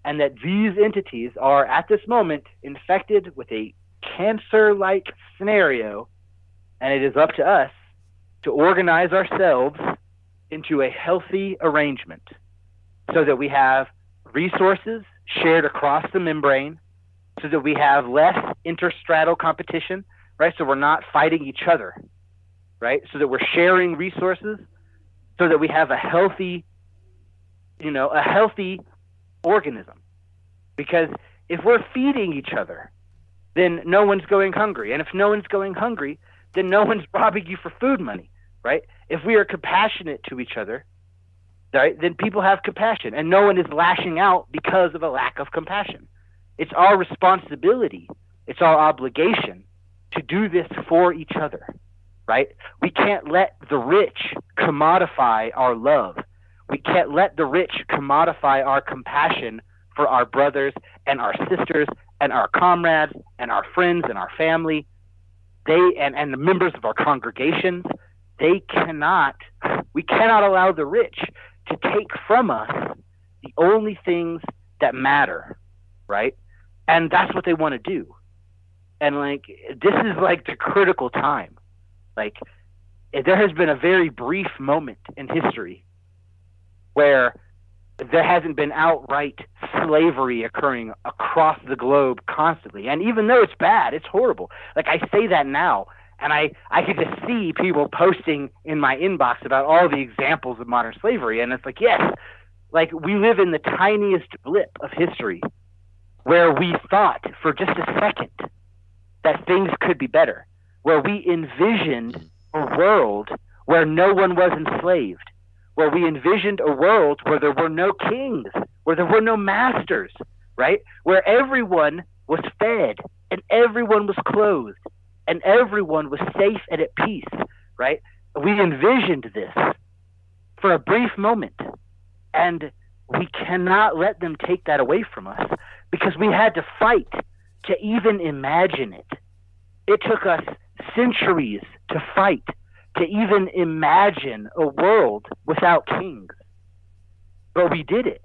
S3: and that these entities are at this moment infected with a cancer-like scenario, and it is up to us to organize ourselves into a healthy arrangement so that we have resources shared across the membrane, so that we have less interstratal competition, right? So we're not fighting each other, right? So that we're sharing resources, so that we have a healthy organism. Because if we're feeding each other, then no one's going hungry. And if no one's going hungry, then no one's robbing you for food money, right? If we are compassionate to each other, right, then people have compassion, and no one is lashing out because of a lack of compassion. It's our responsibility, it's our obligation to do this for each other, right? We can't let the rich commodify our love. We can't let the rich commodify our compassion for our brothers and our sisters and our comrades and our friends and our family. They and the members of our congregations, we cannot allow the rich to take from us the only things that matter, right? And that's what they want to do. And like, this is like the critical time. Like, there has been a very brief moment in history where there hasn't been outright slavery occurring across the globe constantly. And even though it's bad, it's horrible. Like, I say that now, and I could just see people posting in my inbox about all the examples of modern slavery. And it's like, yes, like, we live in the tiniest blip of history where we thought for just a second that things could be better, where we envisioned a world where no one was enslaved, where we envisioned a world where there were no kings, where there were no masters, right? Where everyone was fed and everyone was clothed and everyone was safe and at peace, right? We envisioned this for a brief moment, and we cannot let them take that away from us, because we had to fight to even imagine it. It took us centuries to fight to even imagine a world without kings. But we did it.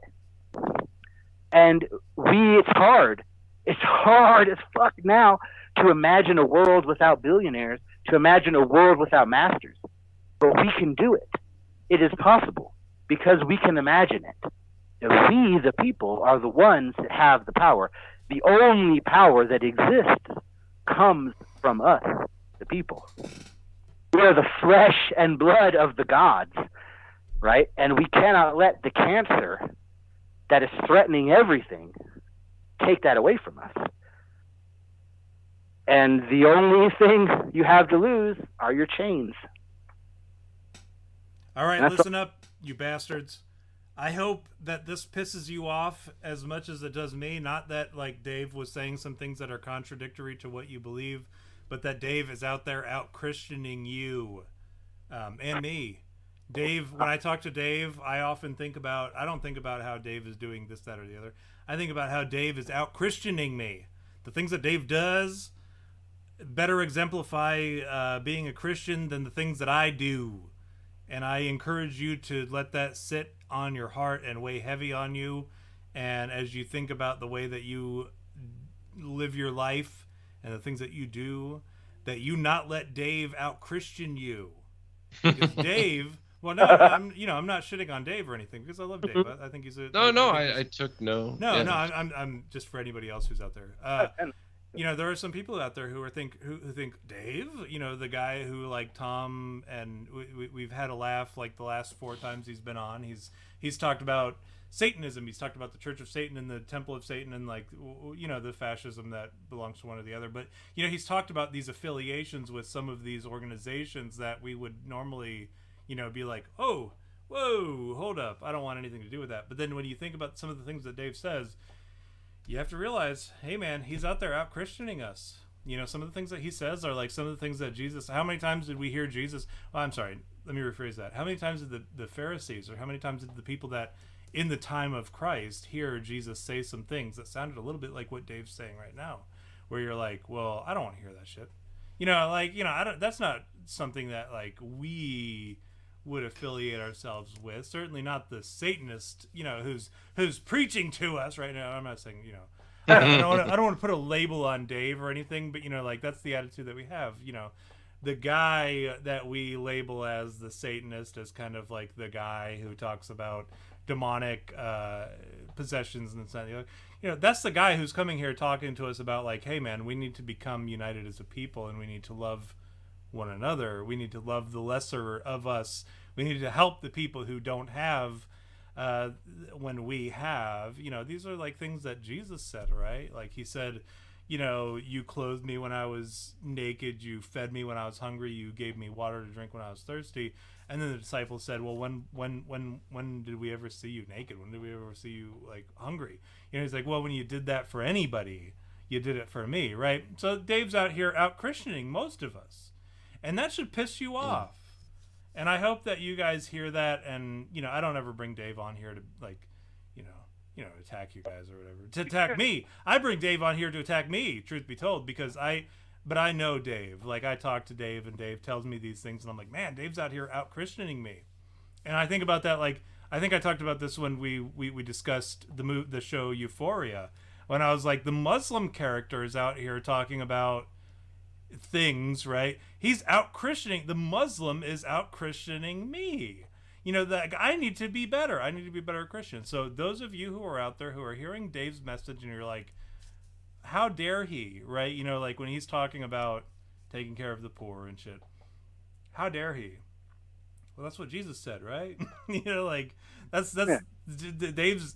S3: And it's hard. It's hard as fuck now to imagine a world without billionaires, to imagine a world without masters. But we can do it. It is possible because we can imagine it. And we, the people, are the ones that have the power. The only power that exists comes from us, the people. We are the flesh and blood of the gods, right? And we cannot let the cancer that is threatening everything take that away from us. And the only thing you have to lose are your chains.
S1: All right, listen up, you bastards. I hope that this pisses you off as much as it does me. Not that, like, Dave was saying some things that are contradictory to what you believe, but that Dave is out there out-Christianing you and me. Dave, when I talk to Dave, I often think about, I don't think about how Dave is doing this, that, or the other. I think about how Dave is out-Christianing me. The things that Dave does better exemplify being a Christian than the things that I do. And I encourage you to let that sit on your heart and weigh heavy on you. And as you think about the way that you live your life and the things that you do, that you not let Dave out-Christian you. Because Dave, well, no, I'm not shitting on Dave or anything, because I love Dave. I think he's a...
S2: I took no.
S1: No, yeah. No, I'm just for anybody else who's out there. There are some people out there who think Dave, the guy who, like, Tom, and we've had a laugh like the last 4 times he's been on. He's talked about Satanism. He's talked about the Church of Satan and the Temple of Satan and, like, the fascism that belongs to one or the other. But, he's talked about these affiliations with some of these organizations that we would normally, be like, oh, whoa, hold up, I don't want anything to do with that. But then when you think about some of the things that Dave says, you have to realize, hey man, he's out there out-Christianing us. Some of the things that he says are like some of the things that Jesus, how many times did we hear Jesus, I'm sorry, let me rephrase that. How many times did the Pharisees, or how many times did the people that in the time of Christ hear Jesus say some things that sounded a little bit like what Dave's saying right now, where you're like, well, I don't want to hear that shit. That's not something that, like, we would affiliate ourselves with. Certainly not the Satanist, who's preaching to us right now. I'm not saying, I don't want to put a label on Dave or anything, but that's the attitude that we have. The guy that we label as the Satanist is kind of like the guy who talks about demonic possessions and stuff. That's the guy who's coming here talking to us about, like, hey man, we need to become united as a people, and we need to love one another. We need to love the lesser of us. We need to help the people who don't have when we have. These are like things that Jesus said, right? Like, he said, you clothed me when I was naked, you fed me when I was hungry, you gave me water to drink when I was thirsty. And then the disciples said, well, when did we ever see you naked? When did we ever see you, like, hungry? He's like, well, when you did that for anybody, you did it for me, right? So Dave's out here out-Christianing most of us. And that should piss you off. And I hope that you guys hear that. And, I don't ever bring Dave on here to, like, attack you guys or whatever. To attack me. I bring Dave on here to attack me, truth be told, because I but I know Dave. Like, I talk to Dave, and Dave tells me these things, and I'm like, man, Dave's out here out-Christianing me. And I think about that, like, I think I talked about this when we discussed the show Euphoria, when I was like, the Muslim character is out here talking about things, right? He's out-Christianing. The Muslim is out-Christianing me. You know, that I need to be better. I need to be a better Christian. So those of you who are out there who are hearing Dave's message and you're like, how dare he, right? You know, like when he's talking about taking care of the poor and shit, how dare he? Well, that's what Jesus said, right? You know, like that's
S3: Yeah.
S1: Dave's,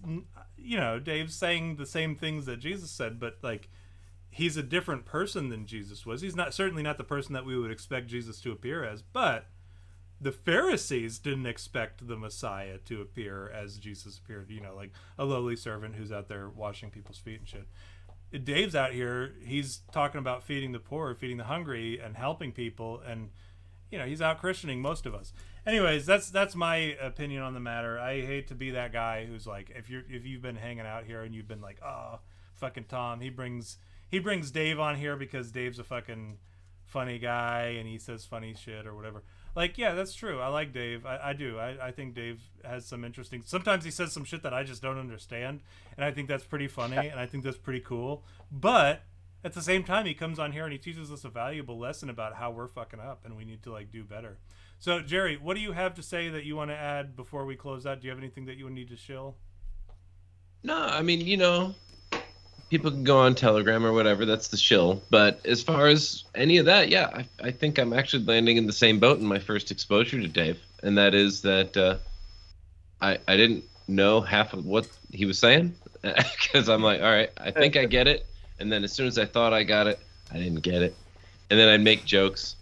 S1: you know, Dave's saying the same things that Jesus said, but like he's a different person than Jesus was. He's not, certainly not the person that we would expect Jesus to appear as, but the Pharisees didn't expect the Messiah to appear as Jesus appeared, you know, like a lowly servant who's out there washing people's feet and shit. Dave's out here, he's talking about feeding the poor, feeding the hungry, and helping people, and you know, he's out-Christianing most of us. Anyways, that's my opinion on the matter. I hate to be that guy who's like, if you've been hanging out here and you've been like, oh, fucking Tom, he brings Dave on here because Dave's a fucking funny guy and he says funny shit or whatever. Like, yeah, that's true. I like Dave. I do. I think Dave has some interesting... Sometimes he says some shit that I just don't understand, and I think that's pretty funny, and I think that's pretty cool. But at the same time, he comes on here and he teaches us a valuable lesson about how we're fucking up, and we need to, like, do better. So, Jerry, what do you have to say that you want to add before we close out? Do you have anything that you would need to shill?
S2: No, I mean, you know, people can go on Telegram or whatever. That's the shill. But as far as any of that, yeah, I think I'm actually landing in the same boat in my first exposure to Dave. And that is that I didn't know half of what he was saying because I'm like, all right, I think I get it. And then as soon as I thought I got it, I didn't get it. And then I'd make jokes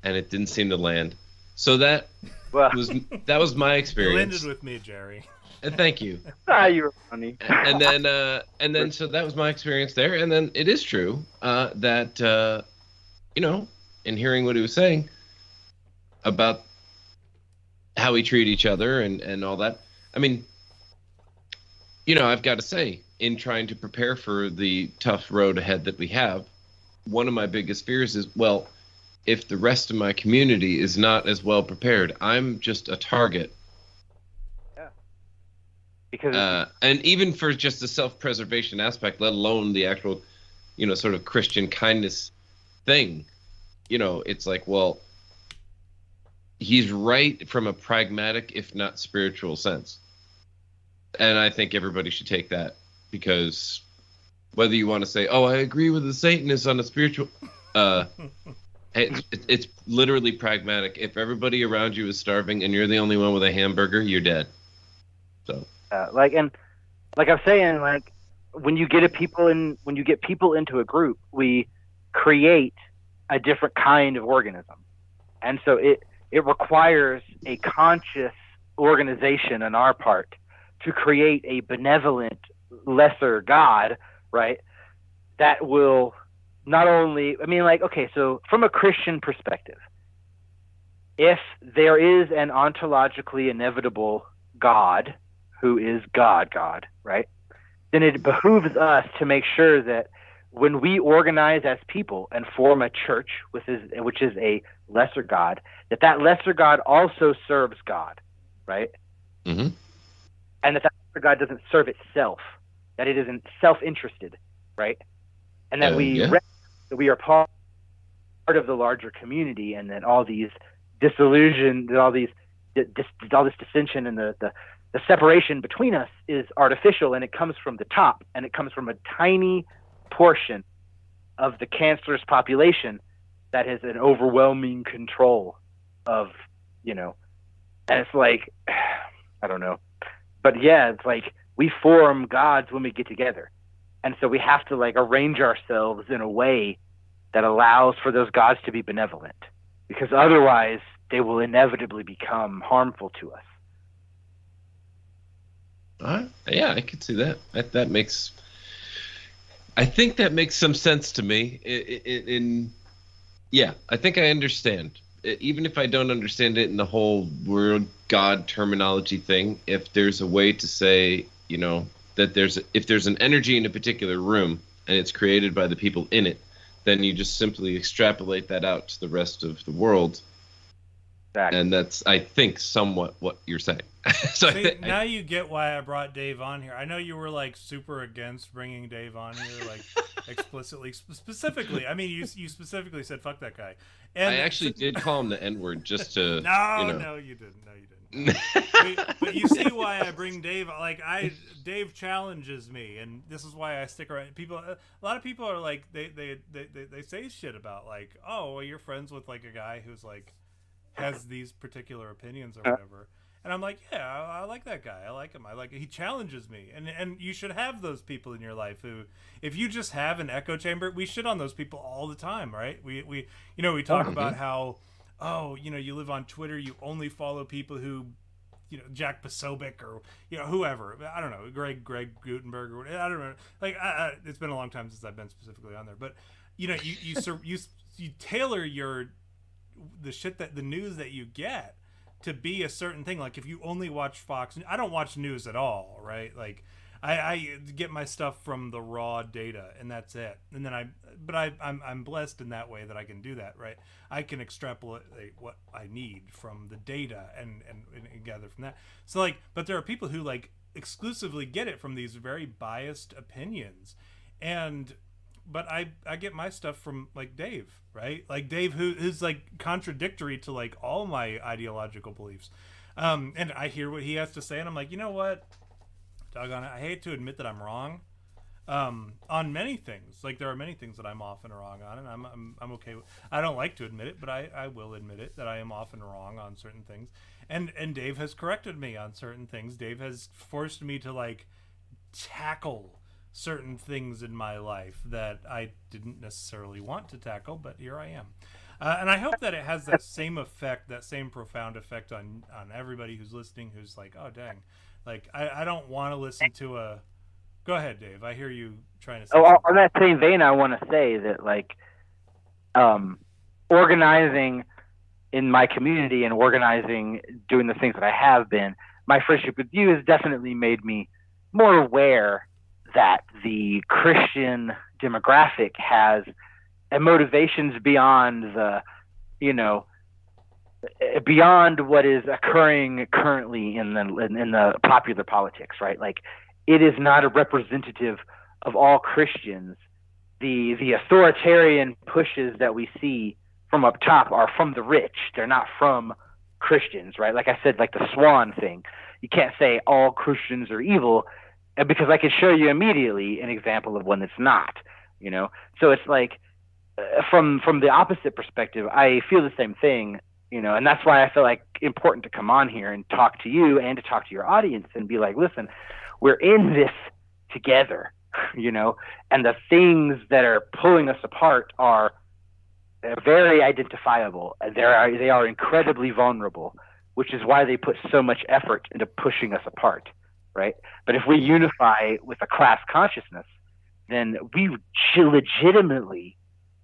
S2: and it didn't seem to land. So that was my experience.
S1: You landed with me, Jerry.
S2: Thank you.
S3: You were funny.
S2: And then so that was my experience there. And then it is true that you know, in hearing what he was saying about how we treat each other and all that. I mean, you know, I've got to say, in trying to prepare for the tough road ahead that we have, one of my biggest fears is, well, if the rest of my community is not as well prepared, I'm just a target.
S3: Because
S2: and even for just the self-preservation aspect, let alone the actual, you know, sort of Christian kindness thing, you know, it's like, well, he's right from a pragmatic, if not spiritual sense. And I think everybody should take that, because whether you want to say, oh, I agree with the Satanists on a spiritual, it's literally pragmatic. If everybody around you is starving and you're the only one with a hamburger, you're dead. So.
S3: Like I'm saying, like when you get people into a group, we create a different kind of organism, and so it requires a conscious organization on our part to create a benevolent lesser God, right? That will not only, I mean, like, okay, so from a Christian perspective, if there is an ontologically inevitable God who is God, right? Then it behooves us to make sure that when we organize as people and form a church, which is a lesser God, that lesser God also serves God, right?
S2: Mm-hmm.
S3: And that lesser God doesn't serve itself, that it isn't self-interested, right? And that that we are part of the larger community, and that all these disillusion, all this dissension and the separation between us is artificial, and it comes from the top, and it comes from a tiny portion of the cancerous population that has an overwhelming control of, you know, and it's like, I don't know. But yeah, it's like we form gods when we get together. And so we have to like arrange ourselves in a way that allows for those gods to be benevolent, because otherwise they will inevitably become harmful to us.
S2: Yeah, I could see that. I think that makes some sense to me. Yeah, I think I understand. Even if I don't understand it in the whole word God terminology thing, if there's a way to say, you know, that if there's an energy in a particular room and it's created by the people in it, then you just simply extrapolate that out to the rest of the world. Exactly. And that's, I think, somewhat what you're saying.
S1: So now you get why I brought Dave on here. I know you were like super against bringing Dave on here, like specifically. I mean, you specifically said fuck that guy. And
S2: I actually did call him the N-word just to.
S1: No, you didn't. No, you didn't. But you see why I bring Dave. Like Dave challenges me, and this is why I stick around. A lot of people are like they say shit about like, oh, well, you're friends with like a guy who's like has these particular opinions or whatever. And I'm like, yeah, I like that guy. I like him. He challenges me. And you should have those people in your life who, if you just have an echo chamber, we shit on those people all the time, right? We talk about how, you live on Twitter, you only follow people who, Jack Posobiec or, whoever. I don't know, Greg Gutenberg or I don't know. Like, it's been a long time since I've been specifically on there. But, you tailor the news that you get to be a certain thing. Like if you only watch Fox, I don't watch news at all, right? Like I get my stuff from the raw data and that's it. And then I'm blessed in that way that I can do that, right? I can extrapolate what I need from the data and gather from that. So like, but there are people who like exclusively get it from these very biased opinions. But I get my stuff from like Dave, right? Like Dave, who is like contradictory to like all my ideological beliefs. And I hear what he has to say and I'm like, you know what? Doggone it. I hate to admit that I'm wrong on many things. Like there are many things that I'm often wrong on, and I'm okay with. I don't like to admit it, but I will admit it that I am often wrong on certain things. And Dave has corrected me on certain things. Dave has forced me to like tackle certain things in my life that I didn't necessarily want to tackle, but here I am. And I hope that it has that same effect, that same profound effect on everybody who's listening, who's like, oh, dang. Like, I don't want to listen to a... Go ahead, Dave. I hear you trying to say something.
S3: On that same vein, I want to say that, like, organizing in my community and organizing, doing the things that I have been, my friendship with you has definitely made me more aware that the Christian demographic has motivations beyond the, beyond what is occurring currently in the popular politics, right? Like, it is not a representative of all Christians. The authoritarian pushes that we see from up top are from the rich. They're not from Christians, right? Like I said, like the swan thing. You can't say all Christians are evil, because I can show you immediately an example of one that's not, So it's like, from the opposite perspective, I feel the same thing, and that's why I feel like important to come on here and talk to you and to talk to your audience and be like, listen, we're in this together, and the things that are pulling us apart are very identifiable. They are incredibly vulnerable, which is why they put so much effort into pushing us apart. Right? But if we unify with a class consciousness, then we legitimately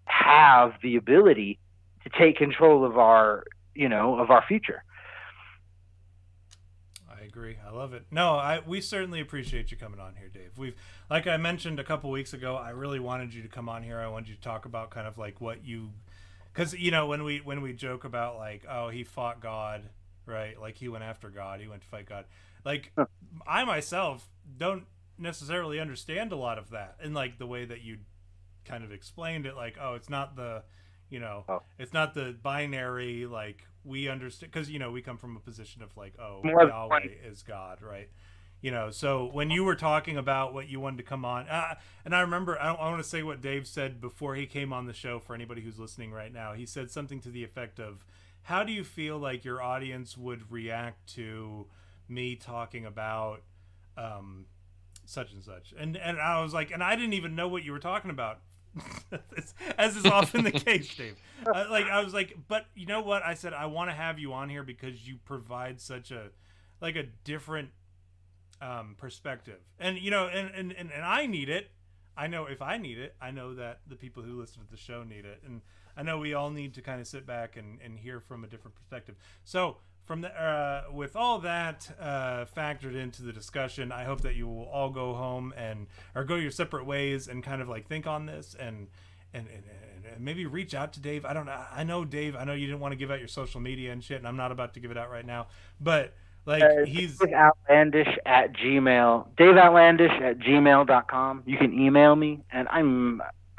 S3: have the ability to take control of our future.
S1: I agree. I love it. No, we certainly appreciate you coming on here, Dave. Like I mentioned a couple weeks ago, I really wanted you to come on here. I wanted you to talk about kind of like what you, because when we joke about like, oh, he fought God, right? Like he went after God, he went to fight God. Like, I myself don't necessarily understand a lot of that, and like the way that you kind of explained it, like, oh, it's not the, it's not the binary, like we understand, because we come from a position of like, oh, Yahweh is God, right? So when you were talking about what you wanted to come on, and I remember, I want to say what Dave said before he came on the show for anybody who's listening right now. He said something to the effect of, how do you feel like your audience would react to me talking about such and such, and I was like, and I didn't even know what you were talking about, as is often the case, Dave. I was like, but you know what? I said, I want to have you on here because you provide such a different perspective, and and I need it. I know if I need it, I know that the people who listen to the show need it, and I know we all need to kind of sit back and hear from a different perspective. So from with all that factored into the discussion, I hope that you will all go home or go your separate ways and kind of like think on this maybe reach out to Dave. I don't know. I know Dave. I know you didn't want to give out your social media and shit, and I'm not about to give it out right now. But like he's
S3: Outlandish at Gmail. DaveOutlandish@gmail.com. You can email me, and I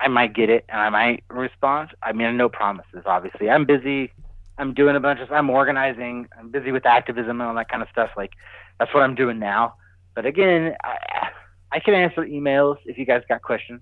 S3: might get it and I might respond. I mean, no promises, obviously. I'm busy. I'm doing I'm organizing. I'm busy with activism and all that kind of stuff. Like, that's what I'm doing now. But again, I can answer emails if you guys got questions.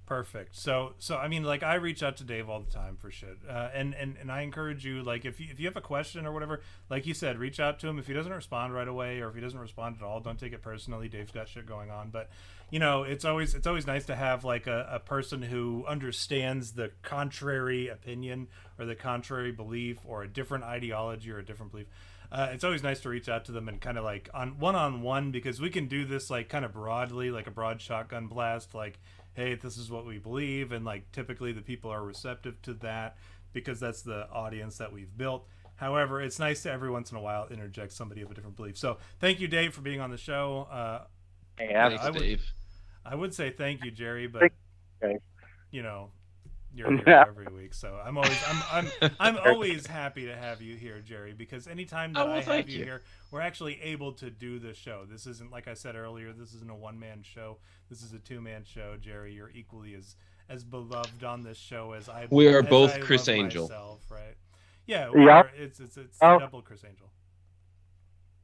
S1: Perfect. So I mean, like, I reach out to Dave all the time for shit, and I encourage you, like, if you have a question or whatever, like you said, reach out to him. If he doesn't respond right away, or if he doesn't respond at all, don't take it personally. Dave's got shit going on, but you know, it's always nice to have like a person who understands the contrary opinion or the contrary belief or a different ideology or a different belief. It's always nice to reach out to them and kind of like on one-on-one, because we can do this like kind of broadly, like a broad shotgun blast, like, hey, this is what we believe, and like typically the people are receptive to that because that's the audience that we've built. However, it's nice to every once in a while interject somebody of a different belief. So thank you, Dave, for being on the show.
S2: Thanks, Dave.
S1: I would say thank you, Jerry, but you know, you're here every week, so I'm always happy to have you here, Jerry, because anytime that I have you here, we're actually able to do the show. This isn't, like I said earlier, this isn't a one-man show. This is a two-man show. Jerry, you're equally as beloved on this show as I.
S2: We are both Chris Angel,
S1: myself, right? Yeah, we are. It's double Chris Angel.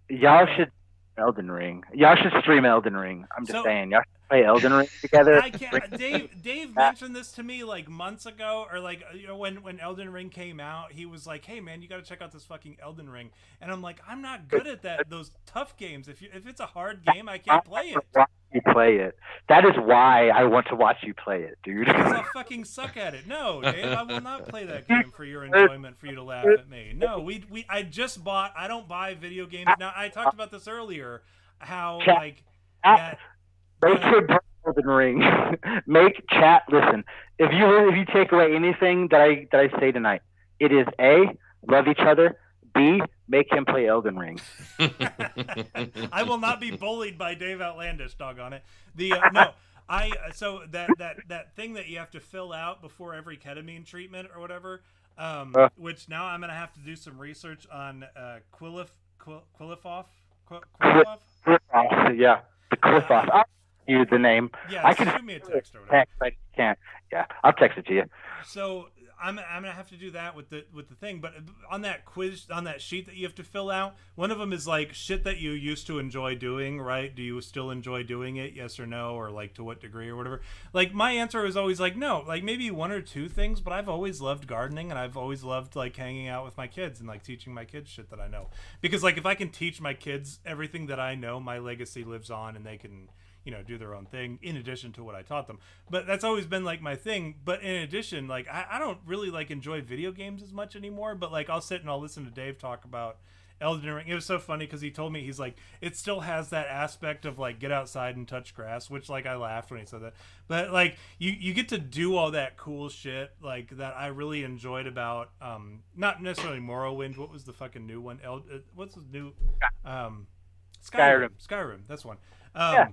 S3: Y'all should Elden Ring. Y'all should stream Elden Ring. I'm just saying, y'all should play Elden Ring together.
S1: I can't. Dave mentioned this to me like months ago, or like, you know, when Elden Ring came out, he was like, "Hey man, you got to check out this fucking Elden Ring." And I'm like, I'm not good at those tough games. If it's a hard game, I can't play it.
S3: You play it. That is why I want to watch you play it, dude.
S1: Because I fucking suck at it. No, Dave, I will not play that game for your enjoyment, for you to laugh at me. No, I just bought. I don't buy video games. Now, I talked about this earlier. How like that.
S3: Make your Elden Ring. Make chat. Listen, if you take away anything that I say tonight, it is A, love each other. B, make him play Elden Ring.
S1: I will not be bullied by Dave Outlandish, doggone it. So that thing that you have to fill out before every ketamine treatment or whatever, which now I'm gonna have to do some research on Quilifoff. Yeah, the Quilifoff. I'll use the name. Yeah, I can shoot me a text or whatever.
S3: Text, I can't. Yeah, I'll text it to you.
S1: So I'm gonna have to do that with the thing, but on that quiz, on that sheet that you have to fill out, one of them is like shit that you used to enjoy doing, right? Do you still enjoy doing it? Yes or no, or like to what degree or whatever. Like my answer is always like no, like maybe one or two things, but I've always loved gardening and I've always loved like hanging out with my kids and like teaching my kids shit that I know. Because like if I can teach my kids everything that I know, my legacy lives on and they can, you know, do their own thing in addition to what I taught them. But that's always been like my thing. But in addition, like I don't really like enjoy video games as much anymore, but like I'll sit and I'll listen to Dave talk about Elden Ring. It was so funny because he told me, he's like, it still has that aspect of like get outside and touch grass, which like I laughed when he said that. But like you get to do all that cool shit like that I really enjoyed about not necessarily Morrowind. What was the fucking new one? What's the new Skyrim. That's one.
S3: Yeah.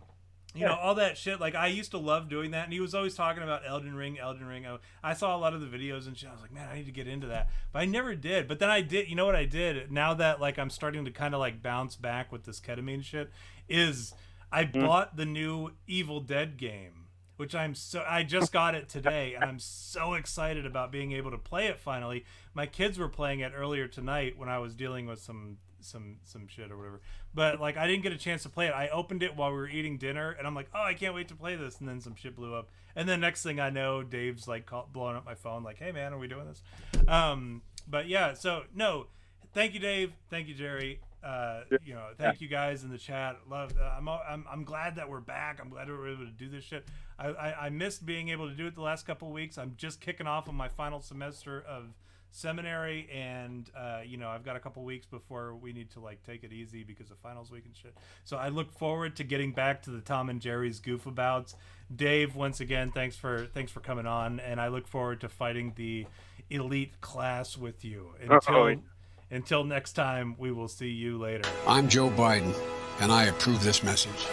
S1: You know, all that shit. Like, I used to love doing that. And he was always talking about Elden Ring. I saw a lot of the videos and shit. I was like, man, I need to get into that. But I never did. But then I did. You know what I did? Now that, like, I'm starting to kind of, like, bounce back with this ketamine shit, is I bought the new Evil Dead game, which I just got it today. And I'm so excited about being able to play it finally. My kids were playing it earlier tonight when I was dealing with some shit or whatever, but like I didn't get a chance to play it. I opened it while we were eating dinner and I'm like, oh, I can't wait to play this, and then some shit blew up, and then next thing I know, Dave's like blowing up my phone like, hey man, are we doing this? But yeah, so no, thank you, Dave, thank you, Jerry, you know, thank you guys in the chat. Love I'm glad that we're back. I'm glad we're able to do this shit. I missed being able to do it the last couple of weeks. I'm just kicking off on my final semester of seminary, and you know, I've got a couple weeks before we need to like take it easy because of finals week and shit. So I look forward to getting back to the Tom and Jerry's goofabouts. Dave, once again, thanks for coming on, and I look forward to fighting the elite class with you. Until next time, we will see you later.
S4: I'm Joe Biden, and I approve this message.